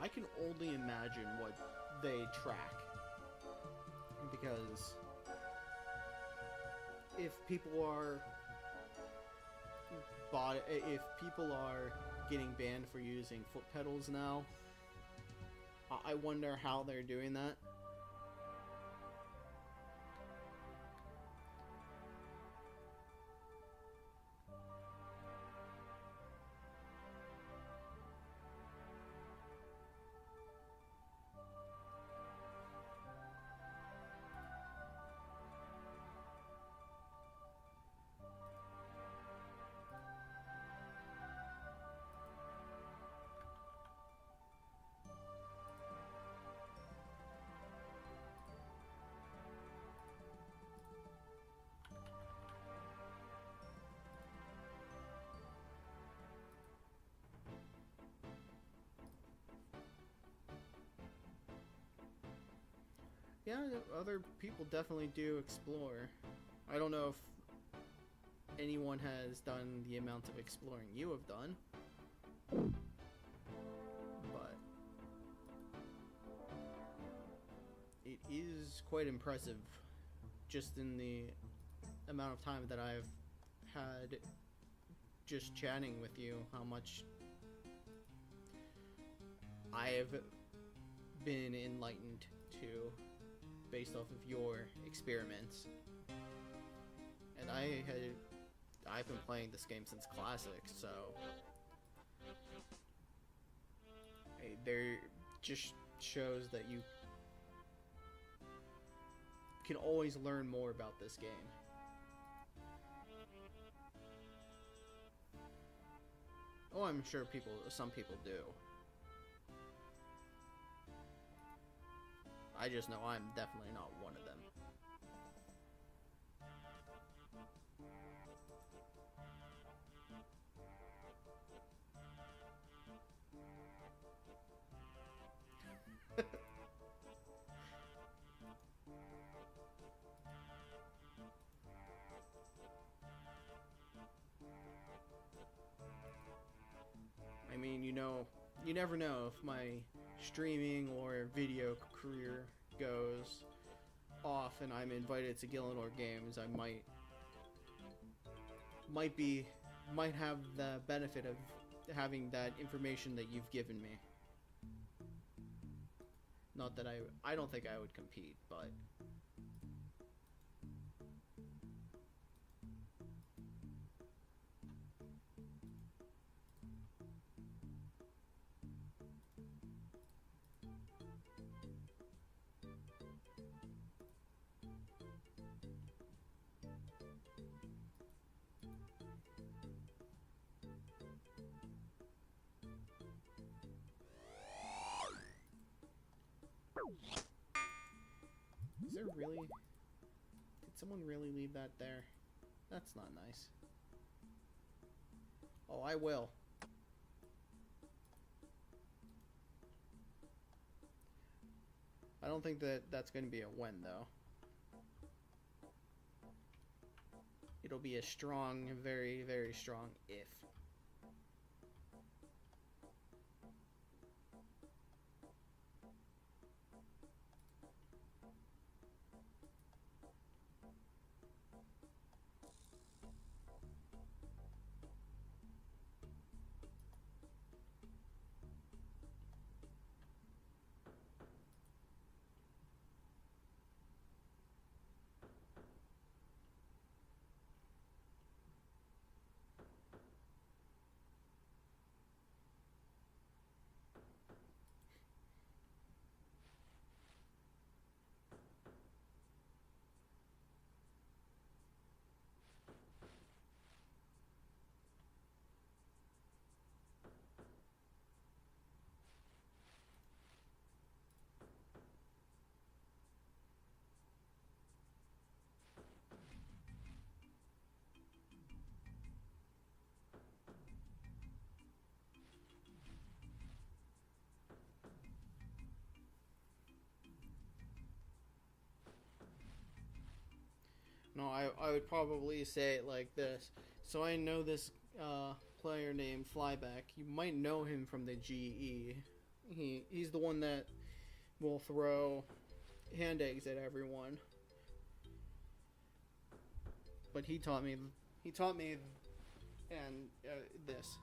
I can only imagine what they track, because if people are getting banned for using foot pedals now, I wonder how they're doing that. Yeah, other people definitely do explore. I don't know if anyone has done the amount of exploring you have done, but it is quite impressive just in the amount of time that I've had just chatting with you, how much I've been enlightened to based off of your experiments. And I've been playing this game since Classic, so there just shows that you can always learn more about this game. Oh, I'm sure some people do. I just know I'm definitely not one of them. I mean, you never know if my streaming or video career goes off and I'm invited to Gillinor Games. I might have the benefit of having that information that you've given me. Not that I don't think I would compete, but Is there really... Did someone really leave that there? That's not nice. Oh, I will. I don't think that that's going to be a win, though. It'll be a strong, very, very strong if. No, I would probably say it like this. So I know this player named Flyback. You might know him from the GE. He's the one that will throw hand eggs at everyone. But he taught me and this.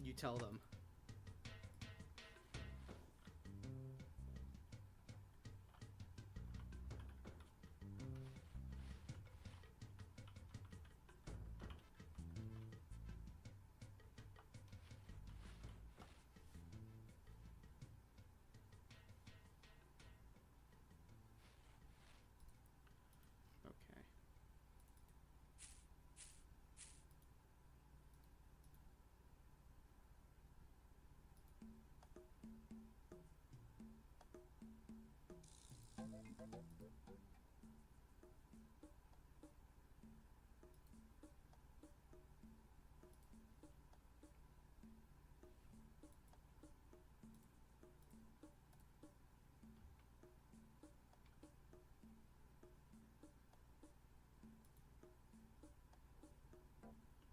You tell them.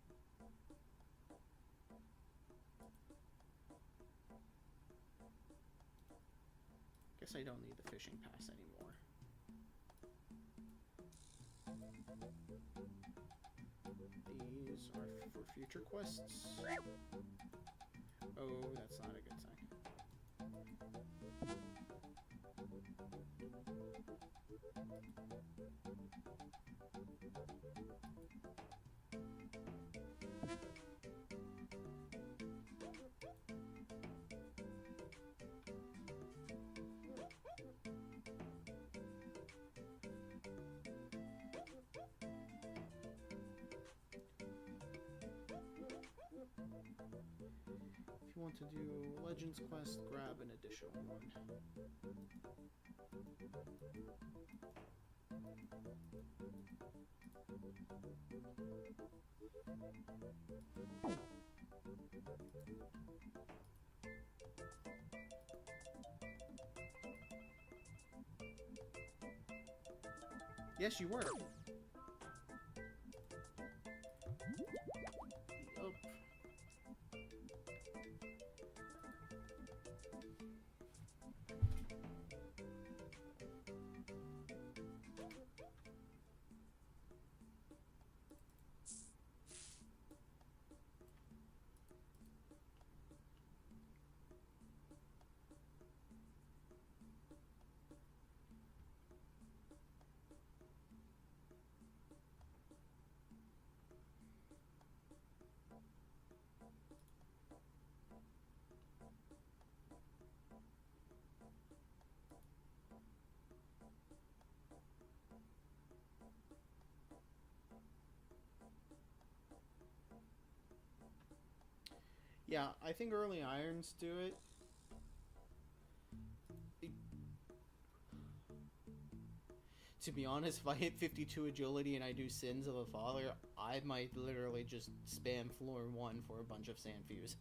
Okay. Guess I don't need the fishing pass anymore. These are for future quests. Oh, that's not a good sign. If you want to do Legends quest, grab an additional one. Yes, you were. Yup. Yeah, I think early irons do it. To be honest, if I hit 52 agility and I do Sins of a Father, I might literally just spam floor 1 for a bunch of sand fuse.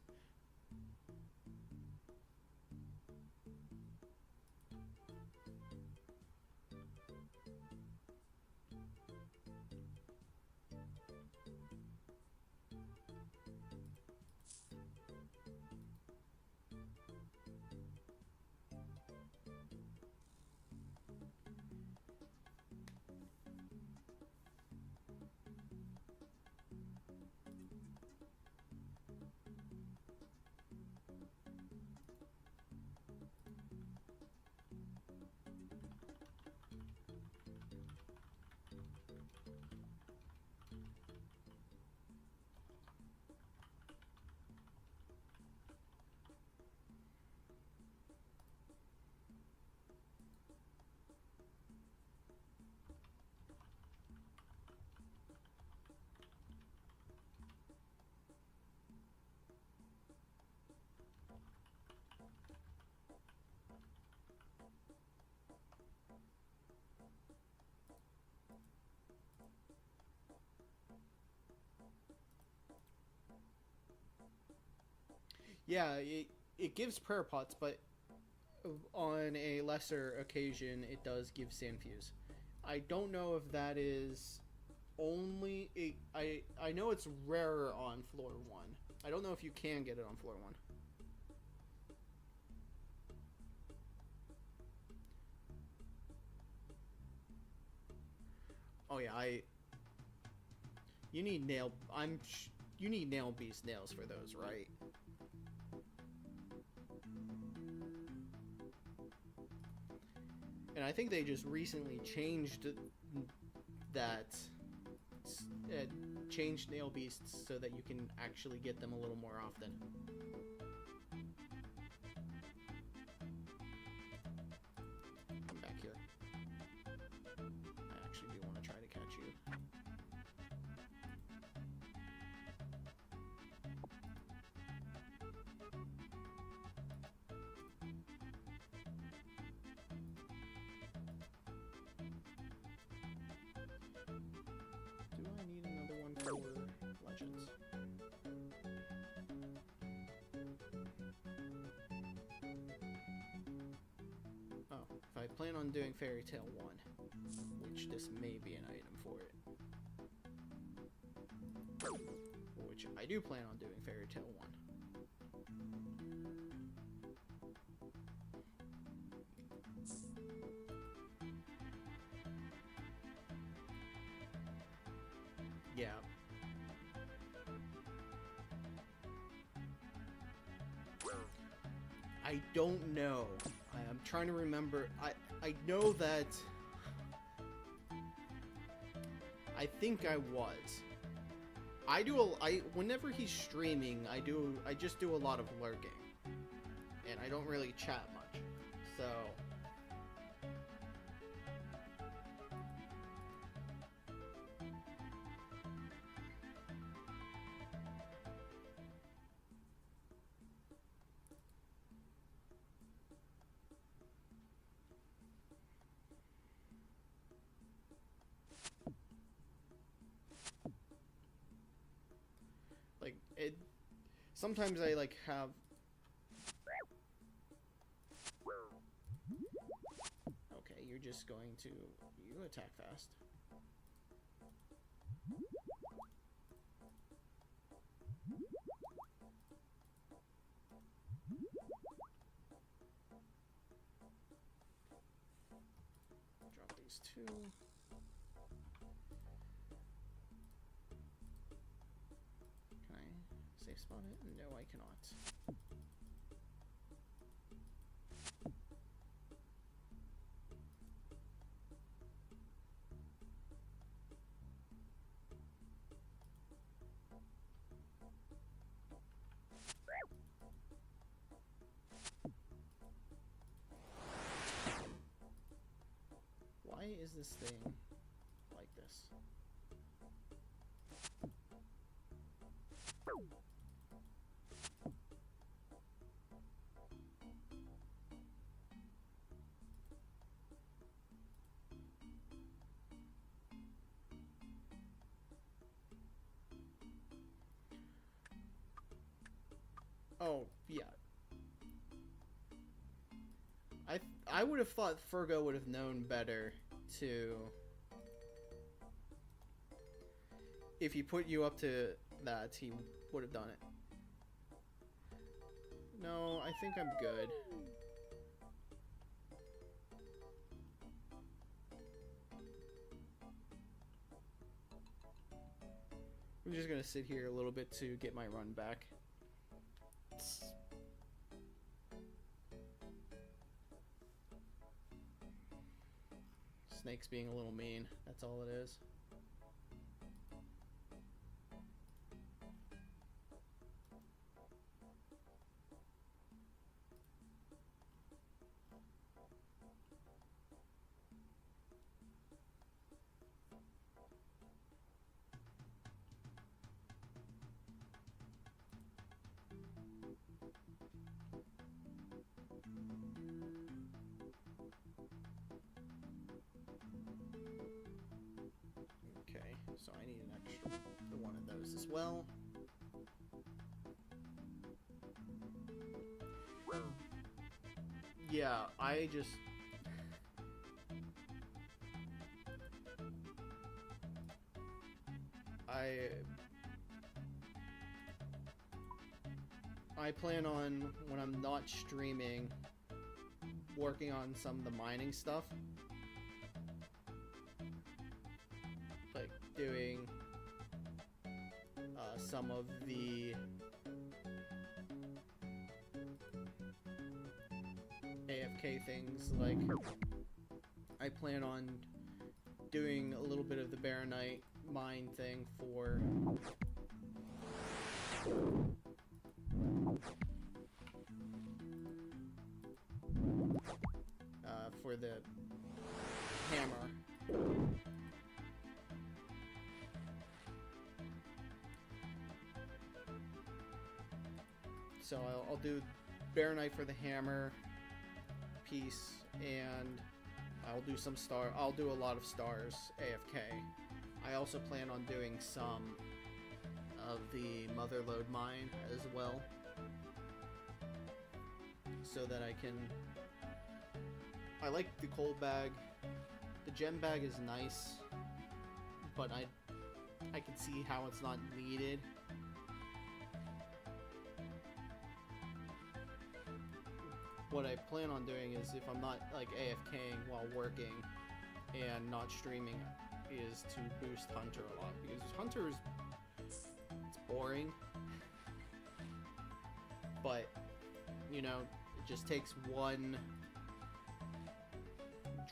Yeah, it gives prayer pots, but on a lesser occasion, it does give sand fuse. I don't know if that is only I know it's rarer on floor 1. I don't know if you can get it on floor 1. Oh yeah, you need you need nail beast nails for those, right? And I think they just recently changed that, changed nail beasts so that you can actually get them a little more often. Come back here. I actually do want to try to catch you. Do I need another one for Legends? Oh, if I plan on doing Fairy Tale 1, which this may be an item for it. Which I do plan on doing Fairy Tale 1. Yeah. I don't know. I'm trying to remember. I know that I think I was. Whenever he's streaming, I just do a lot of lurking. And I don't really chat much. So like it sometimes I like have okay, you're just going to you attack fast. Drop these two. Can I safe spot it? No, I cannot. Why is this thing like this? Oh, yeah. I would have thought Fergo would have known better to... If he put you up to that, he would have done it. No, I think I'm good. I'm just gonna sit here a little bit to get my run back. Snake's being a little mean, that's all it is. So I need an extra one of those as well. Yeah, I plan on, when I'm not streaming, working on some of the mining stuff. Like doing some of the AFK things. Like, I plan on doing a little bit of the Baronite mine thing for the hammer. So I'll do Baronite for the hammer piece, and I'll do some I'll do a lot of stars AFK. I also plan on doing some of the Motherlode mine as well, so that I can... I like the coal bag. The gem bag is nice, but I can see how it's not needed. What I plan on doing is, if I'm not like AFKing while working and not streaming is to boost Hunter a lot, because Hunter is it's boring, but you know, it just takes one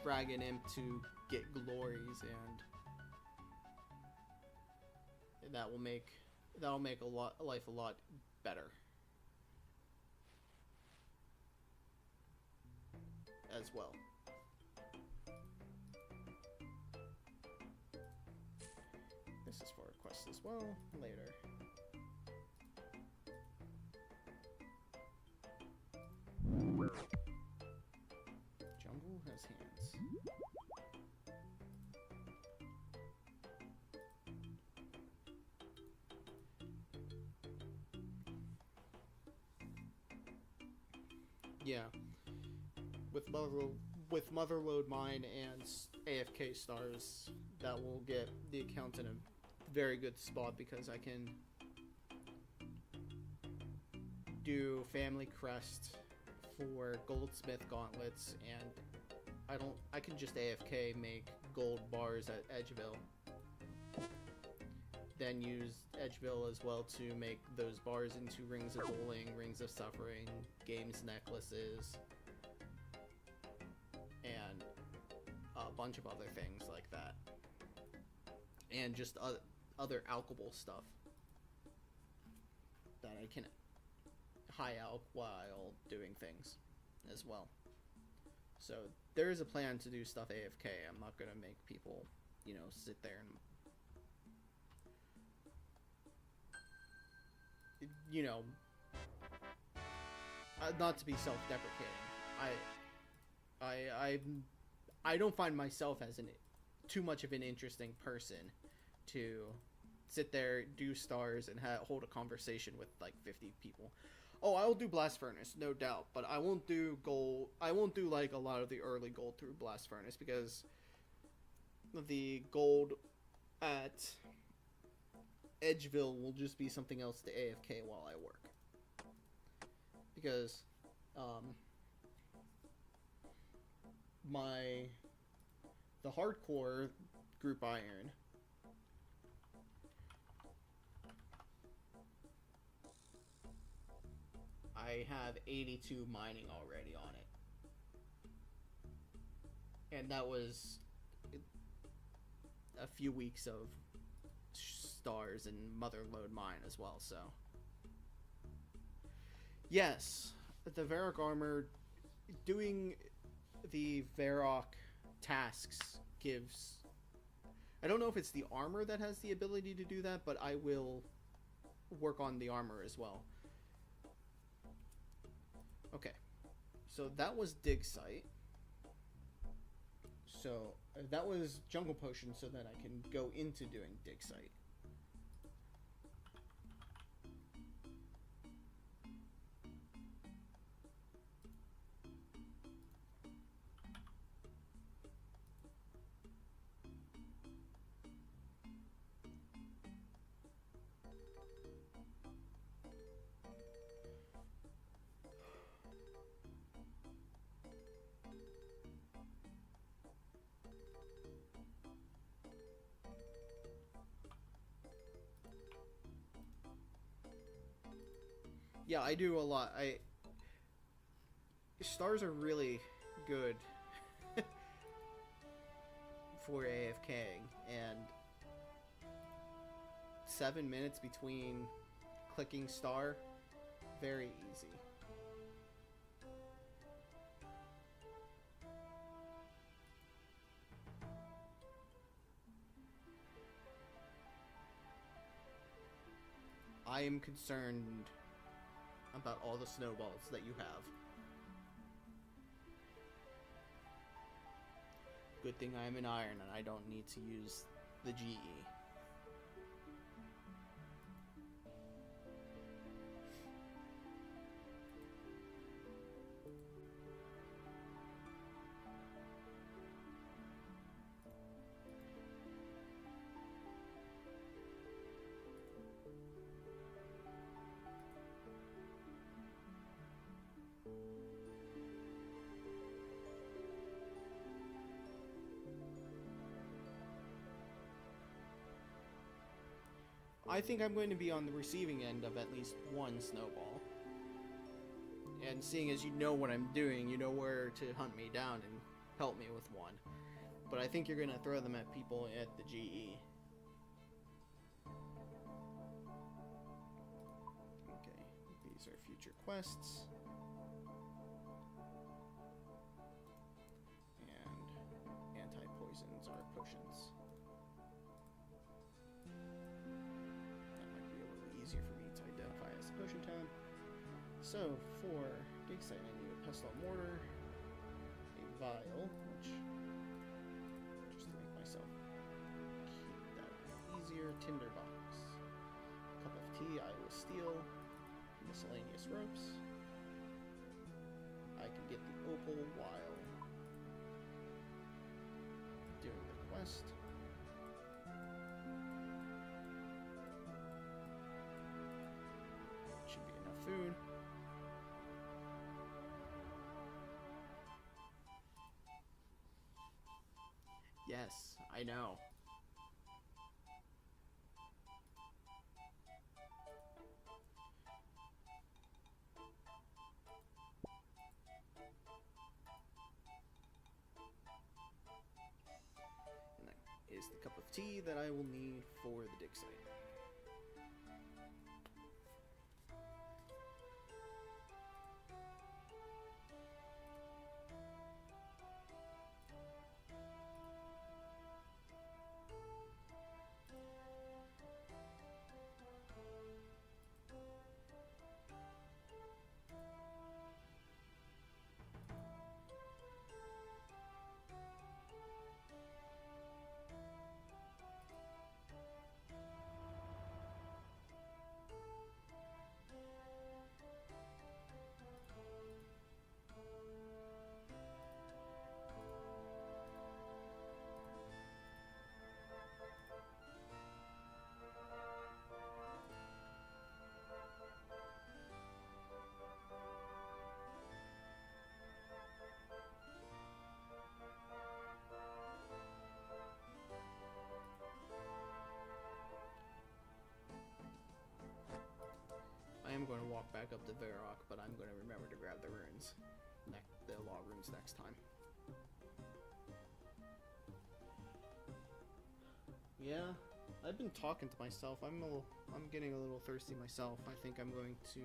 Dragon Imp to get glories, and that'll make life a lot better as well. This is for a quest as well later. Jungle has hands. Yeah, with Motherlode Mine and AFK stars, that will get the account in a very good spot, because I can do Family Crest for Goldsmith gauntlets, and I can just AFK make gold bars at Edgeville. Then use Edgeville as well to make those bars into Rings of Bowling, Rings of Suffering, Games Necklaces, and a bunch of other things like that. And just other alchable stuff that I can high alch while doing things as well. So there is a plan to do stuff AFK. I'm not going to make people, you know, sit there and, you know, not to be self-deprecating. I don't find myself as too much of an interesting person to sit there, do stars, and hold a conversation with like 50 people. Oh, I will do Blast Furnace, no doubt, but I won't do gold. I won't do like a lot of the early gold through Blast Furnace, because the gold at Edgeville will just be something else to AFK while I work. Because the hardcore group iron I have 82 mining already on it. And that was a few weeks of stars and Motherlode Mine as well, so. Yes, the Varrock armor, doing the Varrock tasks gives... I don't know if it's the armor that has the ability to do that, but I will work on the armor as well. Okay, so that was Dig Site. So that was Jungle Potion, so that I can go into doing Dig Site. Yeah, I do a lot. Stars are really good for AFKing, and 7 minutes between clicking star, very easy. I am concerned about all the snowballs that you have. Good thing I'm an iron and I don't need to use the GE. I think I'm going to be on the receiving end of at least one snowball. And seeing as you know what I'm doing, you know where to hunt me down and help me with one. But I think you're going to throw them at people at the GE. Okay, these are future quests. And anti-poisons are potions. That might be a little easier for me to identify as a potion town. So, for dig site, I need a pestle mortar, a vial, which, just to make myself keep that easier, tinderbox, cup of tea, Iowa steel, miscellaneous ropes. I can get the opal while doing the quest. Should be enough food. Yes, I know. And that is the cup of tea that I will need for the dig site. I am going to walk back up to Varrock, but I'm going to remember to grab the runes. The law runes next time. Yeah, I've been talking to myself. I'm getting a little thirsty myself. I think I'm going to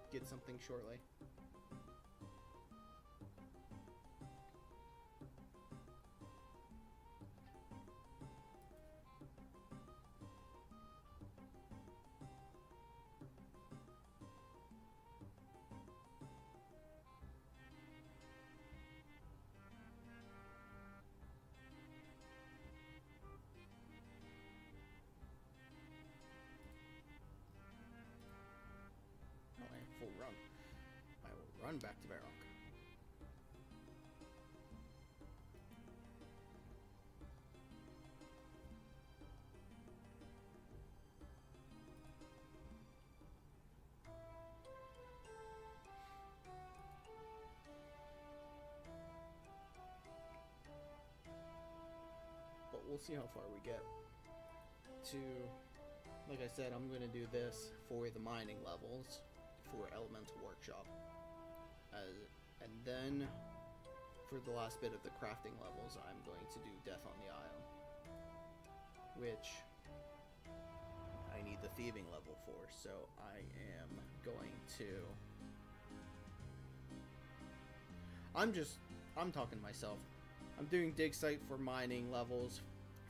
get something shortly. Full run. I will run back to Varrock. But we'll see how far we get. Like I said, I'm going to do this for the mining levels. For Elemental Workshop, and then for the last bit of the crafting levels, I'm going to do Death on the Isle, which I need the thieving level for, so I am going to... I'm talking to myself. I'm doing dig site for mining levels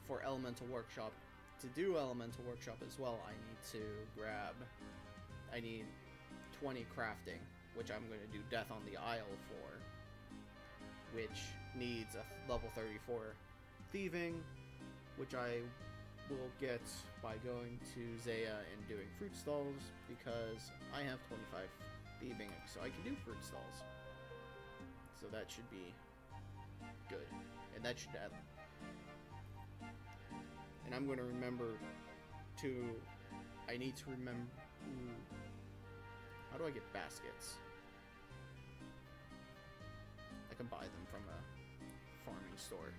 for Elemental Workshop. To do Elemental Workshop as well, I need 20 crafting, which I'm going to do Death on the Isle for, which needs a level 34 thieving, which I will get by going to Zaya and doing fruit stalls, because I have 25 thieving, so I can do fruit stalls. So that should be good, and that should add. And I'm going to remember to... I need to remember... How do I get baskets? I can buy them from a farming store.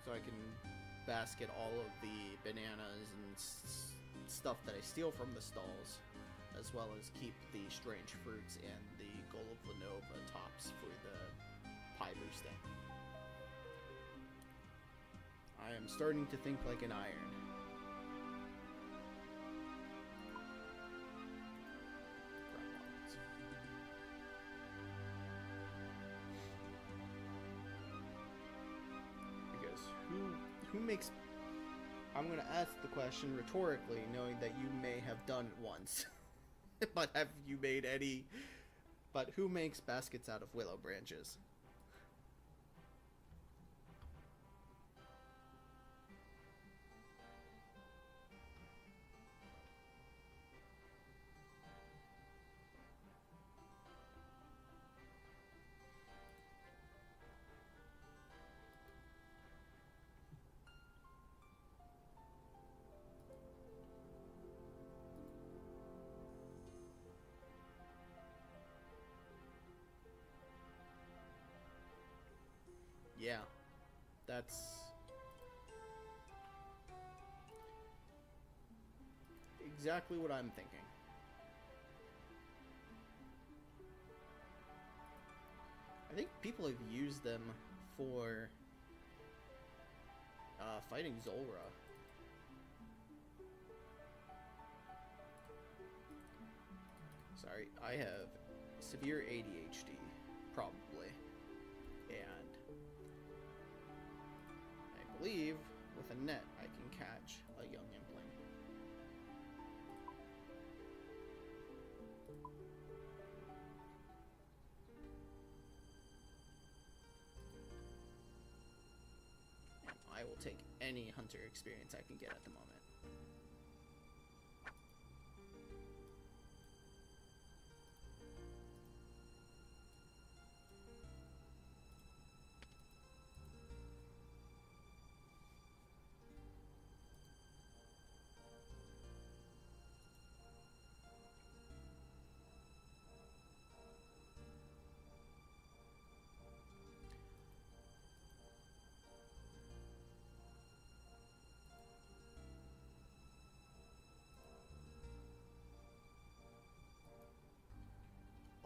So I can basket all of the bananas and stuff that I steal from the stalls, as well as keep the strange fruits and the Golublanova tops for the pie boosting. I am starting to think like an iron. Because who makes... I'm going to ask the question rhetorically, knowing that you may have done it once. But have you made any... But who makes baskets out of willow branches? Yeah, that's exactly what I'm thinking. I think people have used them for fighting Zolra. Sorry, I have severe ADHD, probably, and I believe with a net I can catch a young impling. And I will take any hunter experience I can get at the moment.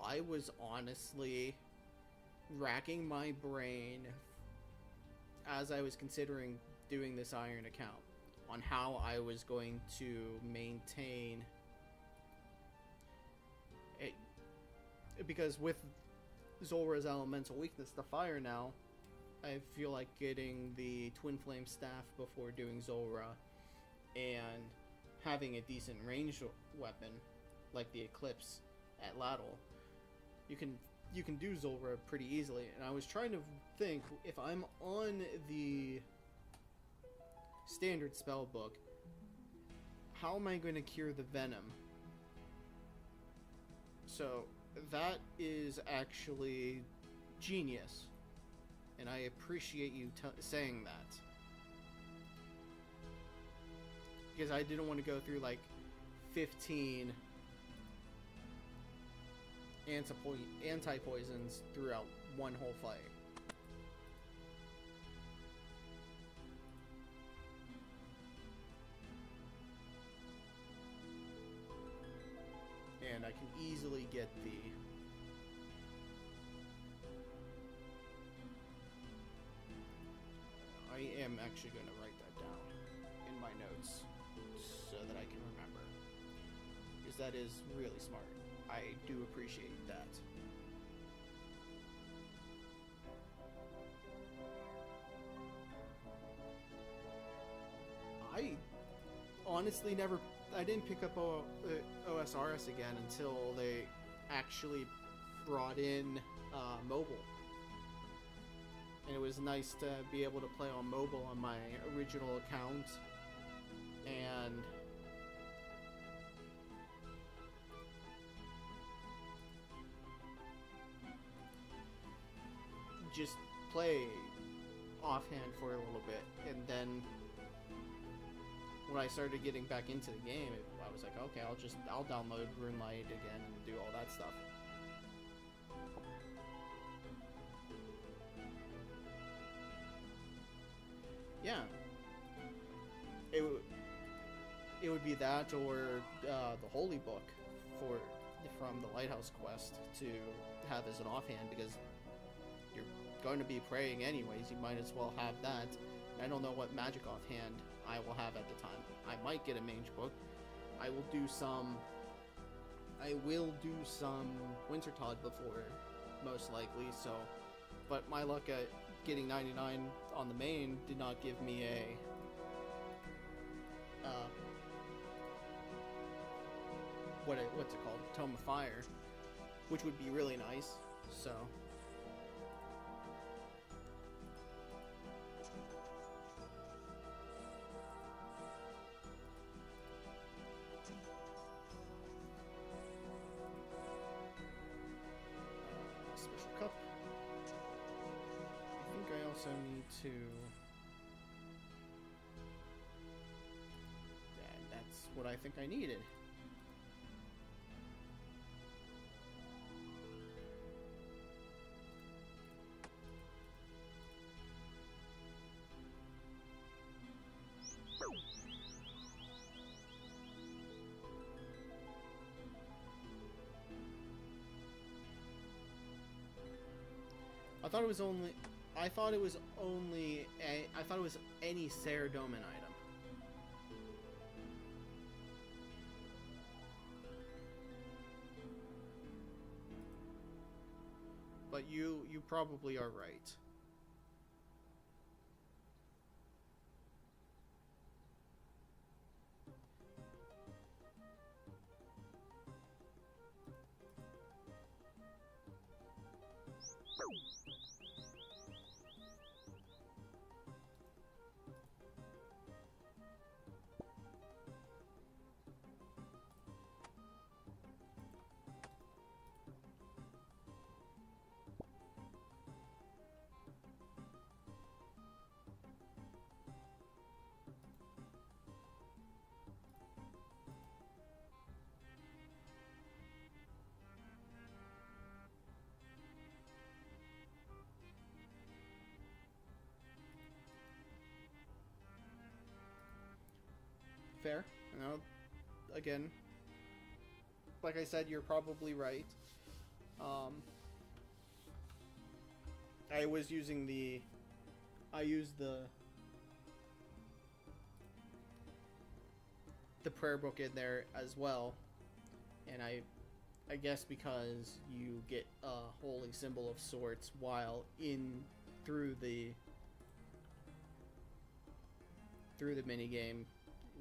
I was honestly racking my brain as I was considering doing this Iron account on how I was going to maintain it, because with Zolra's elemental weakness to fire now, I feel like getting the Twin Flame Staff before doing Zolra and having a decent ranged weapon like the Eclipse at Lattle, you can do Zolra pretty easily. And I was trying to think, if I'm on the standard spell book, how am I going to cure the Venom? So that is actually genius, and I appreciate you saying that, because I didn't want to go through like 15 anti-poisons throughout one whole fight. And I can easily get the I am actually going to write that down in my notes so that I can remember, because that is really smart. I do appreciate that. I honestly I didn't pick up OSRS again until they actually brought in mobile. And it was nice to be able to play on mobile on my original account, and just play offhand for a little bit. And then when I started getting back into the game, I was like, okay, I'll download RuneLight again and do all that stuff. Yeah, it would it would be that or the Holy Book for from the Lighthouse quest to have as an offhand, because you're going to be praying anyways. You might as well have that. I don't know what magic offhand I will have at the time. I might get a mage book. I will do some Wintertod before, most likely. So, but my luck at getting 99 on the main did not give me a what's it called? Tome of Fire, which would be really nice. So. Special cup. I think I also need to. That's what I think I needed. I thought it was any Saradomin item. But you probably are right. Fair. You know, again, like I said, you're probably right. I used the prayer book in there as well, and I guess because you get a holy symbol of sorts while through the mini game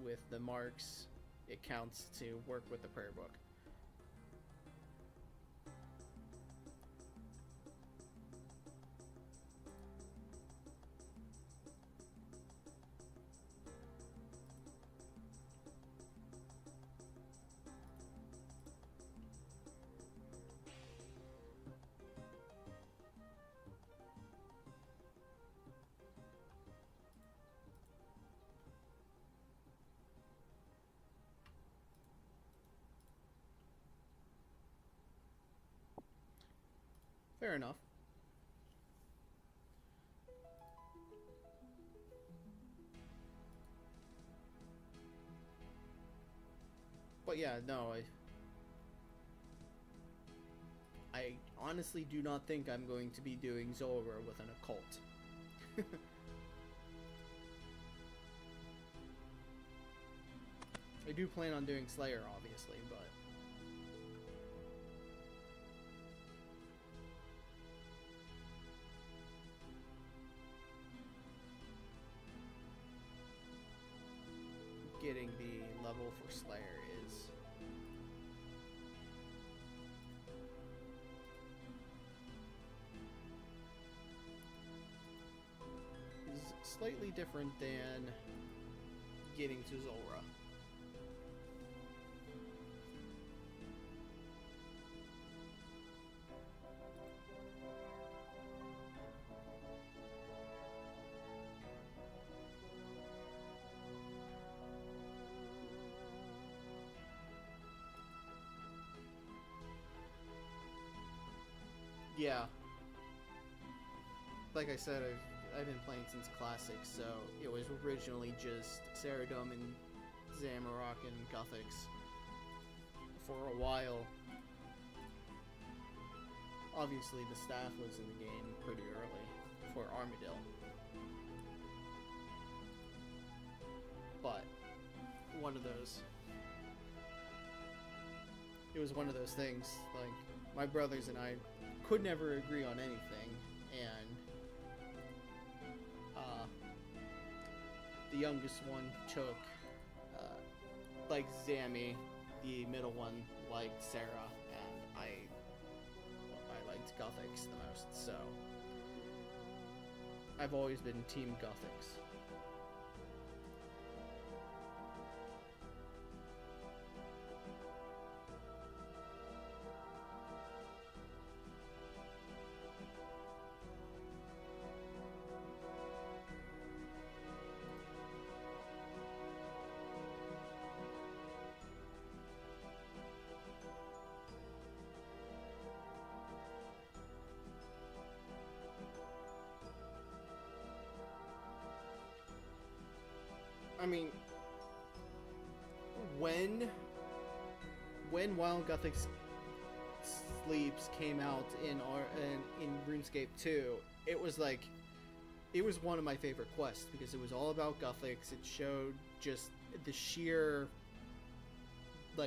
with the marks, it counts to work with the prayer book. Fair enough. But yeah, no, I honestly do not think I'm going to be doing Zora with an occult. I do plan on doing Slayer, obviously, but getting the level for Slayer is slightly different than getting to Zora. Yeah. Like I said, I've been playing since Classic, so it was originally just Ceradome and Zamorak and Guthix for a while. Obviously, the staff was in the game pretty early for Armadillo. But one of those. It was one of those things, like, my brothers and I could never agree on anything, and the youngest one took, liked Zammy, the middle one liked Sarah, and I liked Guthix the most, so I've always been Team Guthix. I mean, when Wild Guthix Sleeps came out in RuneScape 2, it was one of my favorite quests because it was all about Guthix. It showed just the sheer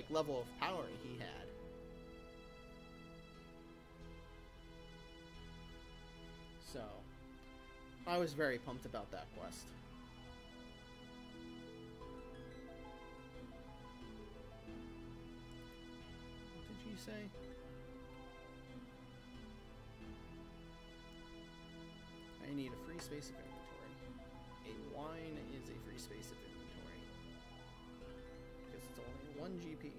level of power he had. So, I was very pumped about that quest. Say? I need a free space of inventory. A wine is a free space of inventory. Because it's only 1 GP.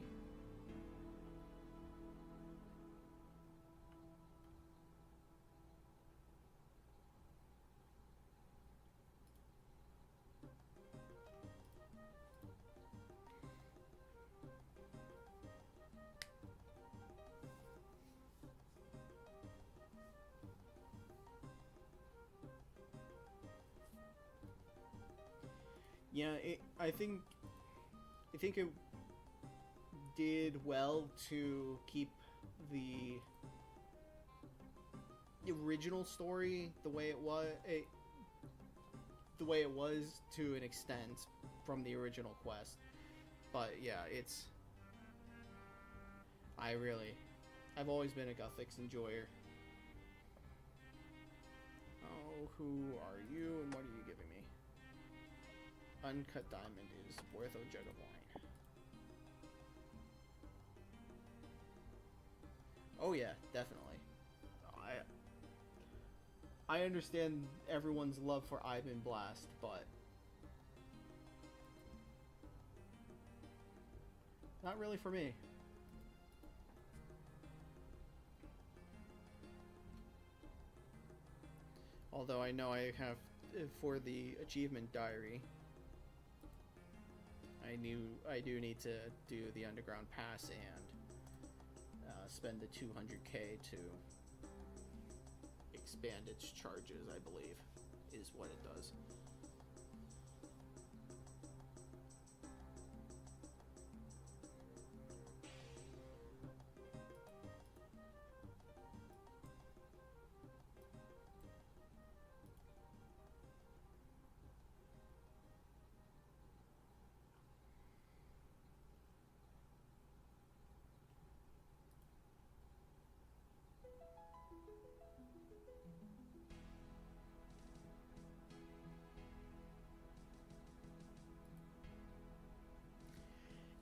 Yeah, I think it did well to keep the original story the way it was, to an extent from the original quest. But yeah, I've always been a Guthix enjoyer. Oh, who are you and what are you giving me? Uncut diamond is worth a jug of wine. Oh yeah, definitely. I understand everyone's love for Ivan Blast, but not really for me. Although I know I have, for the achievement diary, I do need to do the underground pass and spend the 200k to expand its charges, I believe, is what it does.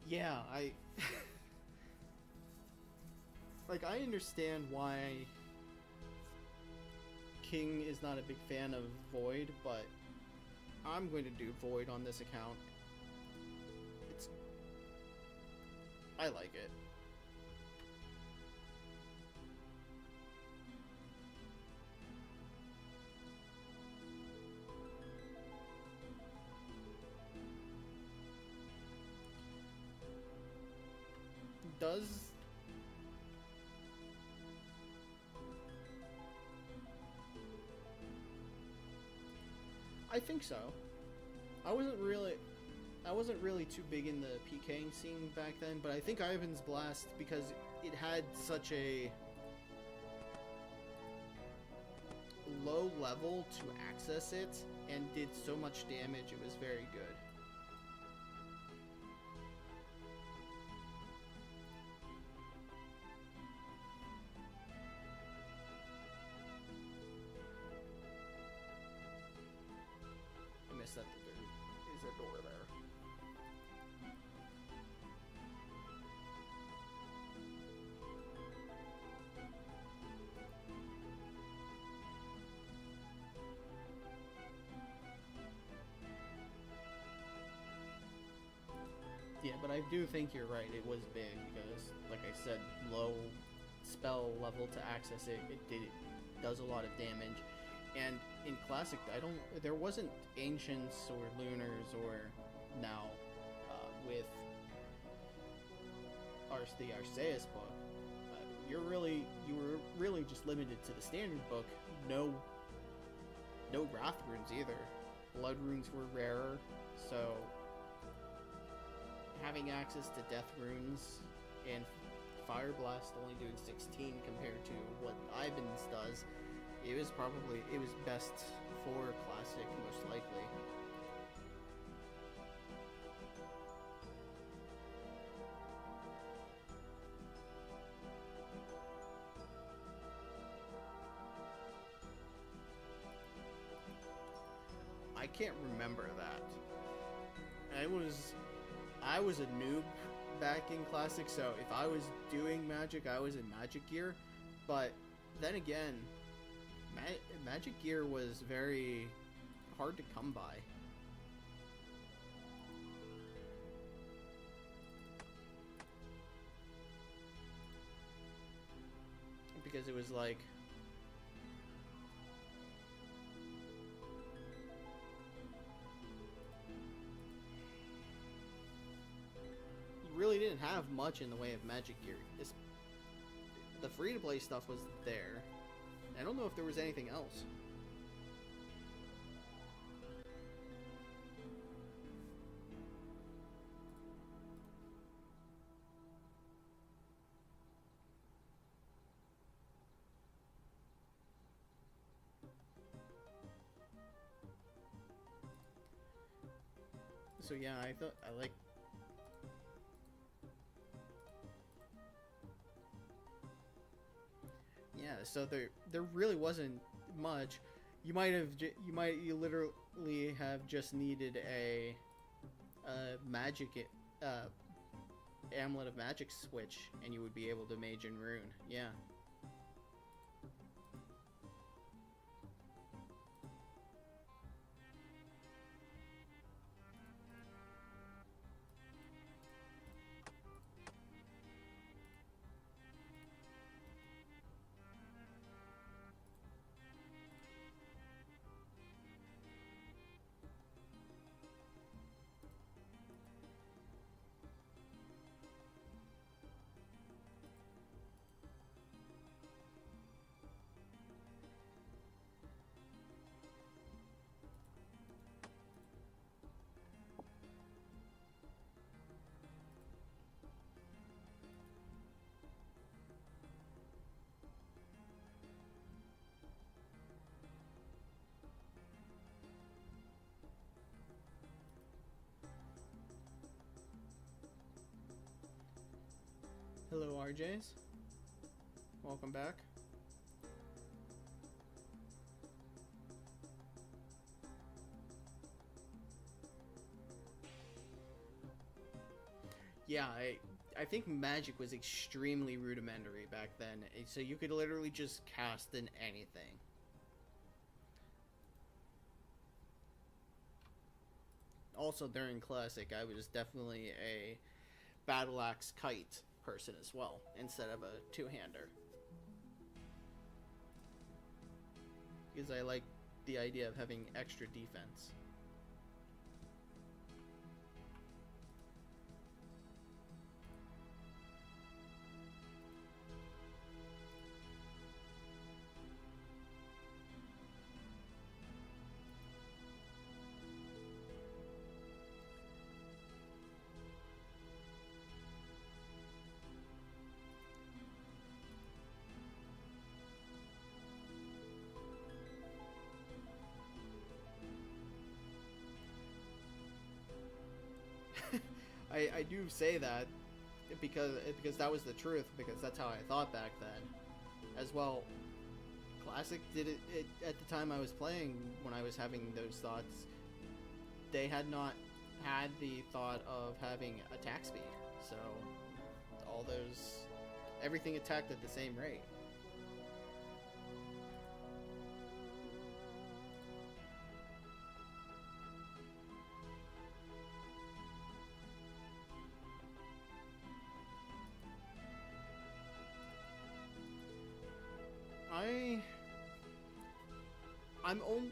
Yeah, I understand why King is not a big fan of Void, but I'm going to do Void on this account. I like it. I think so. I wasn't really too big in the PKing scene back then, but I think Ivan's Blast, because it had such a low level to access it and did so much damage, it was very good. I missed that there is a door there. Yeah, but I do think you're right. It was big because, like I said, low spell level to access it. It does a lot of damage. And in Classic, there wasn't Ancients or Lunars or now with the Arceus book. You were really just limited to the standard book. No Wrath runes either. Blood runes were rarer, so having access to Death runes and Fire Blast only doing 16 compared to what Ivan's does, it was best for Classic, most likely. I can't remember that. I was a noob back in Classic, so if I was doing Magic, I was in Magic Gear. But then again, Magic Gear was very hard to come by. Because it was like, really didn't have much in the way of Magic Gear. The free-to-play stuff was there. I don't know if there was anything else. So yeah, I like. Yeah, so there really wasn't much. You literally have just needed a magic Amulet of Magic switch, and you would be able to mage and rune. Yeah. Hello, RJs. Welcome back. Yeah, I think Magic was extremely rudimentary back then, so you could literally just cast in anything. Also, during Classic, I was definitely a Battle Axe Kite person as well, instead of a two-hander. Because I like the idea of having extra defense. I do say that because that was the truth, because that's how I thought back then. As well, Classic did it at the time I was playing, when I was having those thoughts. They had not had the thought of having attack speed, so everything attacked at the same rate.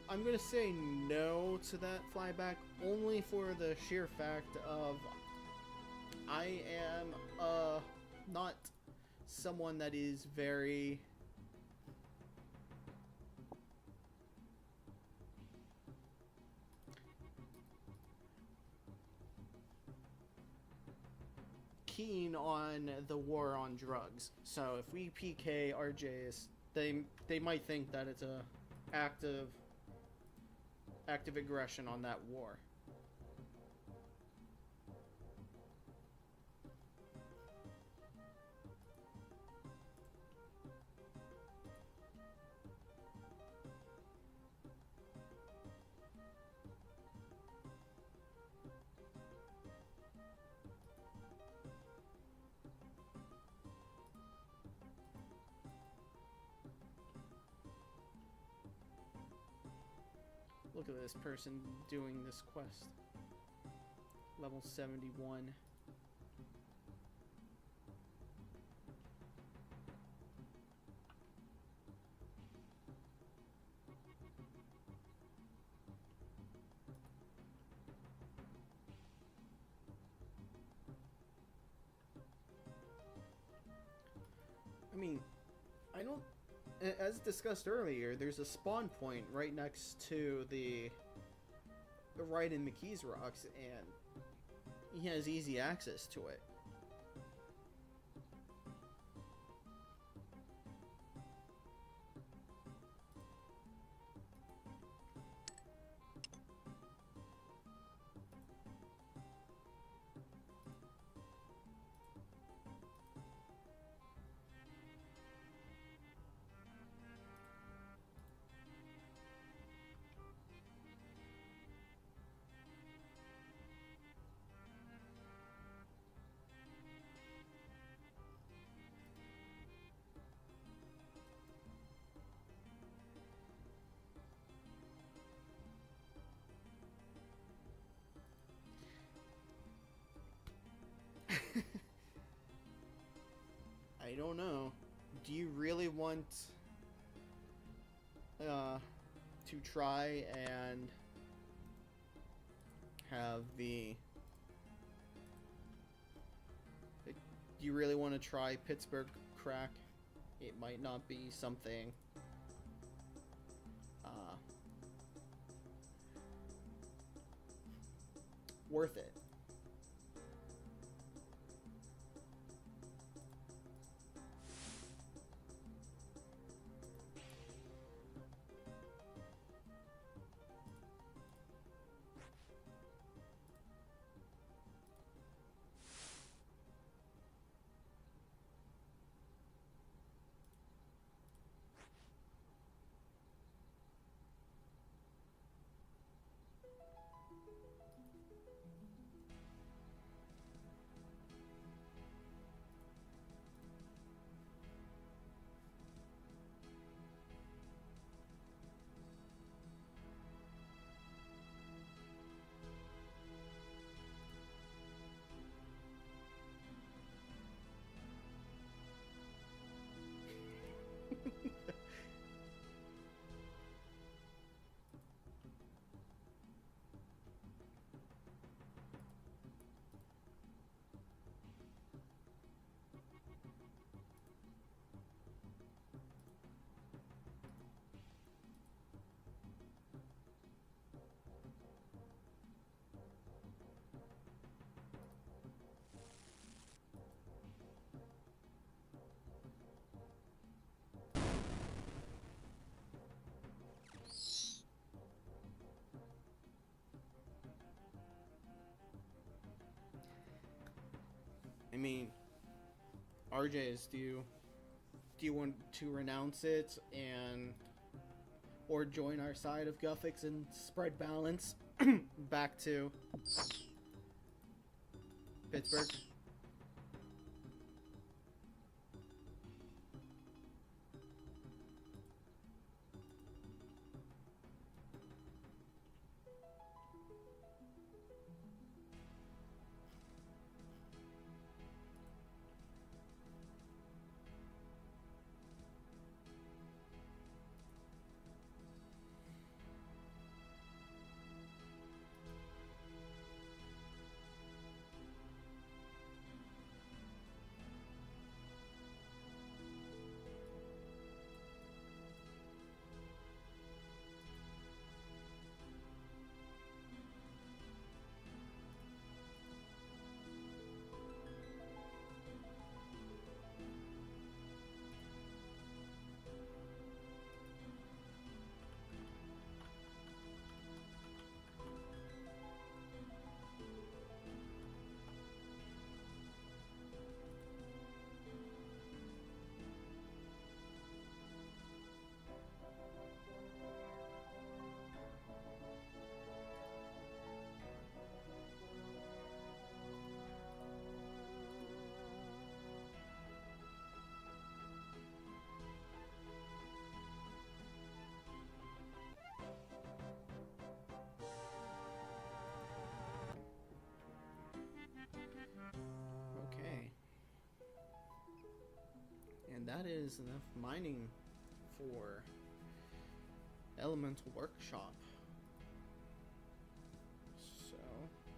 I'm gonna say no to that flyback, only for the sheer fact of I am not someone that is very keen on the war on drugs. So if we PK RJs, they might think that it's a active aggression on that war. Look at this person doing this quest. Level 71. I mean, I don't... As discussed earlier, there's a spawn point right next to the right in McKee's Rocks, and he has easy access to it. I don't know. Do you really want to try and have the... Do you really want to try Pittsburgh crack? It might not be something worth it. mean, RJ's, do you want to renounce it and or join our side of Guffix and spread balance back to Pittsburgh? Okay. And that is enough mining for Elemental Workshop. So,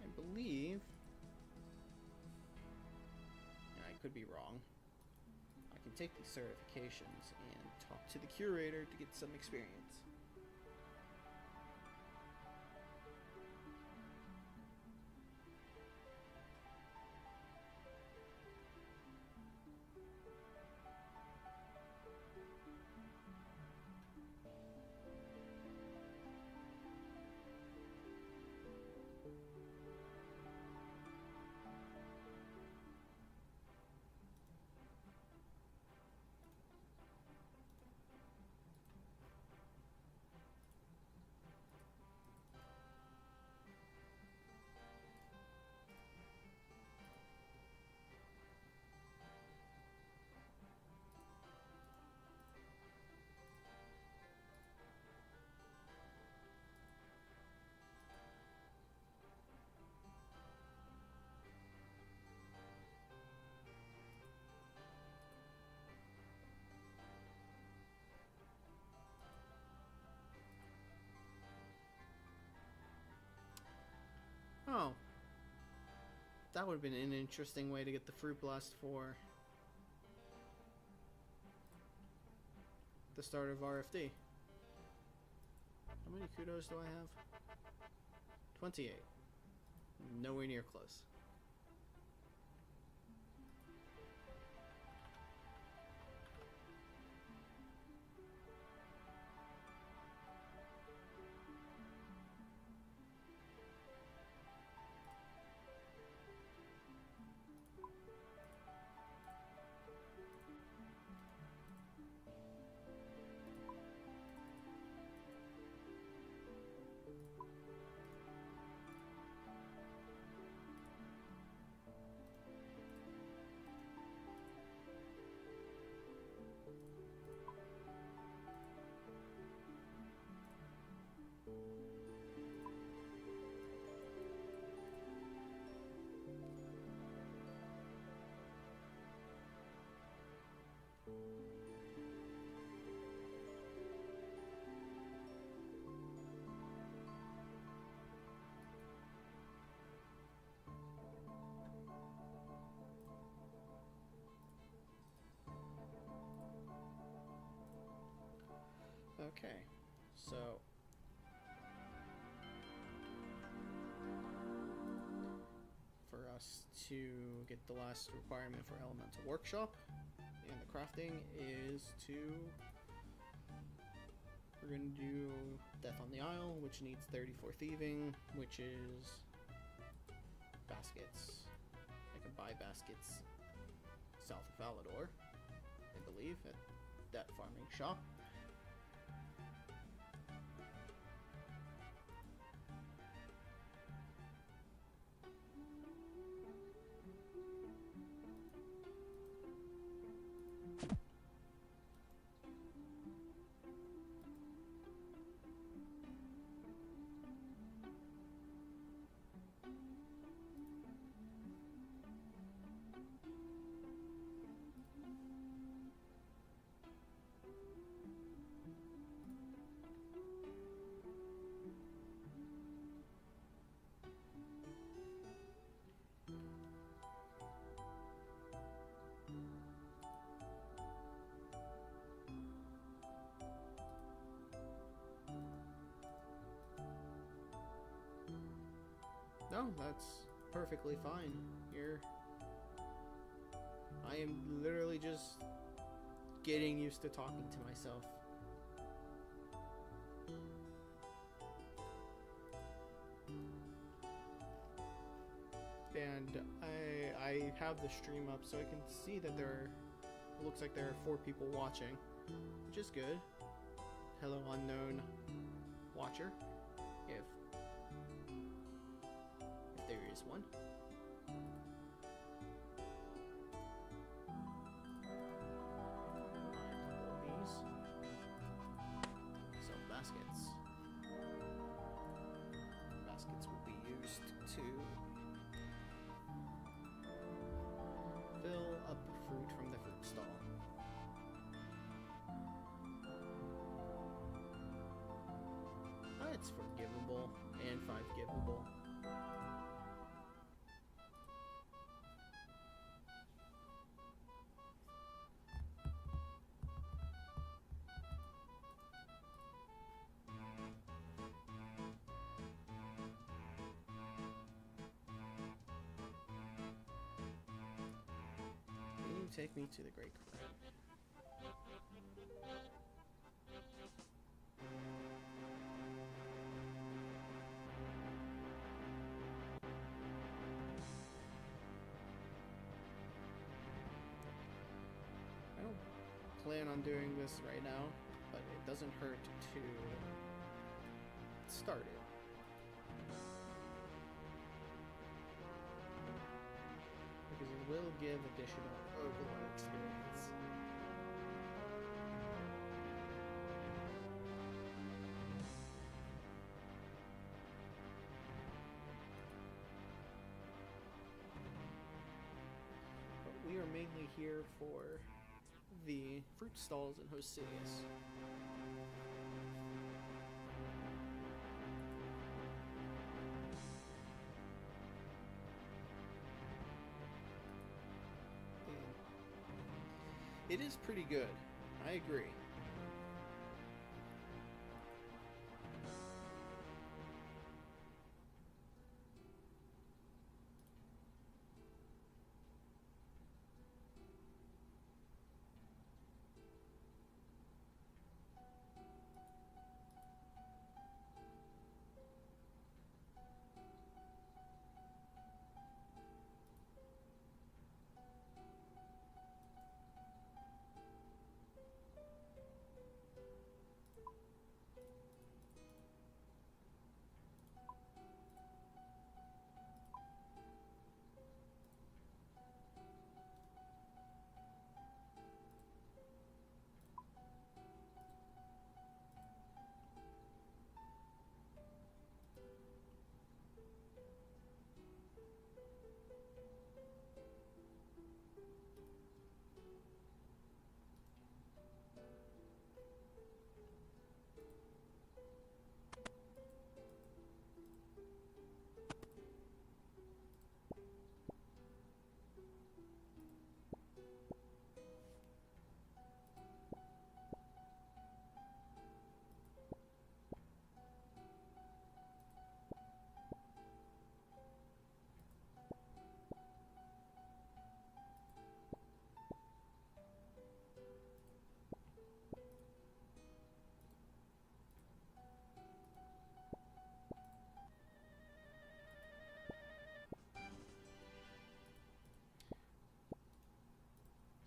I believe... I could be wrong. I can take these certifications and talk to the curator to get some experience. Oh. That would have been an interesting way to get the Fruit Blast for the start of RFD. How many kudos do I have? 28. Nowhere near close. Okay, so for us to get the last requirement for Elemental Workshop and the crafting is we're going to do Death on the Isle, which needs 34 thieving, which is baskets. I can buy baskets Falador, I believe, at that farming shop. No, that's perfectly fine. I am literally just getting used to talking to myself. And I have the stream up so I can see that it looks like there are 4 people watching, which is good. Hello, unknown watcher, if there is one. Sell baskets. Baskets will be used to fill up fruit from the fruit stall. It's forgivable and 5 givable. Will you take me to the Great Corral? Plan on doing this right now, but it doesn't hurt to start it. Because it will give additional overlord experience. But we are mainly here for the fruit stalls in Hosidius. It is pretty good. I agree.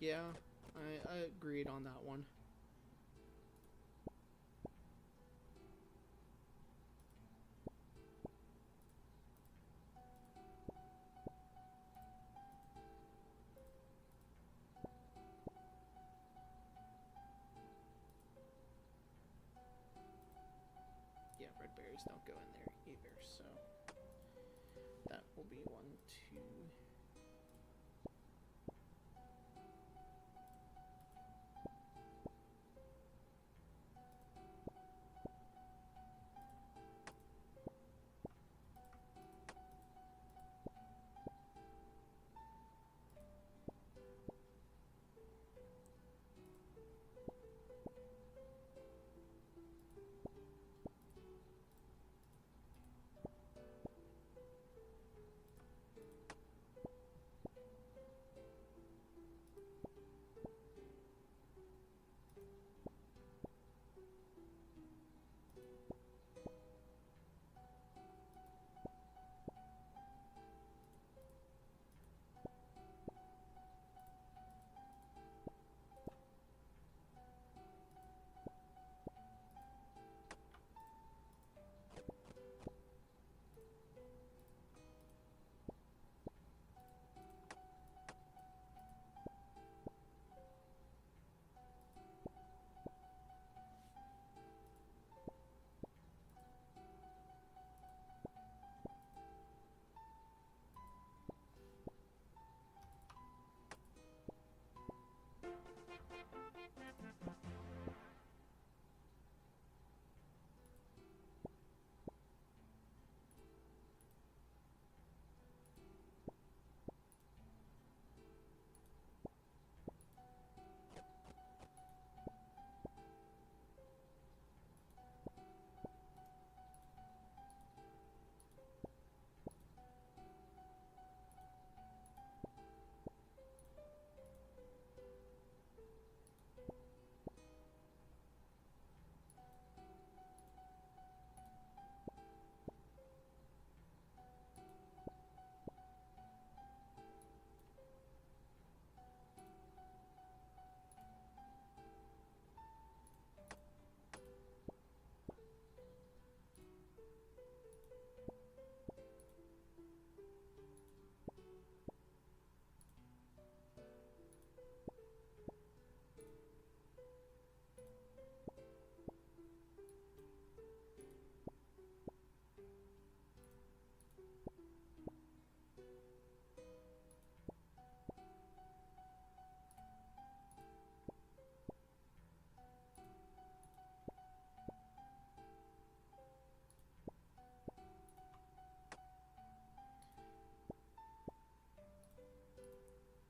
Yeah, I agreed on that one. Yeah, red berries don't go in there either, so that will be 1, 2.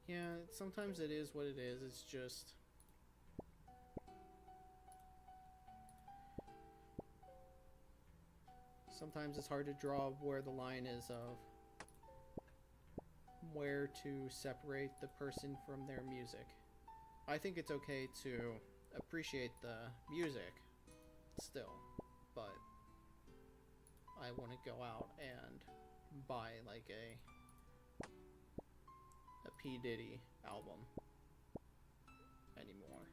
Yeah, sometimes it is what it is. It's just sometimes it's hard to draw where the line is of where to separate the person from their music. I think it's okay to appreciate the music still, but I want to go out and buy like a P Diddy album anymore.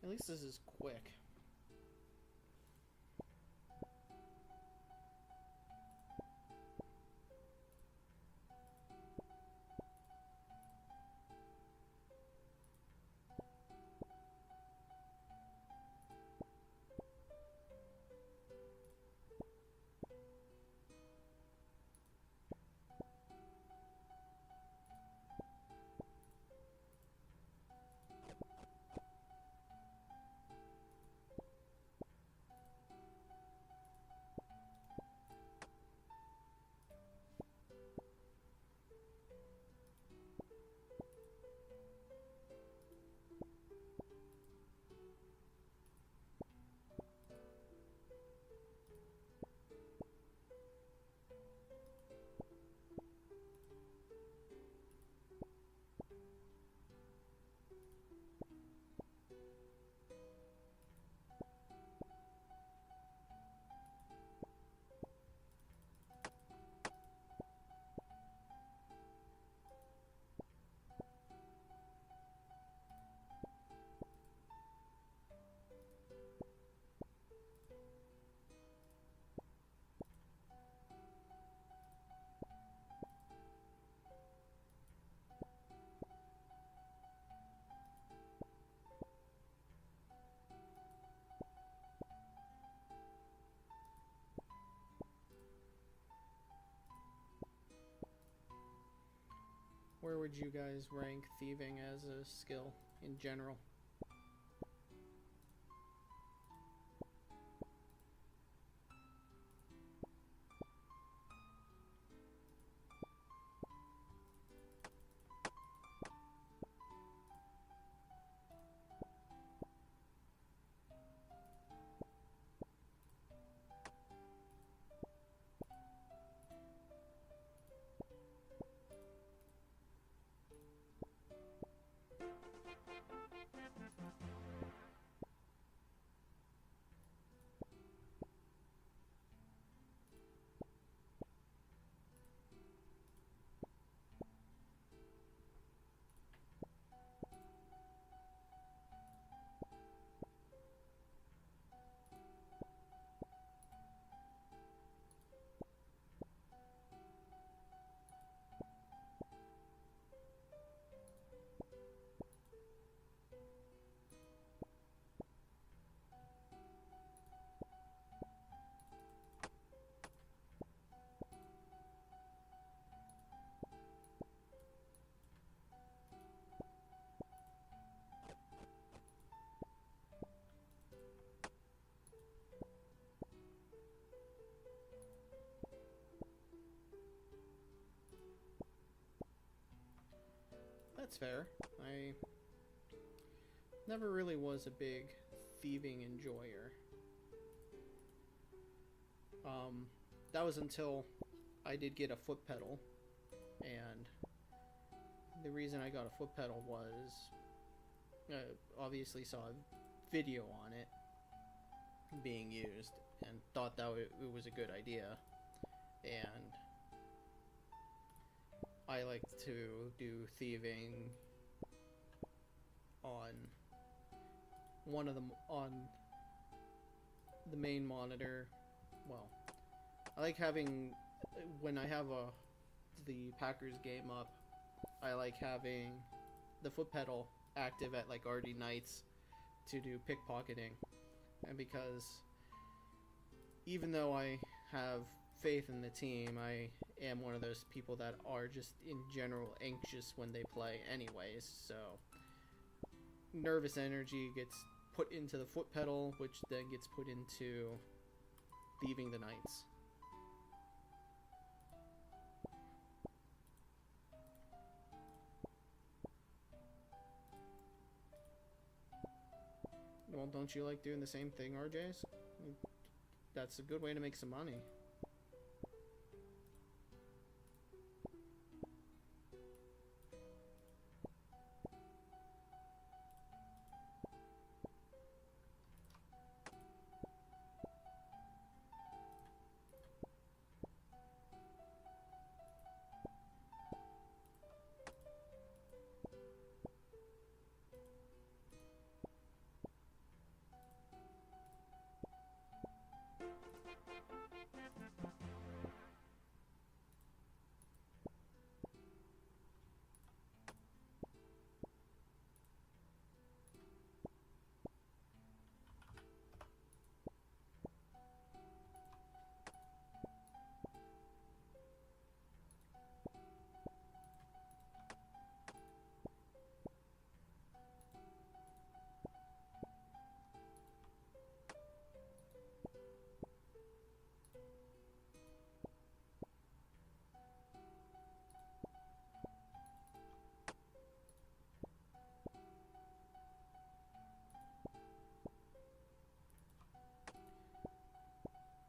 At least this is quick. Where would you guys rank thieving as a skill in general? That's fair. I never really was a big thieving enjoyer. That was until I did get a foot pedal, and the reason I got a foot pedal was obviously saw a video on it being used and thought that it was a good idea, and I like to do thieving on on the main monitor. Well, I like having, when I have the Packers game up, I like having the foot pedal active at like RD nights to do pickpocketing, and because even though I have faith in the team, I am one of those people that are just in general anxious when they play anyways, so nervous energy gets put into the foot pedal, which then gets put into thieving the nights. Well, don't you like doing the same thing, RJs? That's a good way to make some money.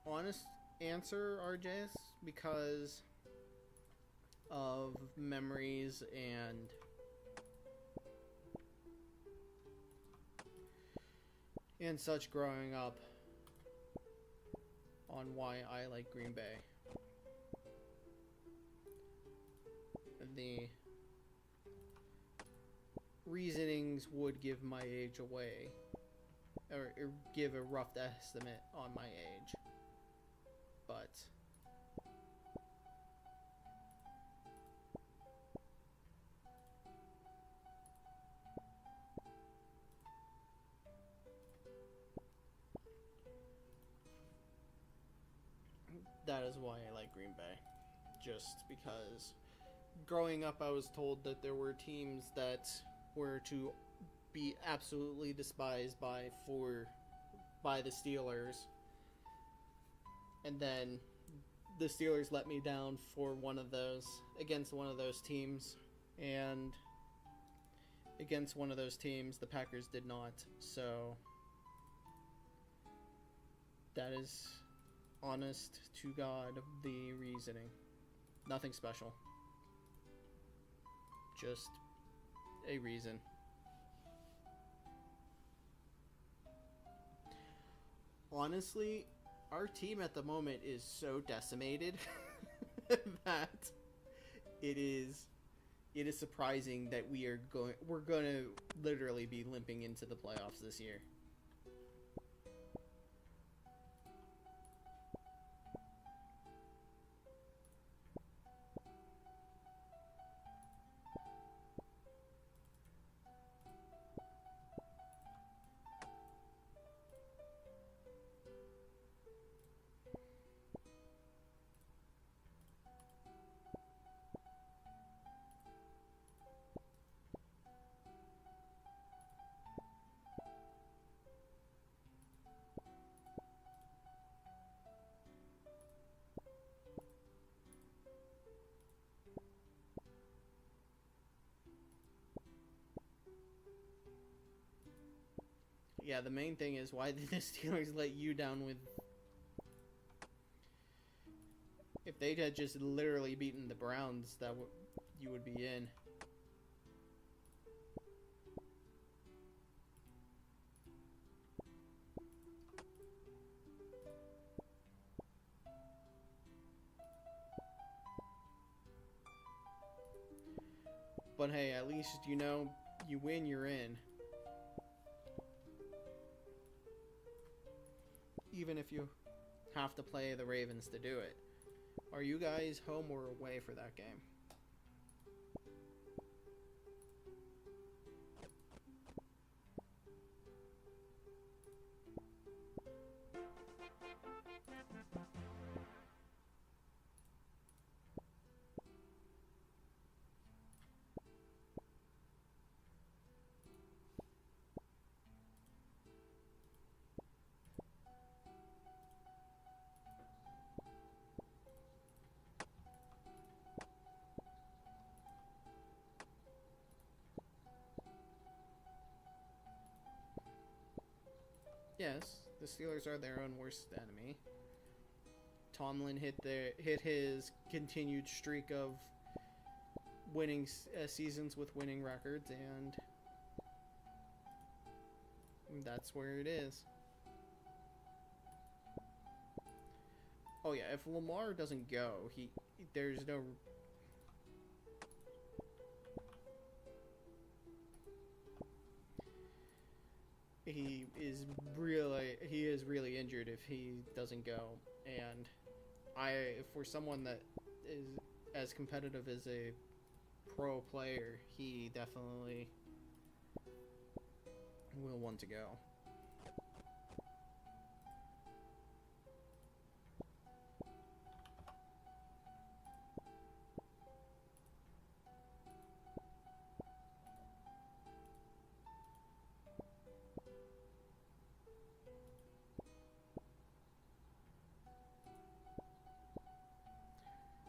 honest answer, RJ's, because of memories and such growing up on why I like Green Bay. The reasonings would give my age away, or give a rough estimate on my age, but that is why I like Green Bay. Just because growing up I was told that there were teams that were to be absolutely despised by the Steelers, and then the Steelers let me down for against one of those teams, and against one of those teams the Packers did not. So that is honest to God the reasoning. Nothing special. Just a reason. Honestly, our team at the moment is so decimated that it is surprising that we're going to literally be limping into the playoffs this year. Yeah, the main thing is, why did the Steelers let you down with... If they had just literally beaten the Browns, you would be in. But hey, at least, you win, you're in. Even if you have to play the Ravens to do it. Are you guys home or away for that game? Yes, the Steelers are their own worst enemy. Tomlin hit his continued streak of winning seasons with winning records, and that's where it is. Oh yeah, if Lamar doesn't go, there's no... He is really injured if he doesn't go, and for someone that is as competitive as a pro player, he definitely will want to go.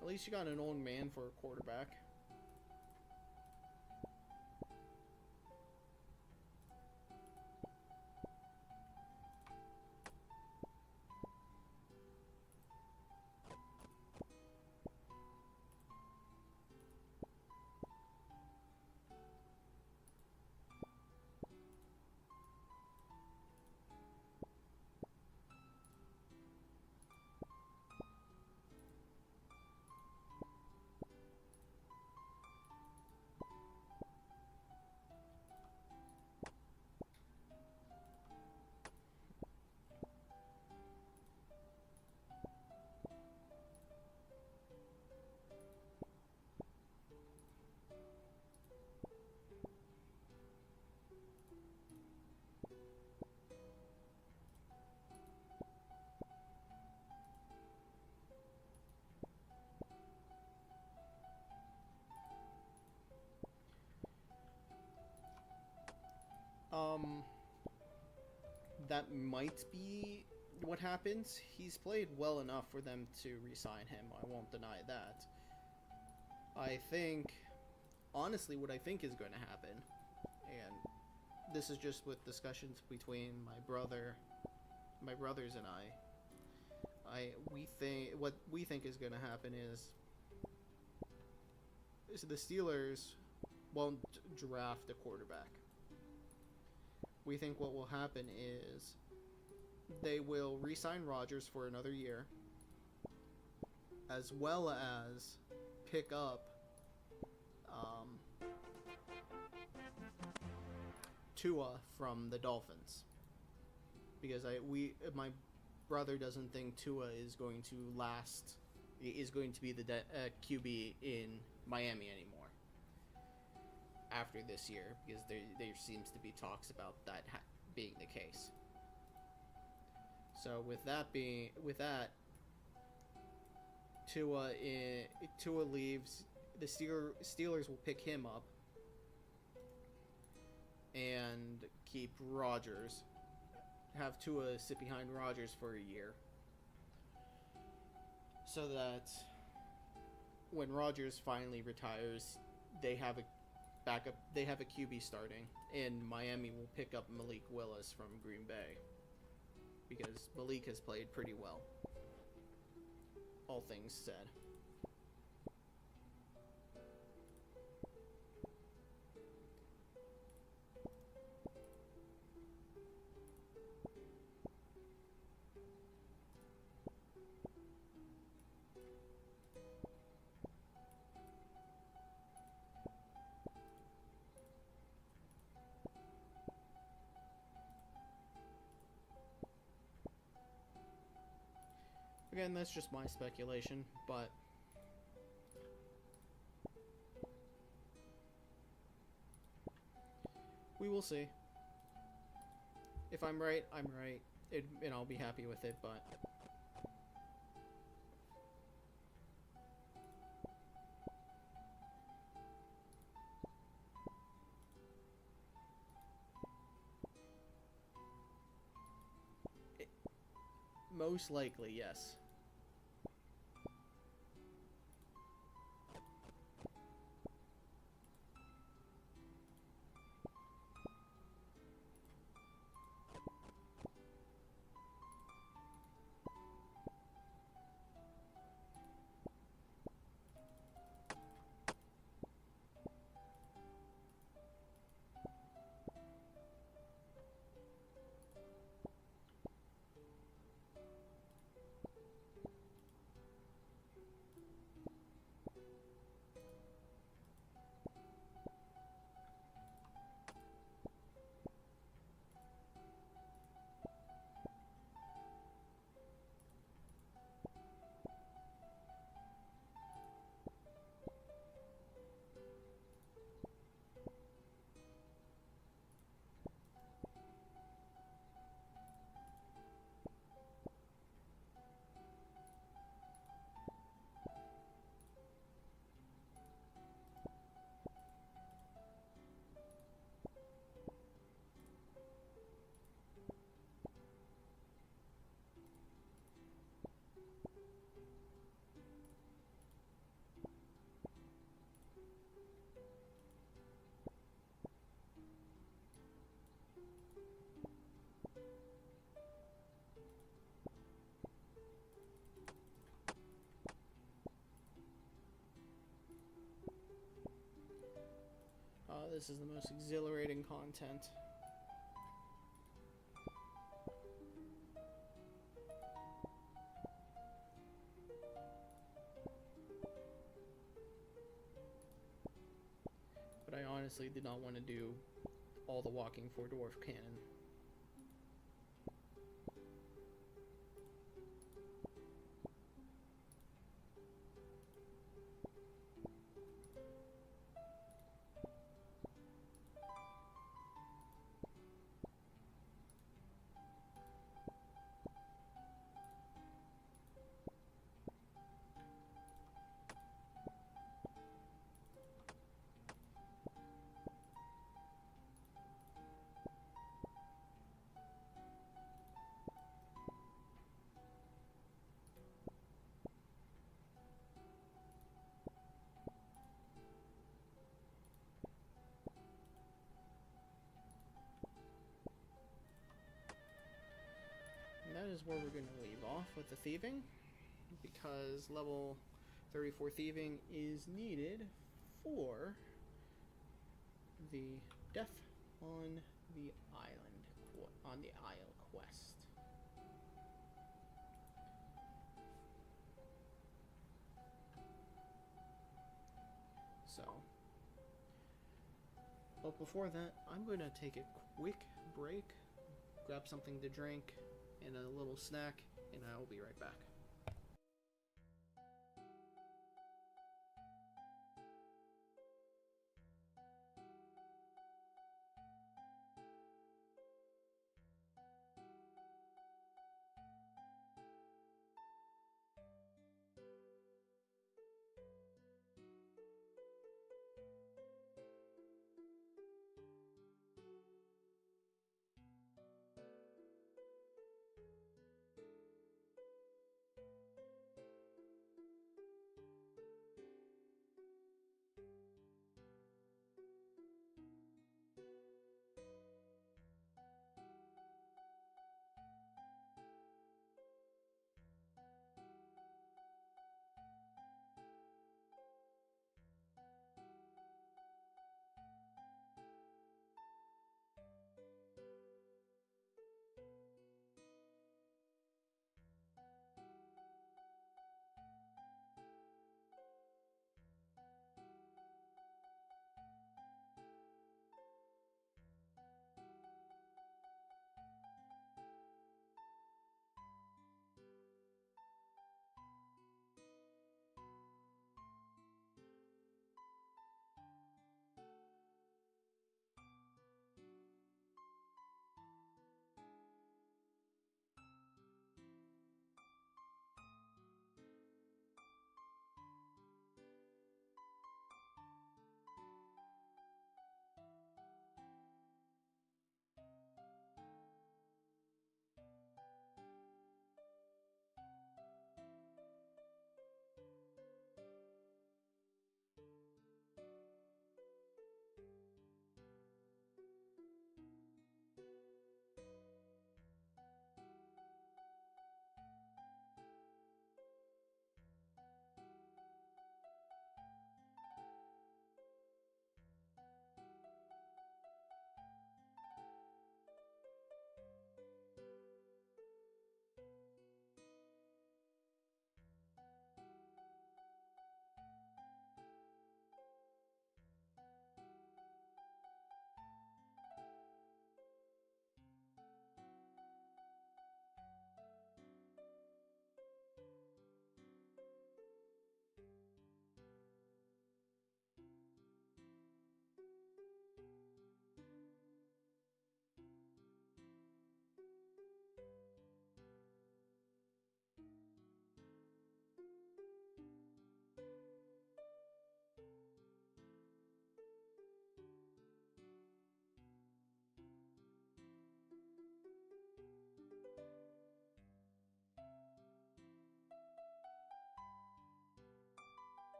At least you got an old man for a quarterback. that might be what happens. He's played well enough for them to re-sign him. I won't deny that. I think, honestly, what I think is going to happen, and this is just with discussions between my brothers and what we think is going to happen is the Steelers won't draft a quarterback. We think what will happen is they will re-sign Rodgers for another year, as well as pick up Tua from the Dolphins, because my brother doesn't think Tua is going to be the QB in Miami anymore after this year, because there seems to be talks about that being the case. So with that, Tua leaves. The Steelers will pick him up and keep Rodgers. Have Tua sit behind Rodgers for a year, so that when Rodgers finally retires, they have a backup. They have a QB starting, and Miami will pick up Malik Willis from Green Bay, because Malik has played pretty well, all things said. Again, that's just my speculation, but we will see. If I'm right, I'm right, and I'll be happy with it, but most likely, yes. This is the most exhilarating content. But I honestly did not want to do all the walking for Dwarf Cannon. is where we're going to leave off with the thieving, because level 34 thieving is needed for the death on the isle quest. So, but before that, I'm going to take a quick break, grab something to drink and a little snack, and I'll be right back.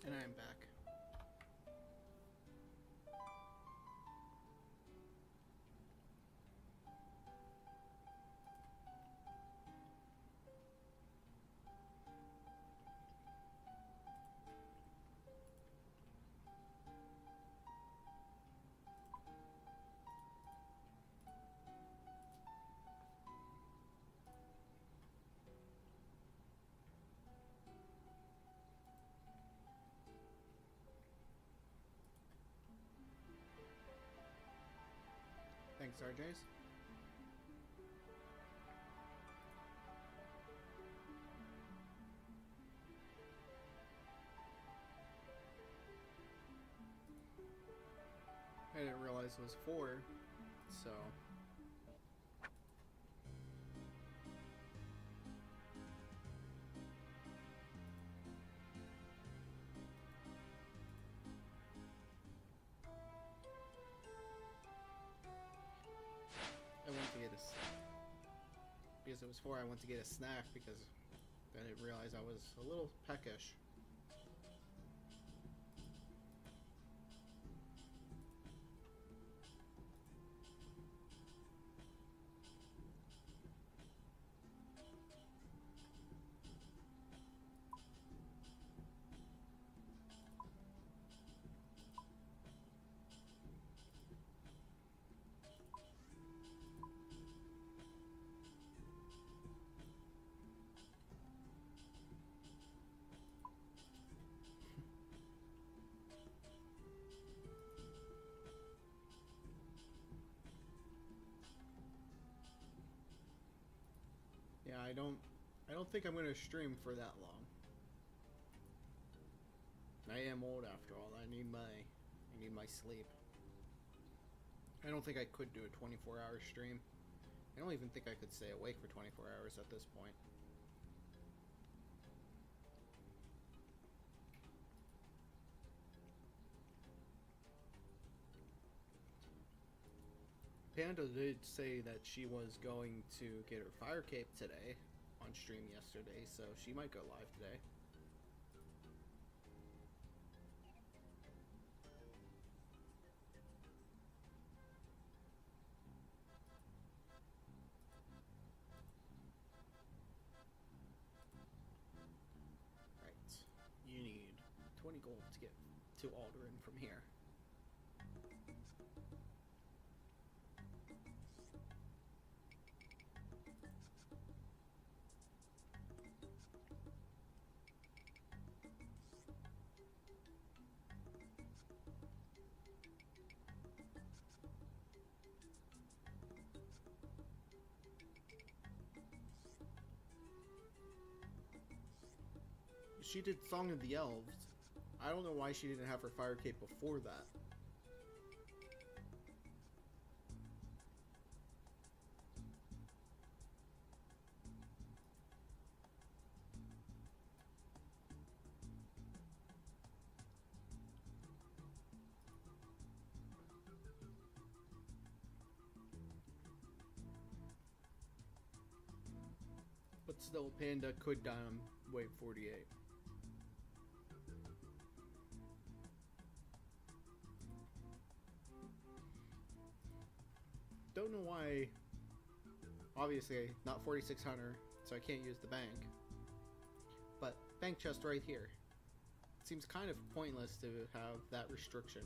And I'm back. Thanks, RJs. I didn't realize it was 4, so... because it was 4, I went to get a snack because I didn't realize I was a little peckish. Yeah, I don't think I'm gonna stream for that long. I am old after all. I need my sleep. I don't think I could do a 24-hour stream. I don't even think I could stay awake for 24 hours at this point. Panda did say that she was going to get her fire cape today on stream yesterday, so she might go live today. Right. You need 20 gold to get to Alderaan from here. She did Song of the Elves. I don't know why she didn't have her fire cape before that. But still, Panda could die on wave 48. Don't know why. Obviously, not 4600, so I can't use the bank. But bank chest right here. It seems kind of pointless to have that restriction.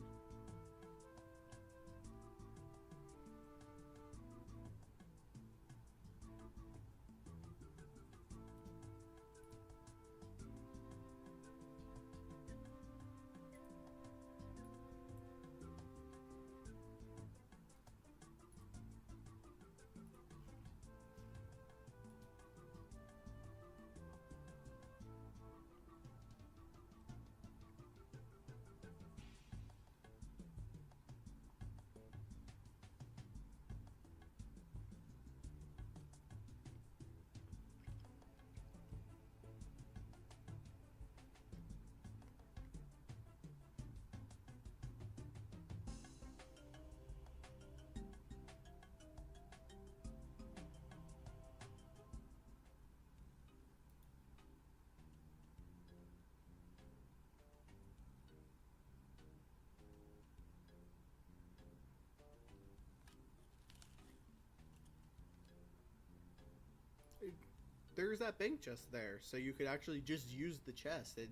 There's that bank chest there, so you could actually just use the chest and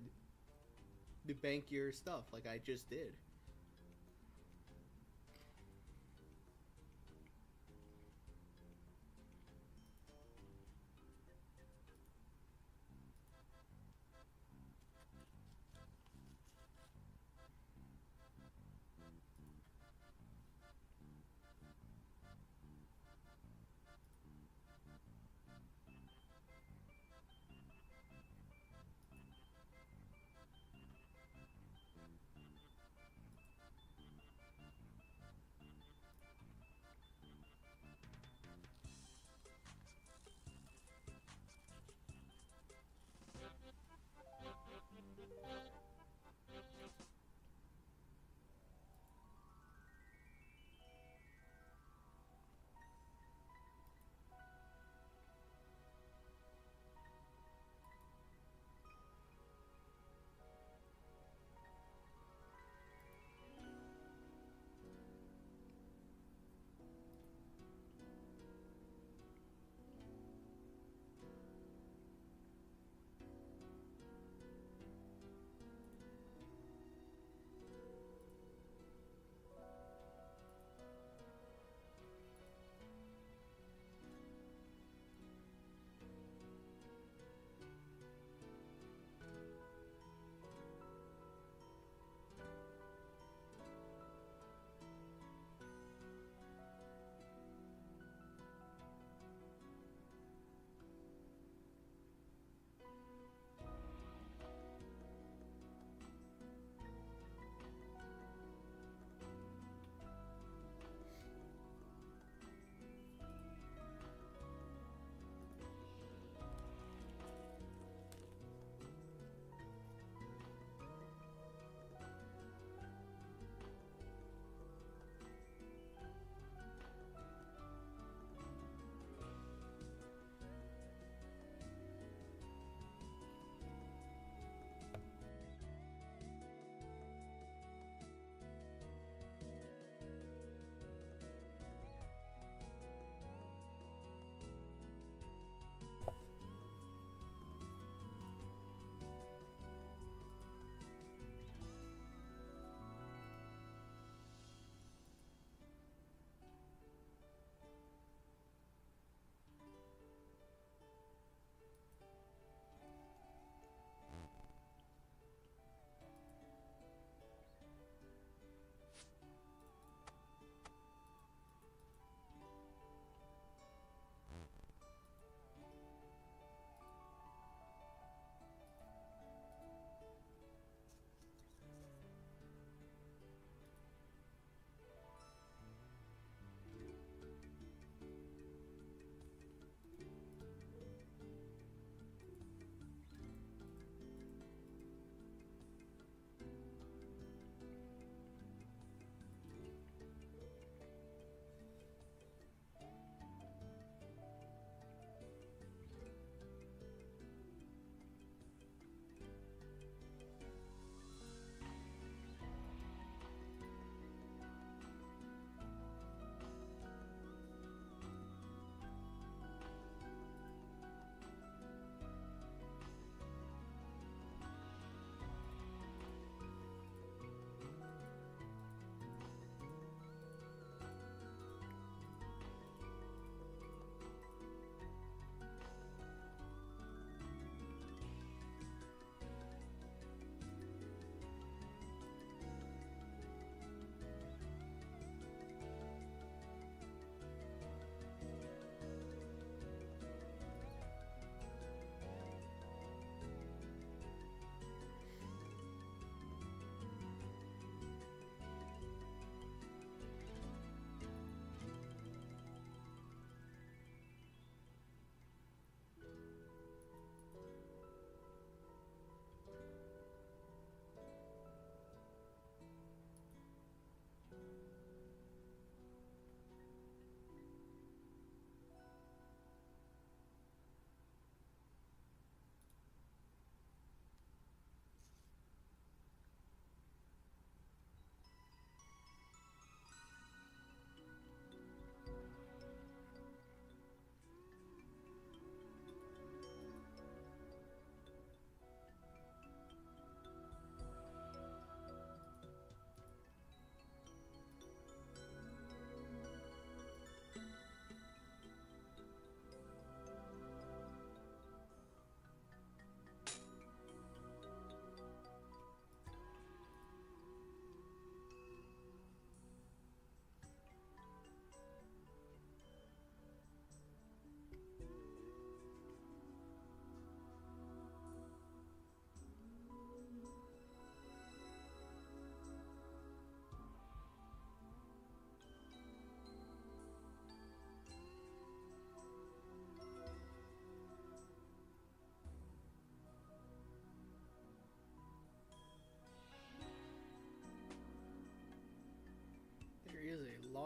bank your stuff like I just did.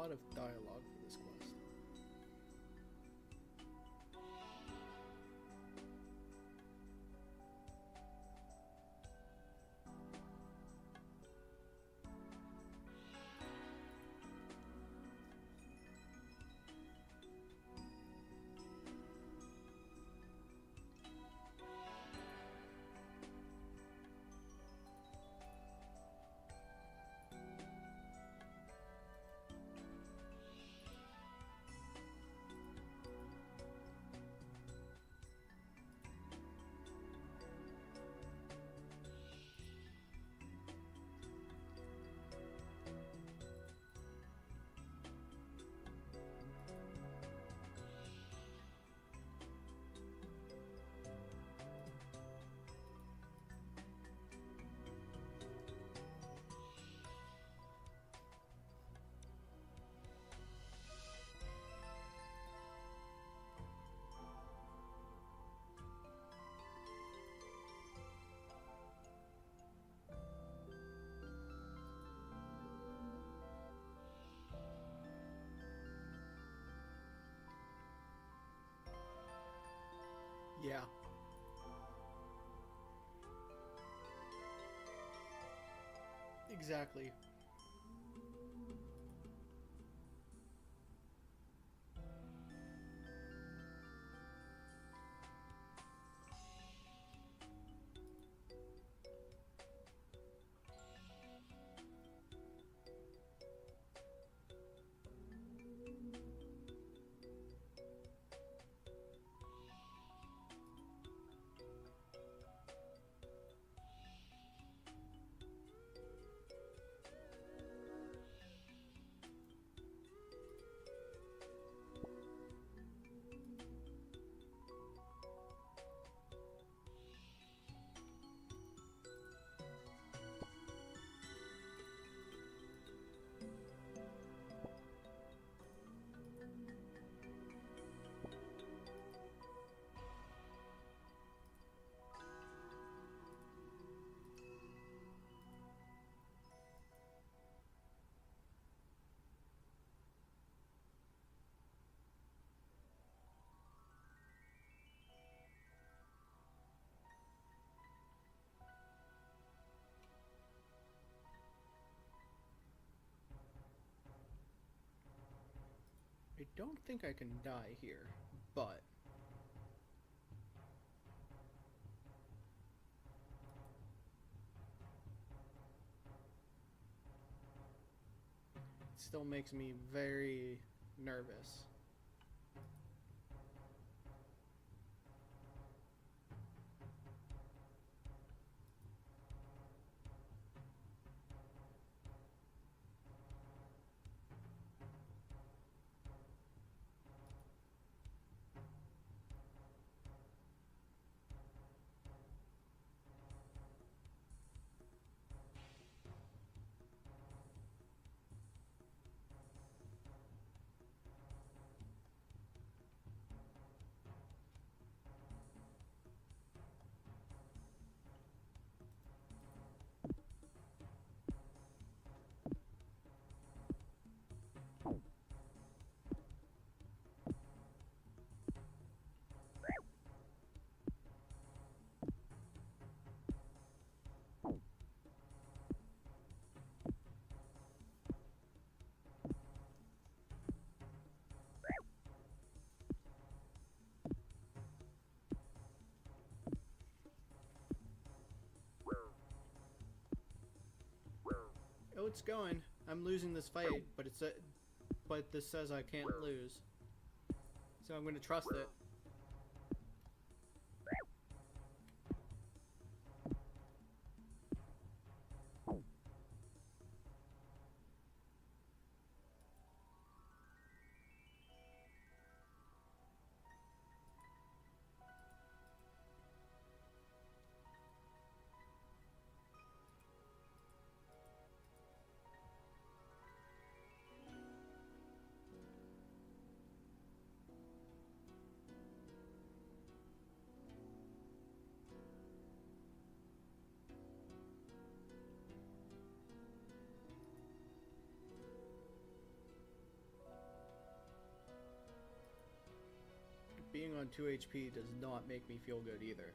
lot of dialogue for this quest. Yeah. Exactly. I don't think I can die here, but it still makes me very nervous. Oh, it's going. I'm losing this fight, but but this says I can't lose. So I'm going to trust it. being on 2 HP does not make me feel good either.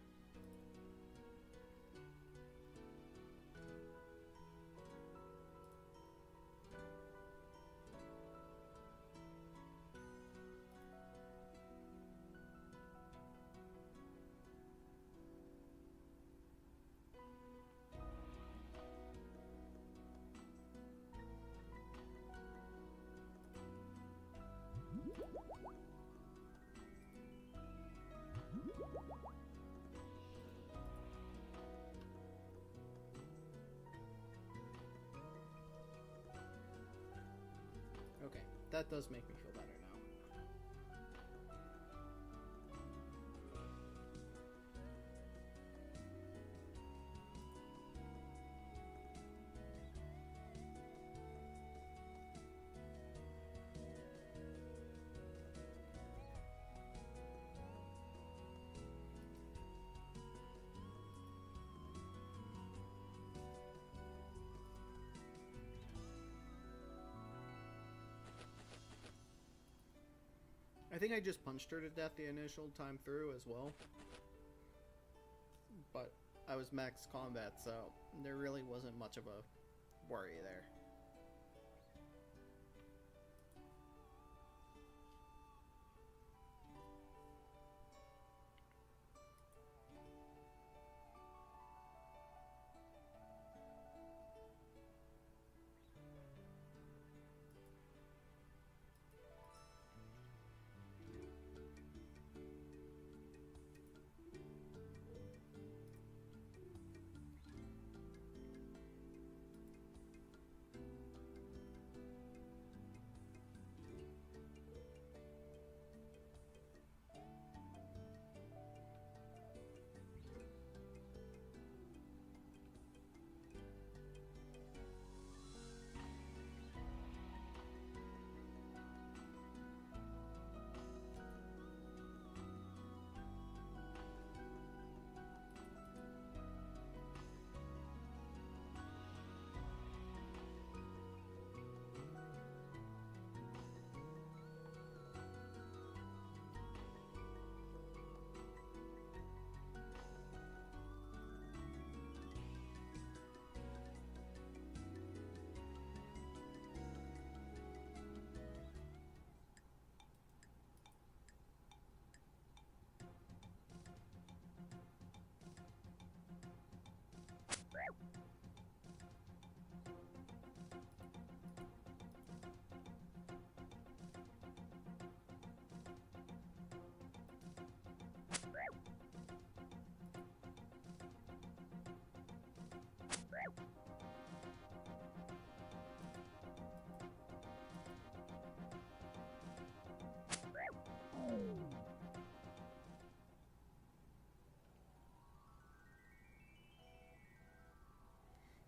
Okay, that does make me feel better now. I think I just punched her to death the initial time through as well. But I was max combat, so there really wasn't much of a worry there.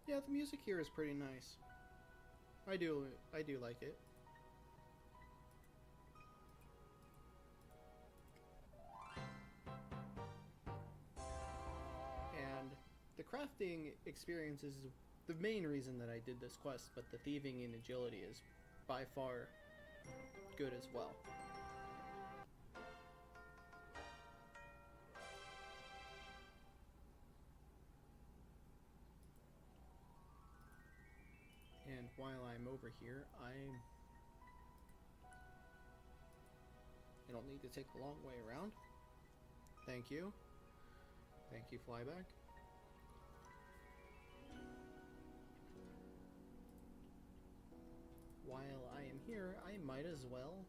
Yeah, the music here is pretty nice. I do like it. And the crafting experience is the main reason that I did this quest, but the thieving and agility is by far good as well. And while I'm over here, I don't need to take the long way around. Thank you. Thank you, Flyback. While I am here, I might as well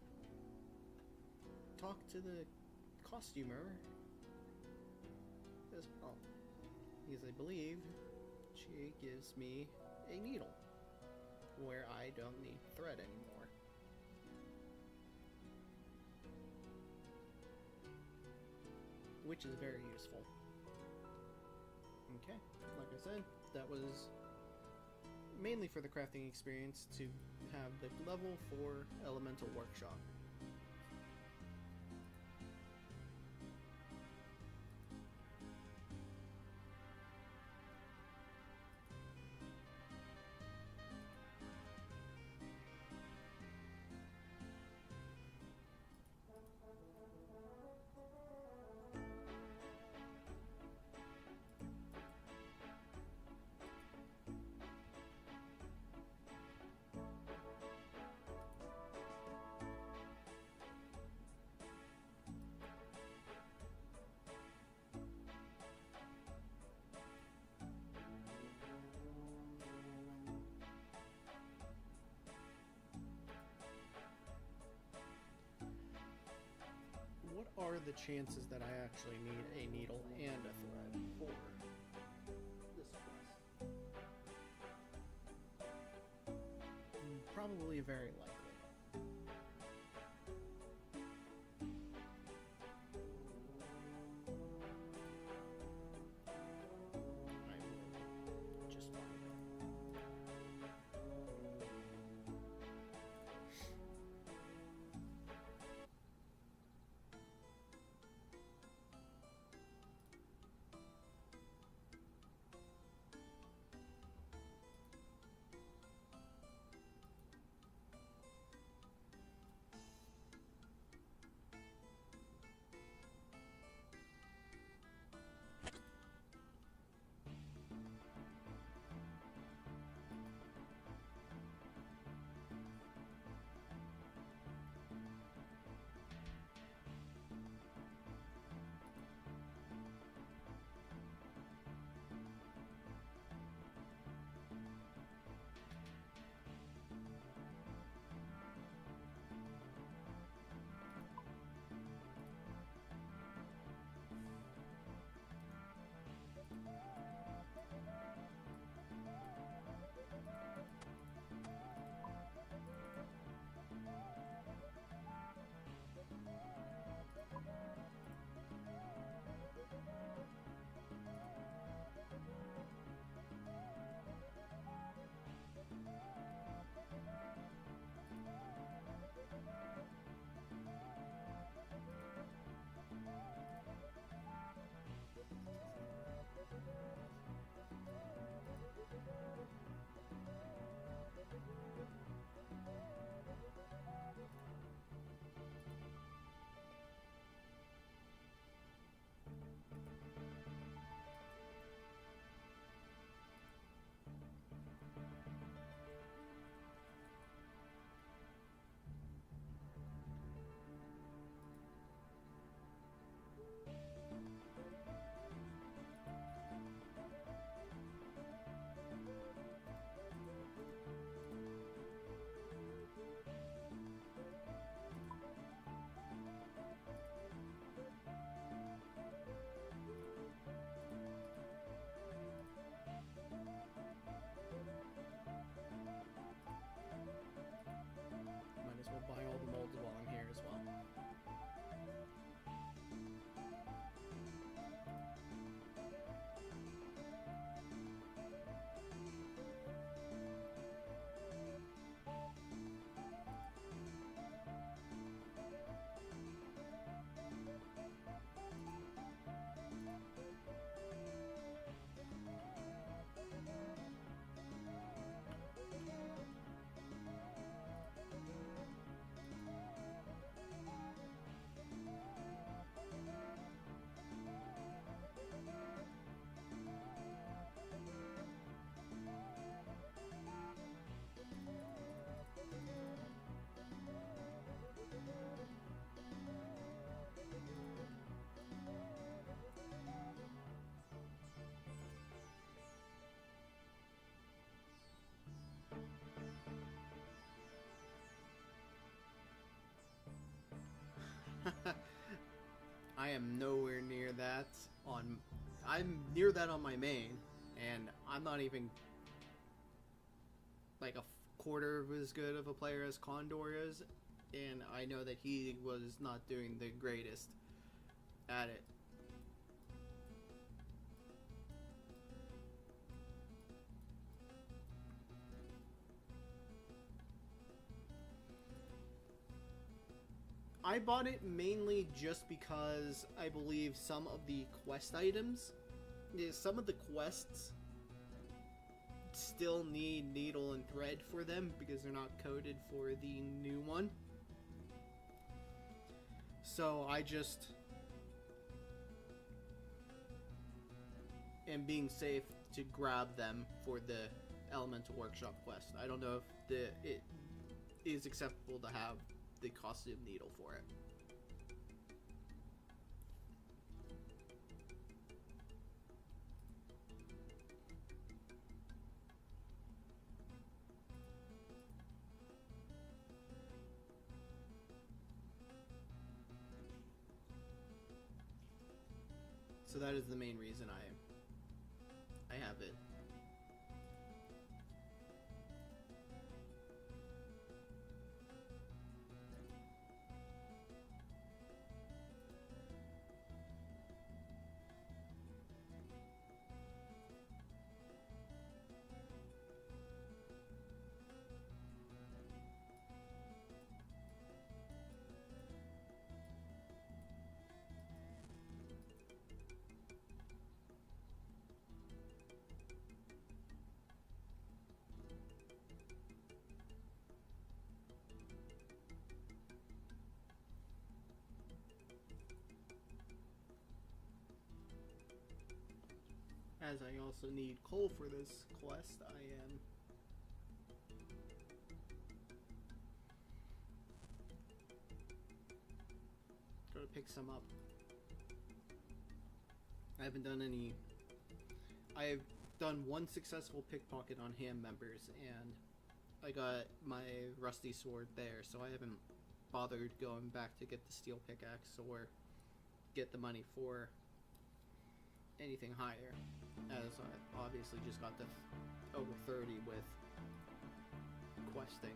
talk to the costumer as well, because I believe she gives me a needle where I don't need thread anymore. Which is very useful. Okay, like I said, that was mainly for the crafting experience to have the level 4 elemental workshop. are the chances that I actually need a needle and a thread for this quest? Probably very likely. I will just find it. Might as well buy all the molds while I'm here as well. I am nowhere near that on... I'm near that on my main, and I'm not even like a quarter of as good of a player as Condor is, and I know that he was not doing the greatest at it. I bought it mainly just because I believe some of the quest items, some of the quests still need needle and thread for them because they're not coded for the new one. So I just am being safe to grab them for the Elemental Workshop quest. I don't know if it is acceptable to have the costume needle for it. So that is the main reason I have it. As I also need coal for this quest, I am going to pick some up. I haven't done any. I've done one successful pickpocket on ham members, and I got my rusty sword there, so I haven't bothered going back to get the steel pickaxe or get the money for anything higher, as I obviously just got to over 30 with questing.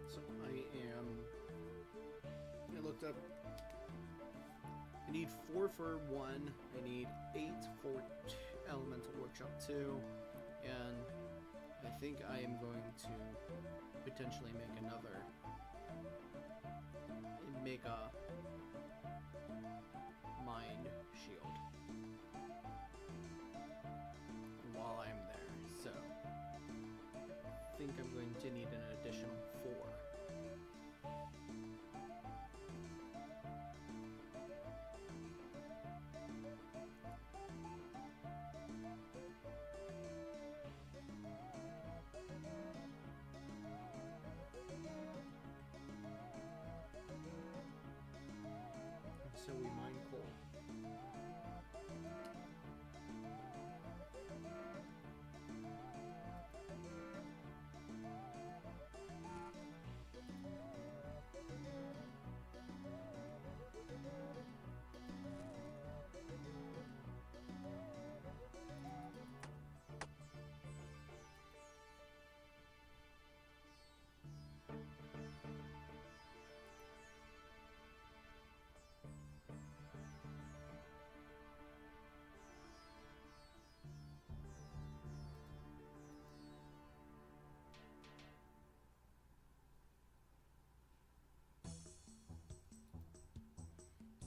So I looked up, I need 4 for 1, I need 8 for Elemental Workshop 2, and I think I am going to potentially make a mind shield while I'm there, so I think I'm going to need an additional 4. So we mine coal.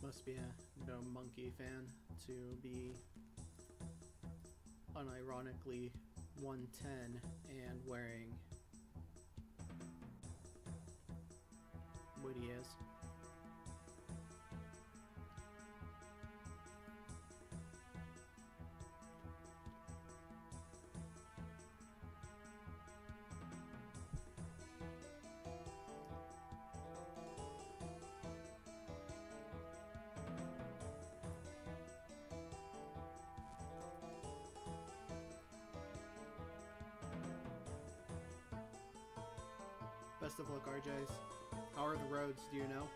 Must be a monkey fan to be unironically 110 and wearing what he is. Best of luck, RJs. How are the roads? Do you know?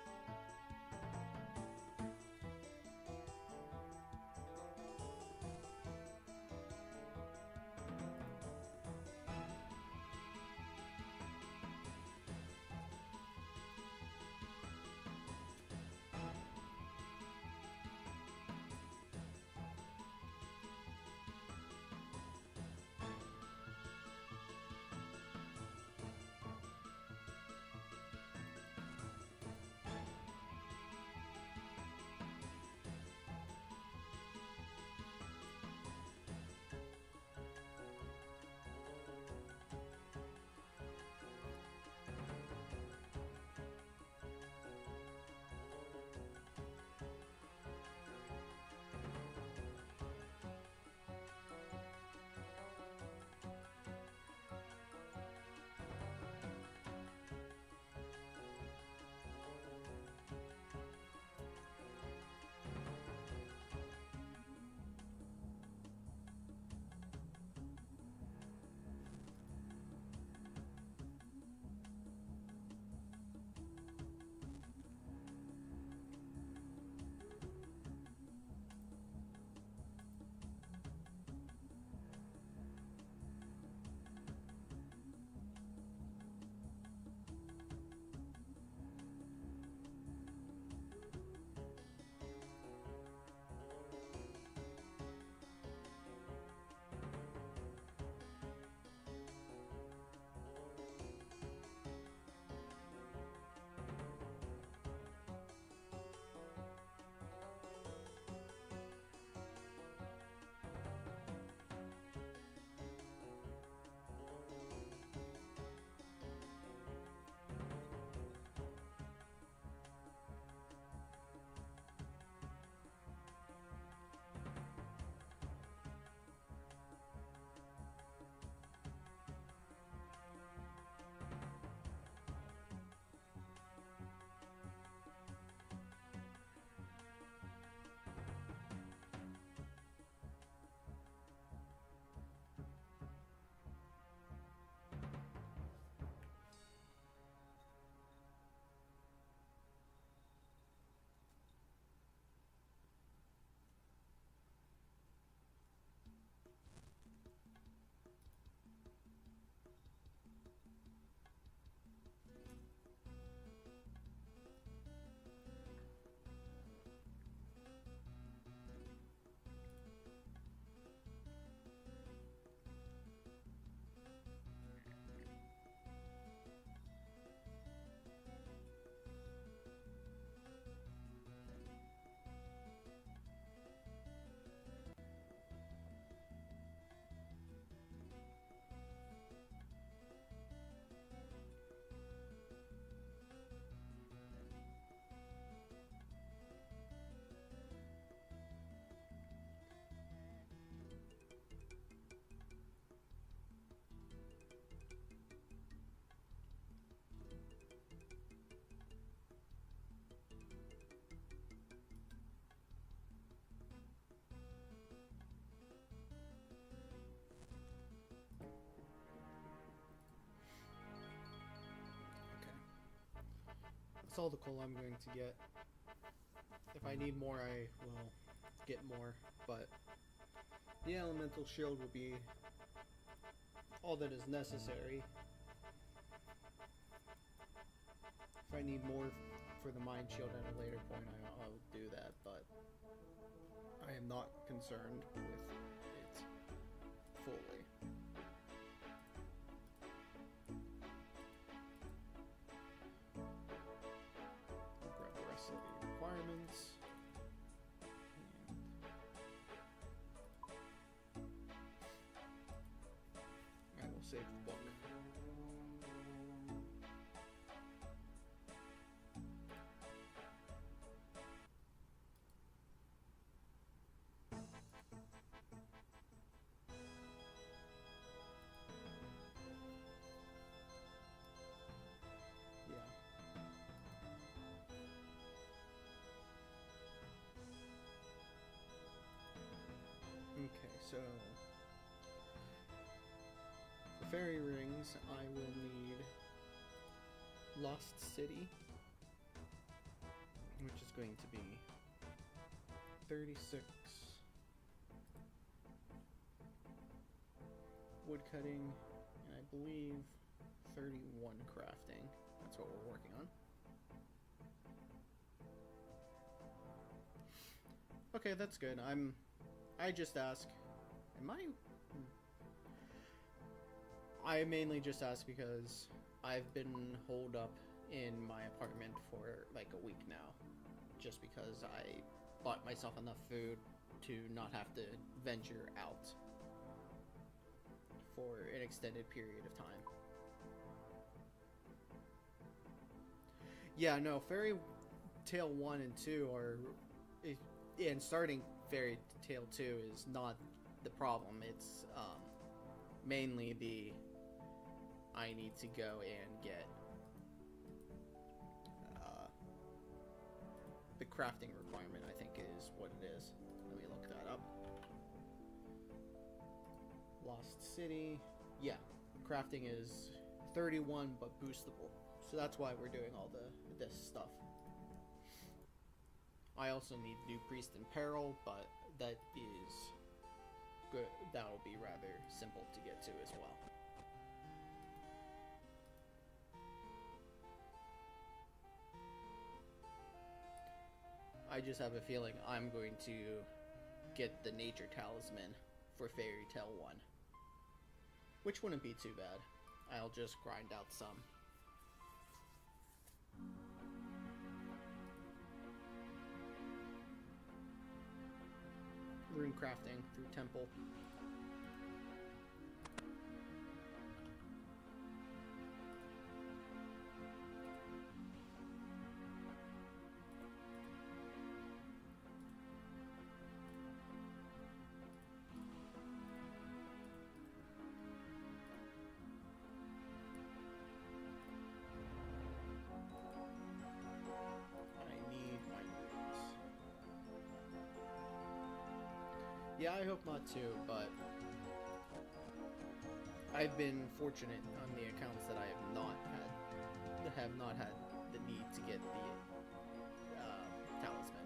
That's all the coal I'm going to get. If I need more, I will get more, but the elemental shield will be all that is necessary. If I need more for the mind shield at a later point, I'll do that, but I am not concerned with it fully. Grab the rest of the requirements. I will save the book. Okay, so for fairy rings, I will need Lost City, which is going to be 36 woodcutting, and I believe 31 crafting. That's what we're working on. Okay, that's good. I just ask, I mainly just ask because I've been holed up in my apartment for like a week now, just because I bought myself enough food to not have to venture out for an extended period of time. Yeah, no, Fairy Tale 1 and 2 are... And starting Fairy Tale 2 is not the problem. It's mainly I need to go and get the crafting requirement, I think is what it is. Let me look that up. Lost City. Yeah, crafting is 31 but boostable. So that's why we're doing all this stuff. I also need New Priest in Peril, but that is good. That'll be rather simple to get to as well. I just have a feeling I'm going to get the Nature Talisman for Fairy Tale 1. Which wouldn't be too bad. I'll just grind out some. Rune crafting through Temple. Yeah, I hope not too, but I've been fortunate on the accounts that I have not had the need to get the talisman.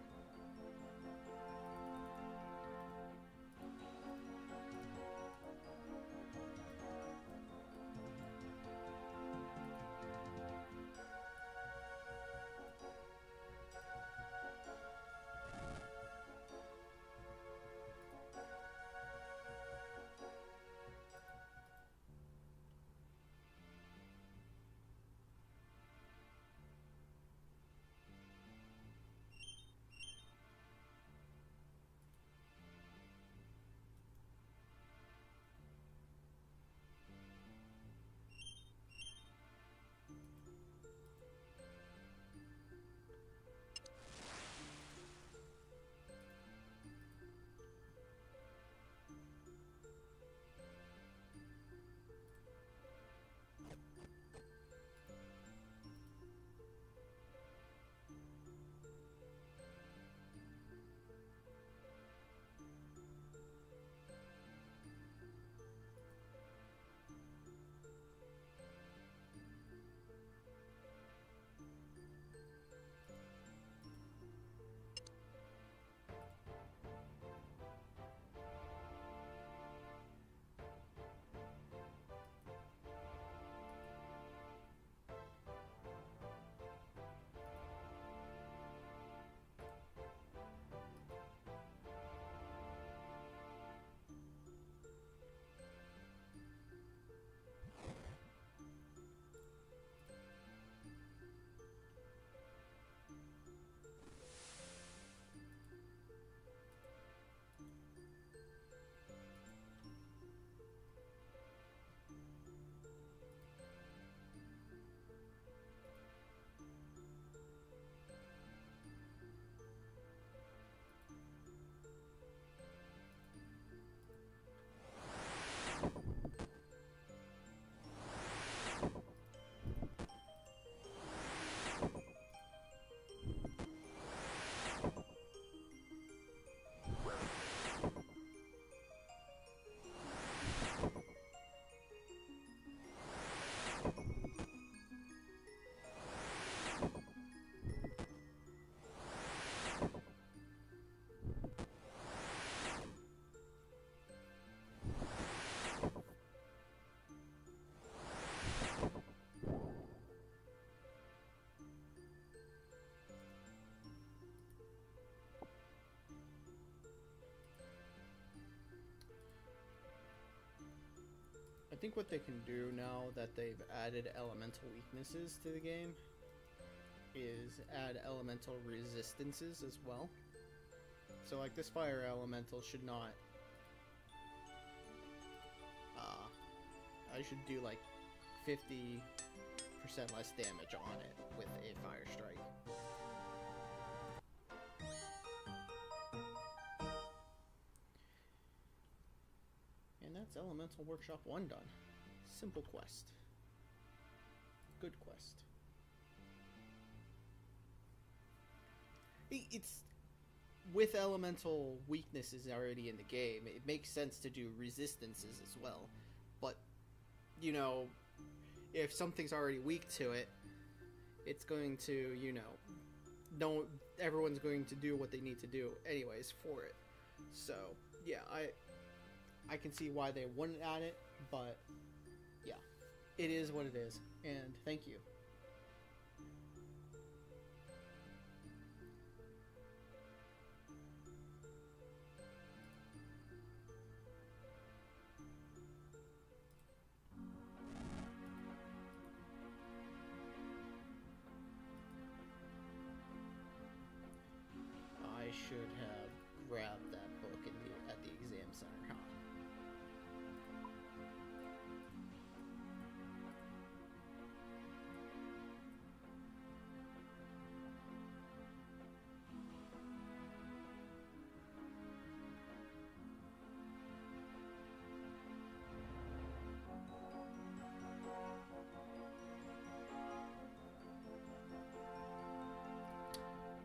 think what they can do now that they've added elemental weaknesses to the game is add elemental resistances as well. So like this fire elemental should not I should do like 50% less damage on it with a fire strike. And that's Elemental Workshop 1 done. Simple quest. Good quest. It's with elemental weaknesses already in the game, it makes sense to do resistances as well. But, you know, if something's already weak to it, it's going to, you know, everyone's going to do what they need to do anyways for it. So, yeah, I can see why they wouldn't add it, but yeah, it is what it is, and thank you. I should have grabbed that book at the exam center, huh?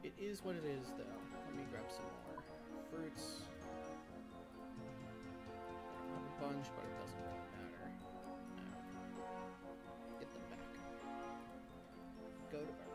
It is what it is, though. Let me grab some more fruits. I don't have a bunch, but it doesn't really matter. Get them back. Go to Baroque.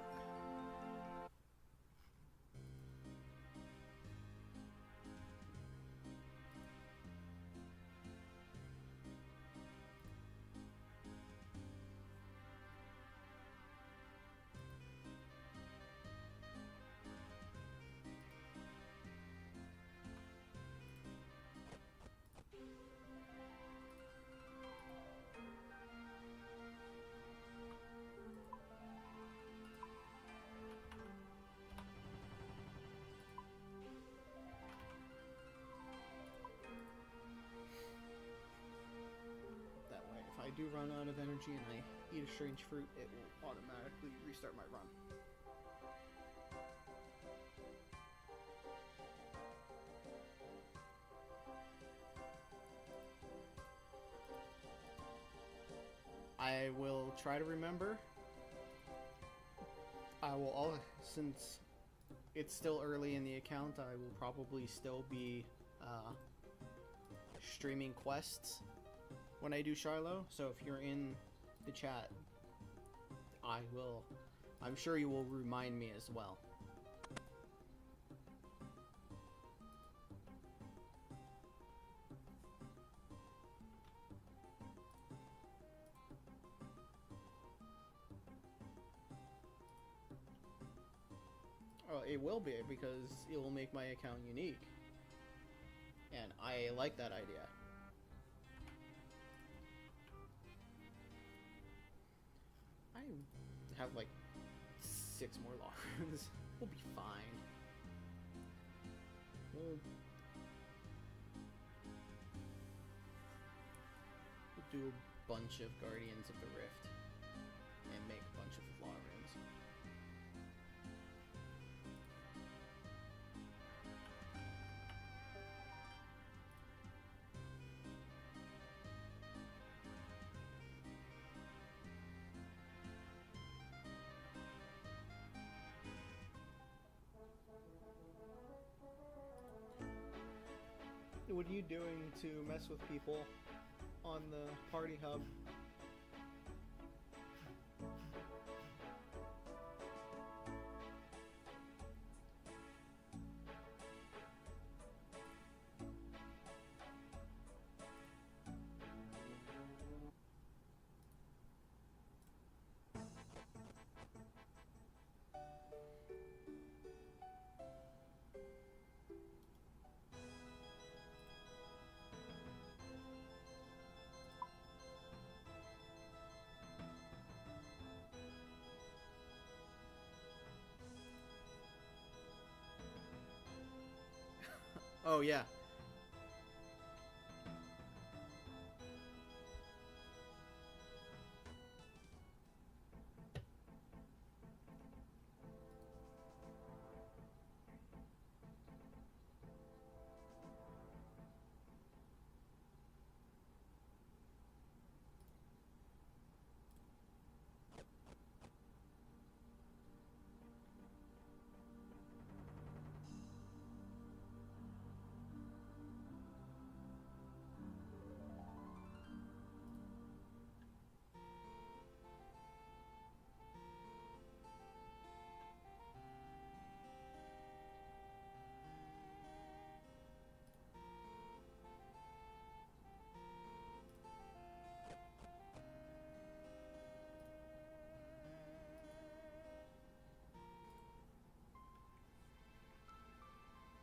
If I do run out of energy and I eat a strange fruit, it will automatically restart my run. I will try to remember. Since it's still early in the account, I will probably still be streaming quests when I do Shiloh, so if you're in the chat, I'm sure you will remind me as well. Oh, it will be, because it will make my account unique. And I like that idea. I have like 6 more law rooms. We'll be fine. We'll do a bunch of Guardians of the Rift and make a bunch of law rooms. What are you doing to mess with people on the party hub? Oh yeah.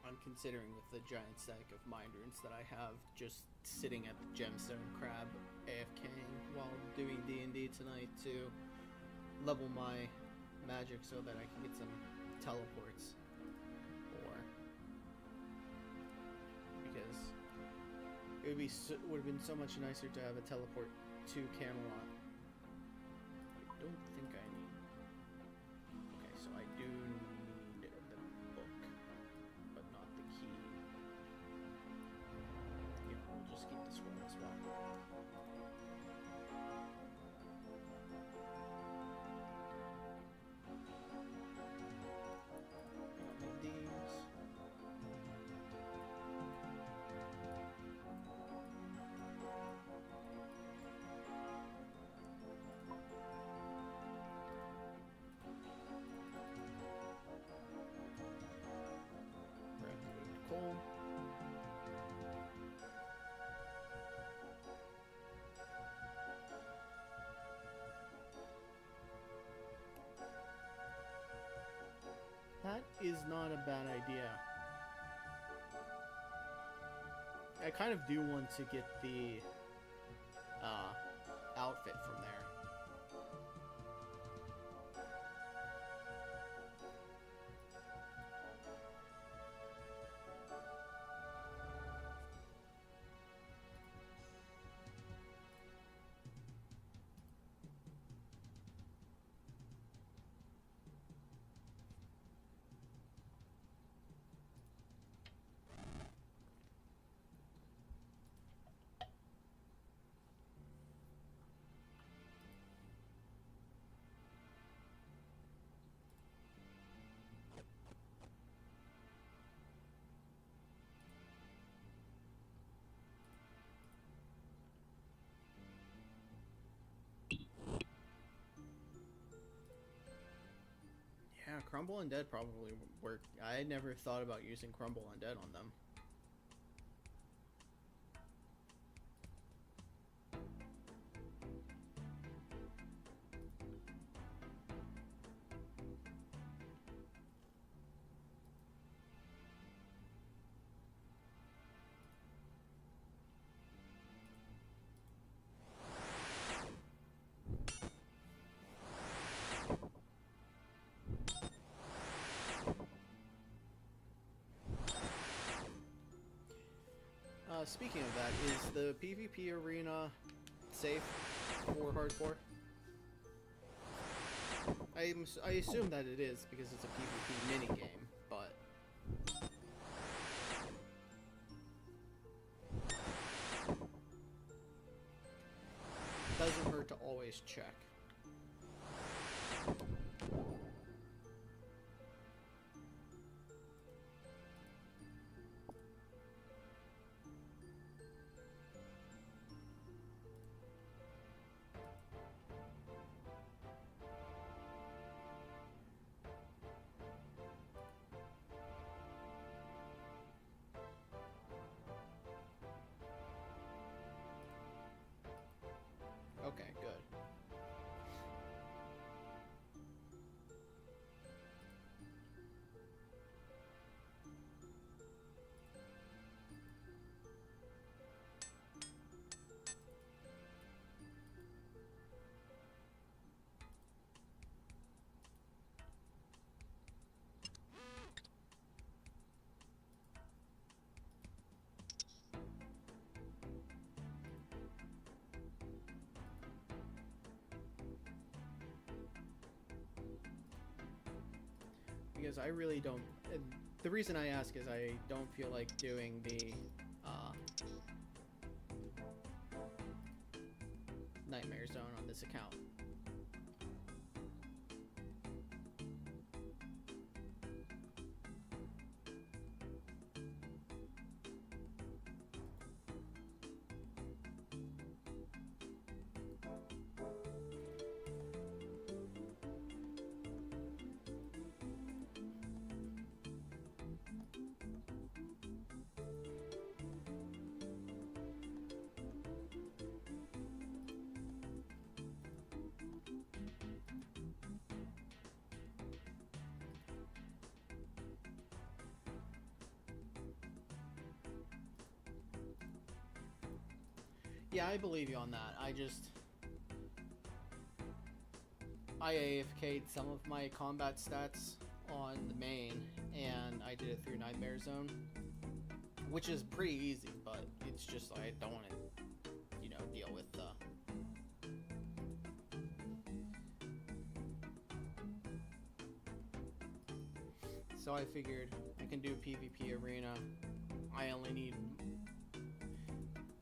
I'm considering with the giant stack of mind runes that I have, just sitting at the gemstone crab AFKing while doing D&D tonight to level my magic so that I can get some teleports. Or because it would have been so much nicer to have a teleport to Camelot. I don't think I need. Okay, so I do need the book, but not the key. Yeah, we'll just keep the scroll as well. Coal. That is not a bad idea. I kind of do want to get the outfit from there. Yeah, Crumble Undead probably work. I never thought about using Crumble Undead on them. Speaking of that, is the PvP arena safe for hardcore? I assume that it is because it's a PvP minigame, but doesn't hurt to always check. Okay, good. because I really don't. And the reason I ask is I don't feel like doing the Nightmare Zone on this account. Yeah, I believe you on that. I AFK'd some of my combat stats on the main, and I did it through Nightmare Zone, which is pretty easy, but it's just like I don't want to, deal with So I figured I can do PvP arena.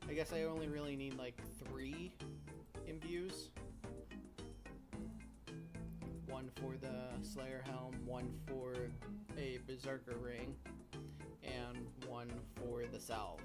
I guess I only really need like 3 imbues. One for the Slayer Helm, one for a Berserker Ring, and one for the Salve.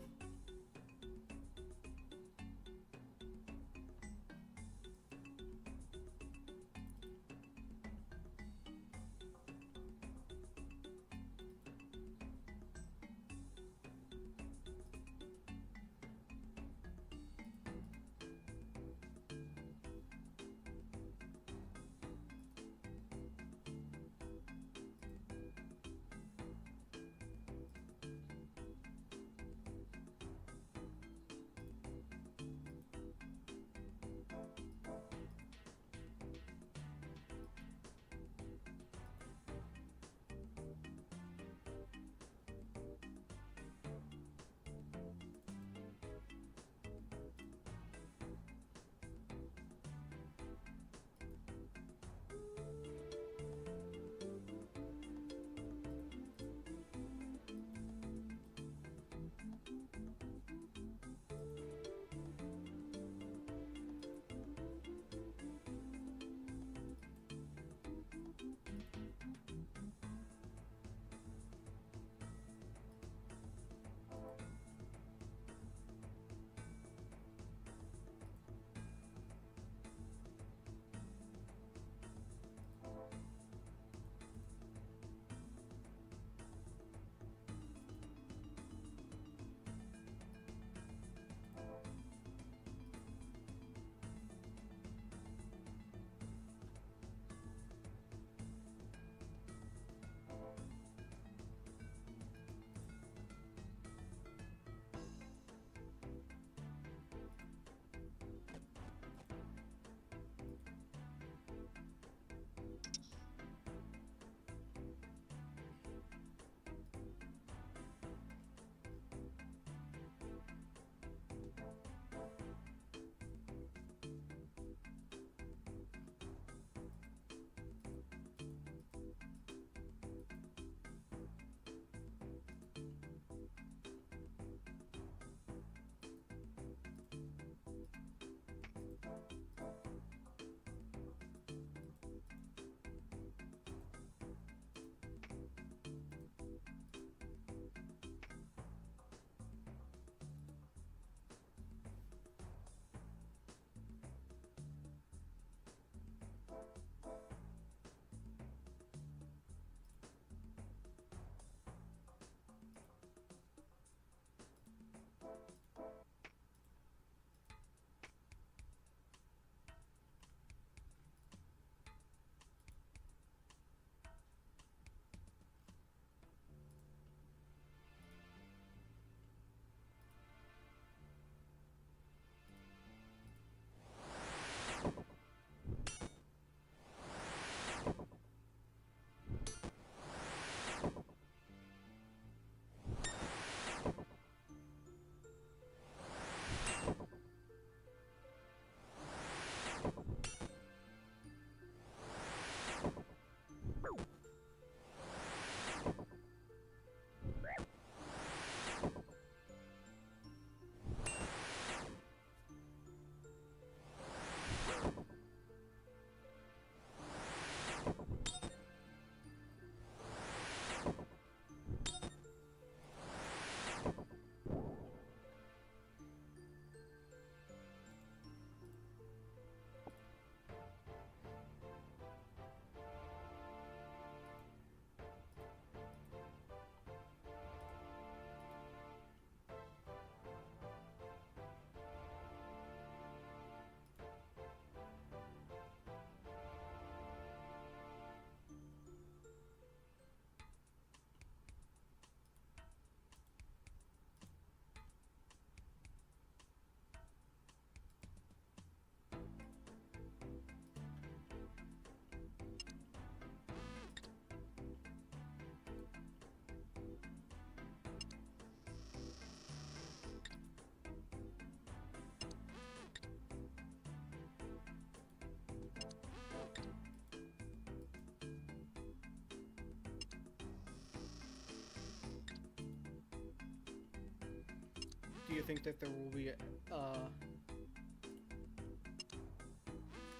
Do you think that there will be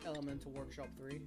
Elemental Workshop 3?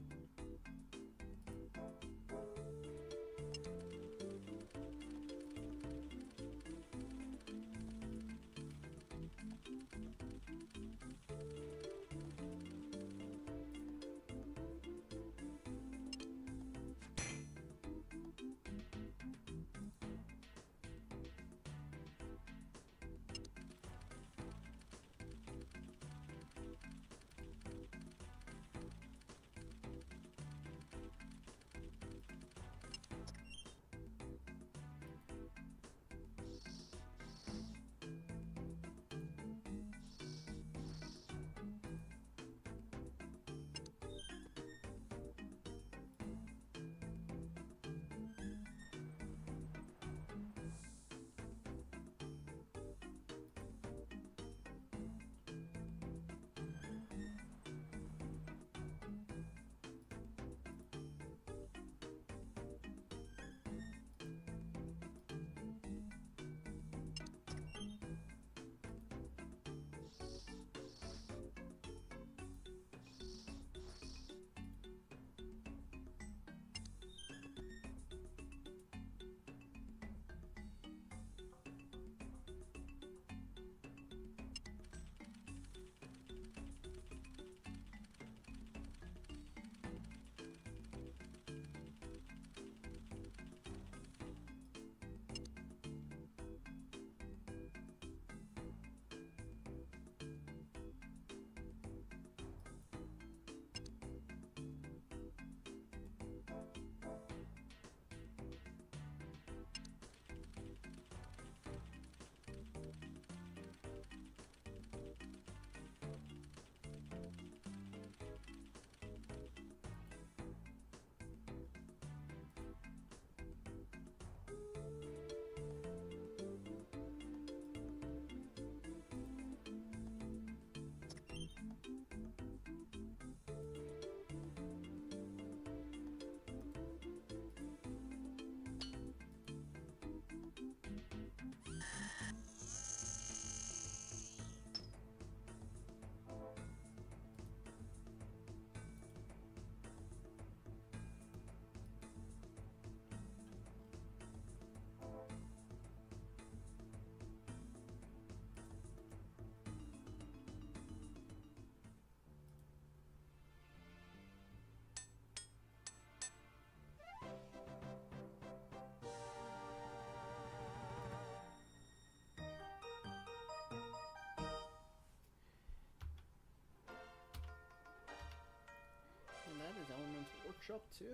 That is Elemental Workshop 2.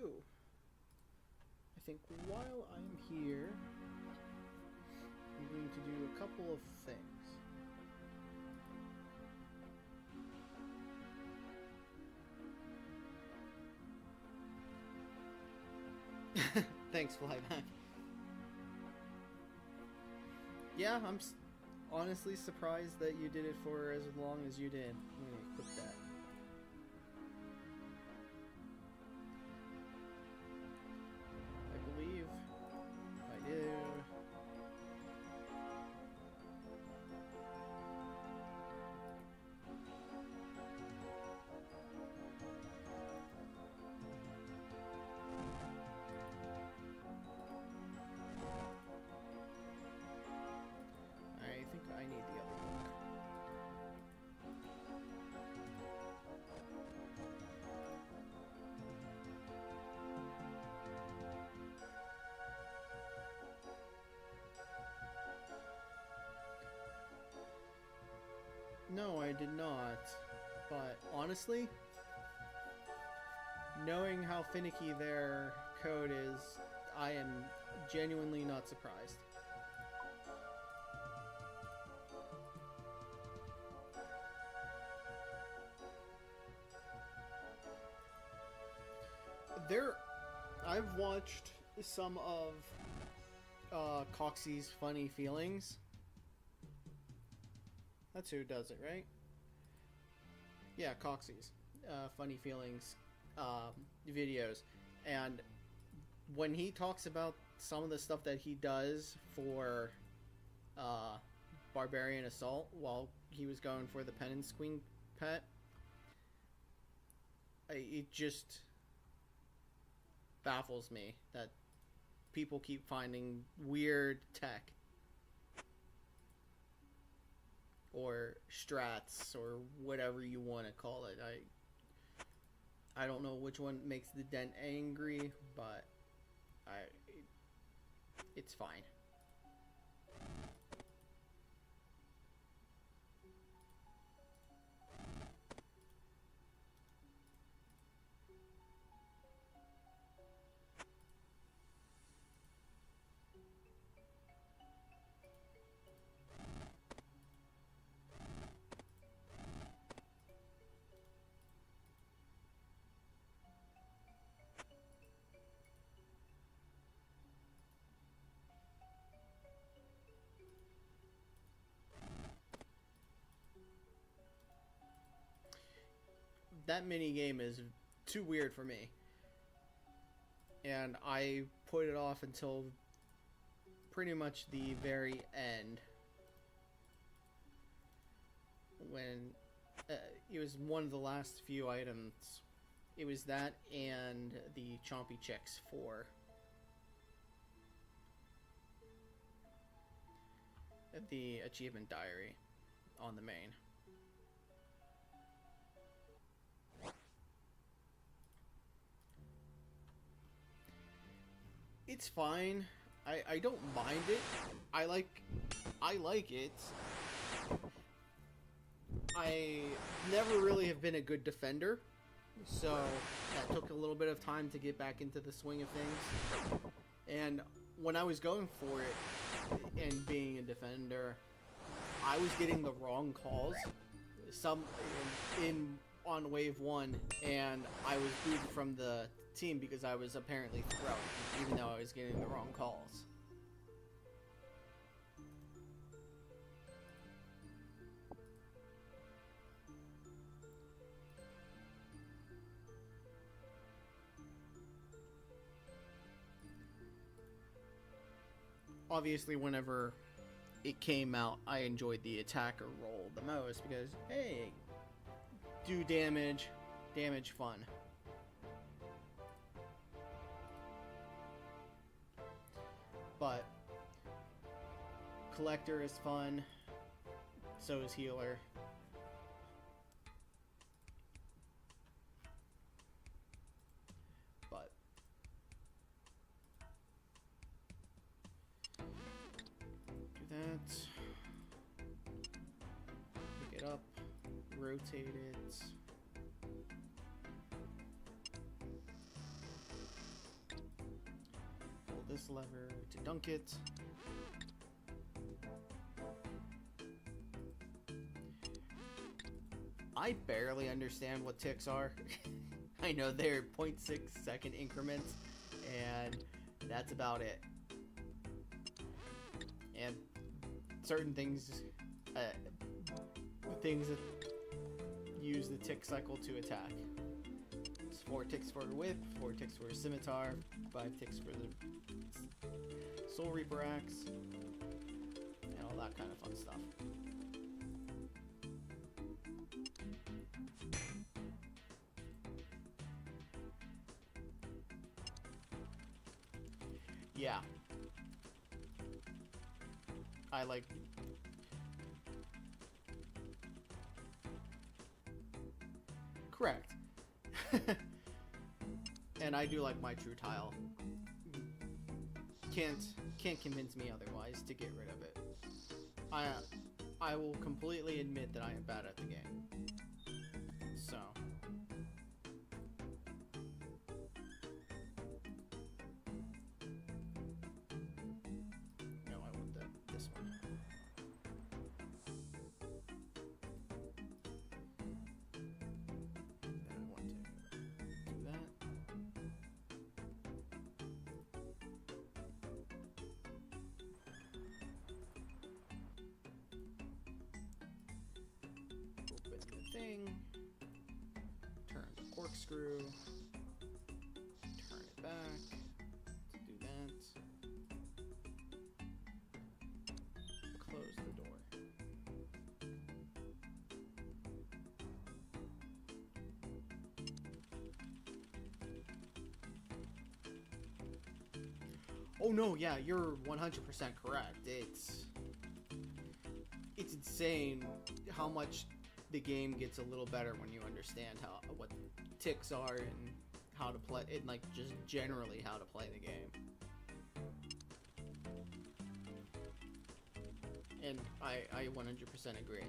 I think while I'm here, I'm going to do a couple of things. Thanks, Flyback. Yeah, I'm honestly surprised that you did it for as long as you did. I'm gonna equip that. I need the other book. No, I did not. But honestly, knowing how finicky their code is, I am genuinely not surprised. I've watched some of Coxie's Funny Feelings. That's who does it, right? Yeah, Coxie's Funny Feelings videos. And when he talks about some of the stuff that he does for Barbarian Assault while he was going for the Penance Queen pet. It just baffles me that people keep finding weird tech or strats or whatever you want to call it. I don't know which one makes the den angry, but it's fine. That mini game is too weird for me, and I put it off until pretty much the very end, when it was one of the last few items. It was that and the Chompy Chicks for the achievement diary on the main. It's fine. I don't mind it. I like it. I never really have been a good defender, so that took a little bit of time to get back into the swing of things. And when I was going for it and being a defender, I was getting the wrong calls. Some on wave 1, and I was booted from the team because I was apparently thrown, even though I was getting the wrong calls. Obviously, whenever it came out, I enjoyed the attacker role the most because, hey, do damage fun. But collector is fun, so is healer. But do that. Pick it up, rotate it. This lever to dunk it. I barely understand what ticks are. I know they're 0.6 second increments, and that's about it. And certain things, things that use the tick cycle to attack. 4 ticks for a whip, 4 ticks for a scimitar, 5 ticks for the Soul Reaper axe, and all that kind of fun stuff. Yeah. I like... Correct. And I do like my true tile. Can't convince me otherwise to get rid of it. I will completely admit that I am bad at the game. So no, I want this one. Turn the corkscrew, turn it back, do that, close the door. Oh no, yeah, you're 100% correct. It's insane how much the game gets a little better when you understand what ticks are and how to play it, like just generally how to play the game. And I 100% agree.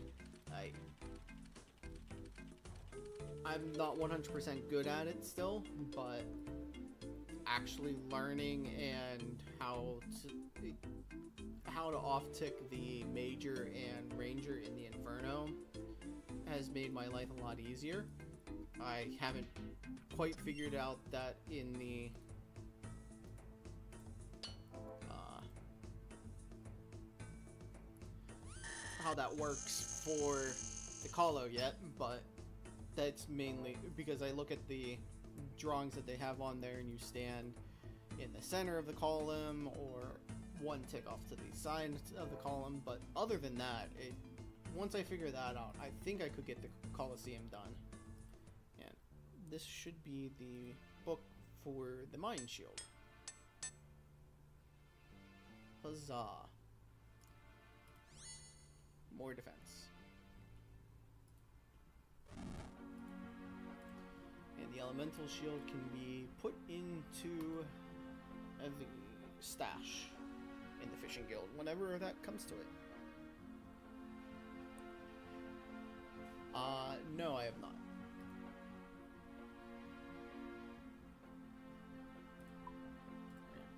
I'm not 100% good at it still, but actually learning and how to off-tick the Major and Ranger in the Inferno has made my life a lot easier. I haven't quite figured out that in the how that works for the Colo yet, but that's mainly because I look at the drawings that they have on there, and you stand in the center of the column or one tick off to the side of the column. But other than that, once I figure that out, I think I could get the Colosseum done. And this should be the book for the Mind Shield. Huzzah! More defense. And the elemental shield can be put into the stash in the fishing guild whenever that comes to it. No, I have not.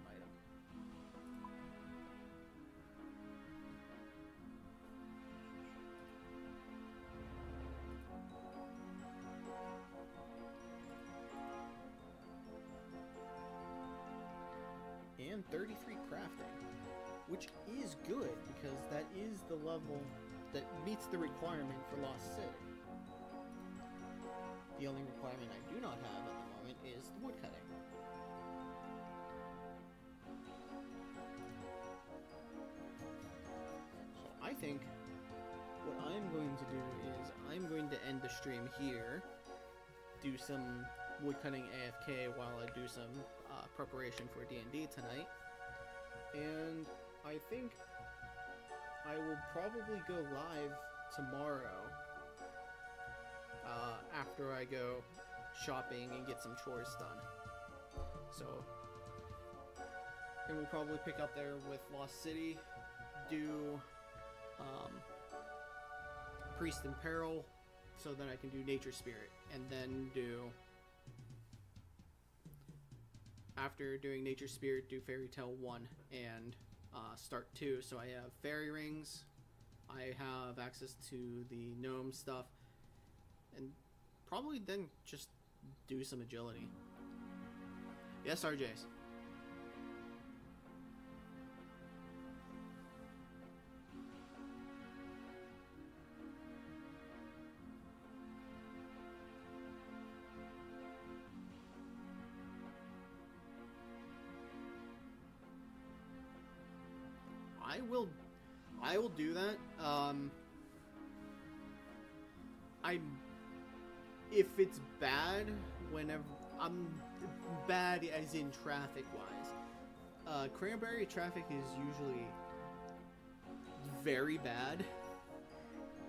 Item. And 33 crafting, which is good because that is the level that meets the requirement for Lost City. The only requirement I do not have at the moment is the woodcutting. So I think what I'm going to do is I'm going to end the stream here, do some woodcutting AFK while I do some preparation for D&D tonight, and I think I will probably go live tomorrow after I go shopping and get some chores done. So, and we'll probably pick up there with Lost City, do Priest in Peril, so that I can do Nature Spirit, and then do, after doing Nature Spirit, do Fairy Tale 1 and start 2, so I have fairy rings, I have access to the gnome stuff, and probably then just do some agility. Yes, RJs. I will do that. If it's bad, whenever I'm bad as in traffic wise, Cranberry traffic is usually very bad,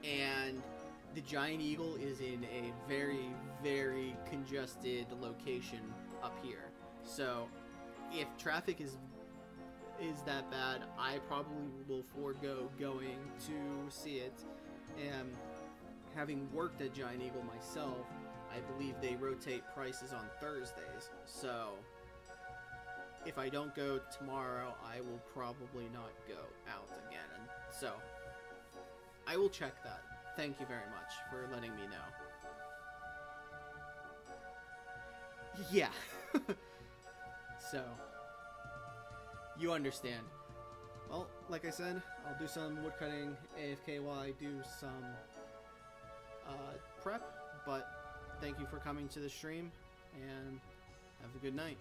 and the Giant Eagle is in a very, very congested location up here. So if traffic is that bad, I probably will forego going to see it. And having worked at Giant Eagle myself, I believe they rotate prices on Thursdays. So if I don't go tomorrow, I will probably not go out again. And so I will check that. Thank you very much for letting me know. Yeah. So you understand. Well, like I said, I'll do some woodcutting AFK while I do some prep, but thank you for coming to the stream, and have a good night.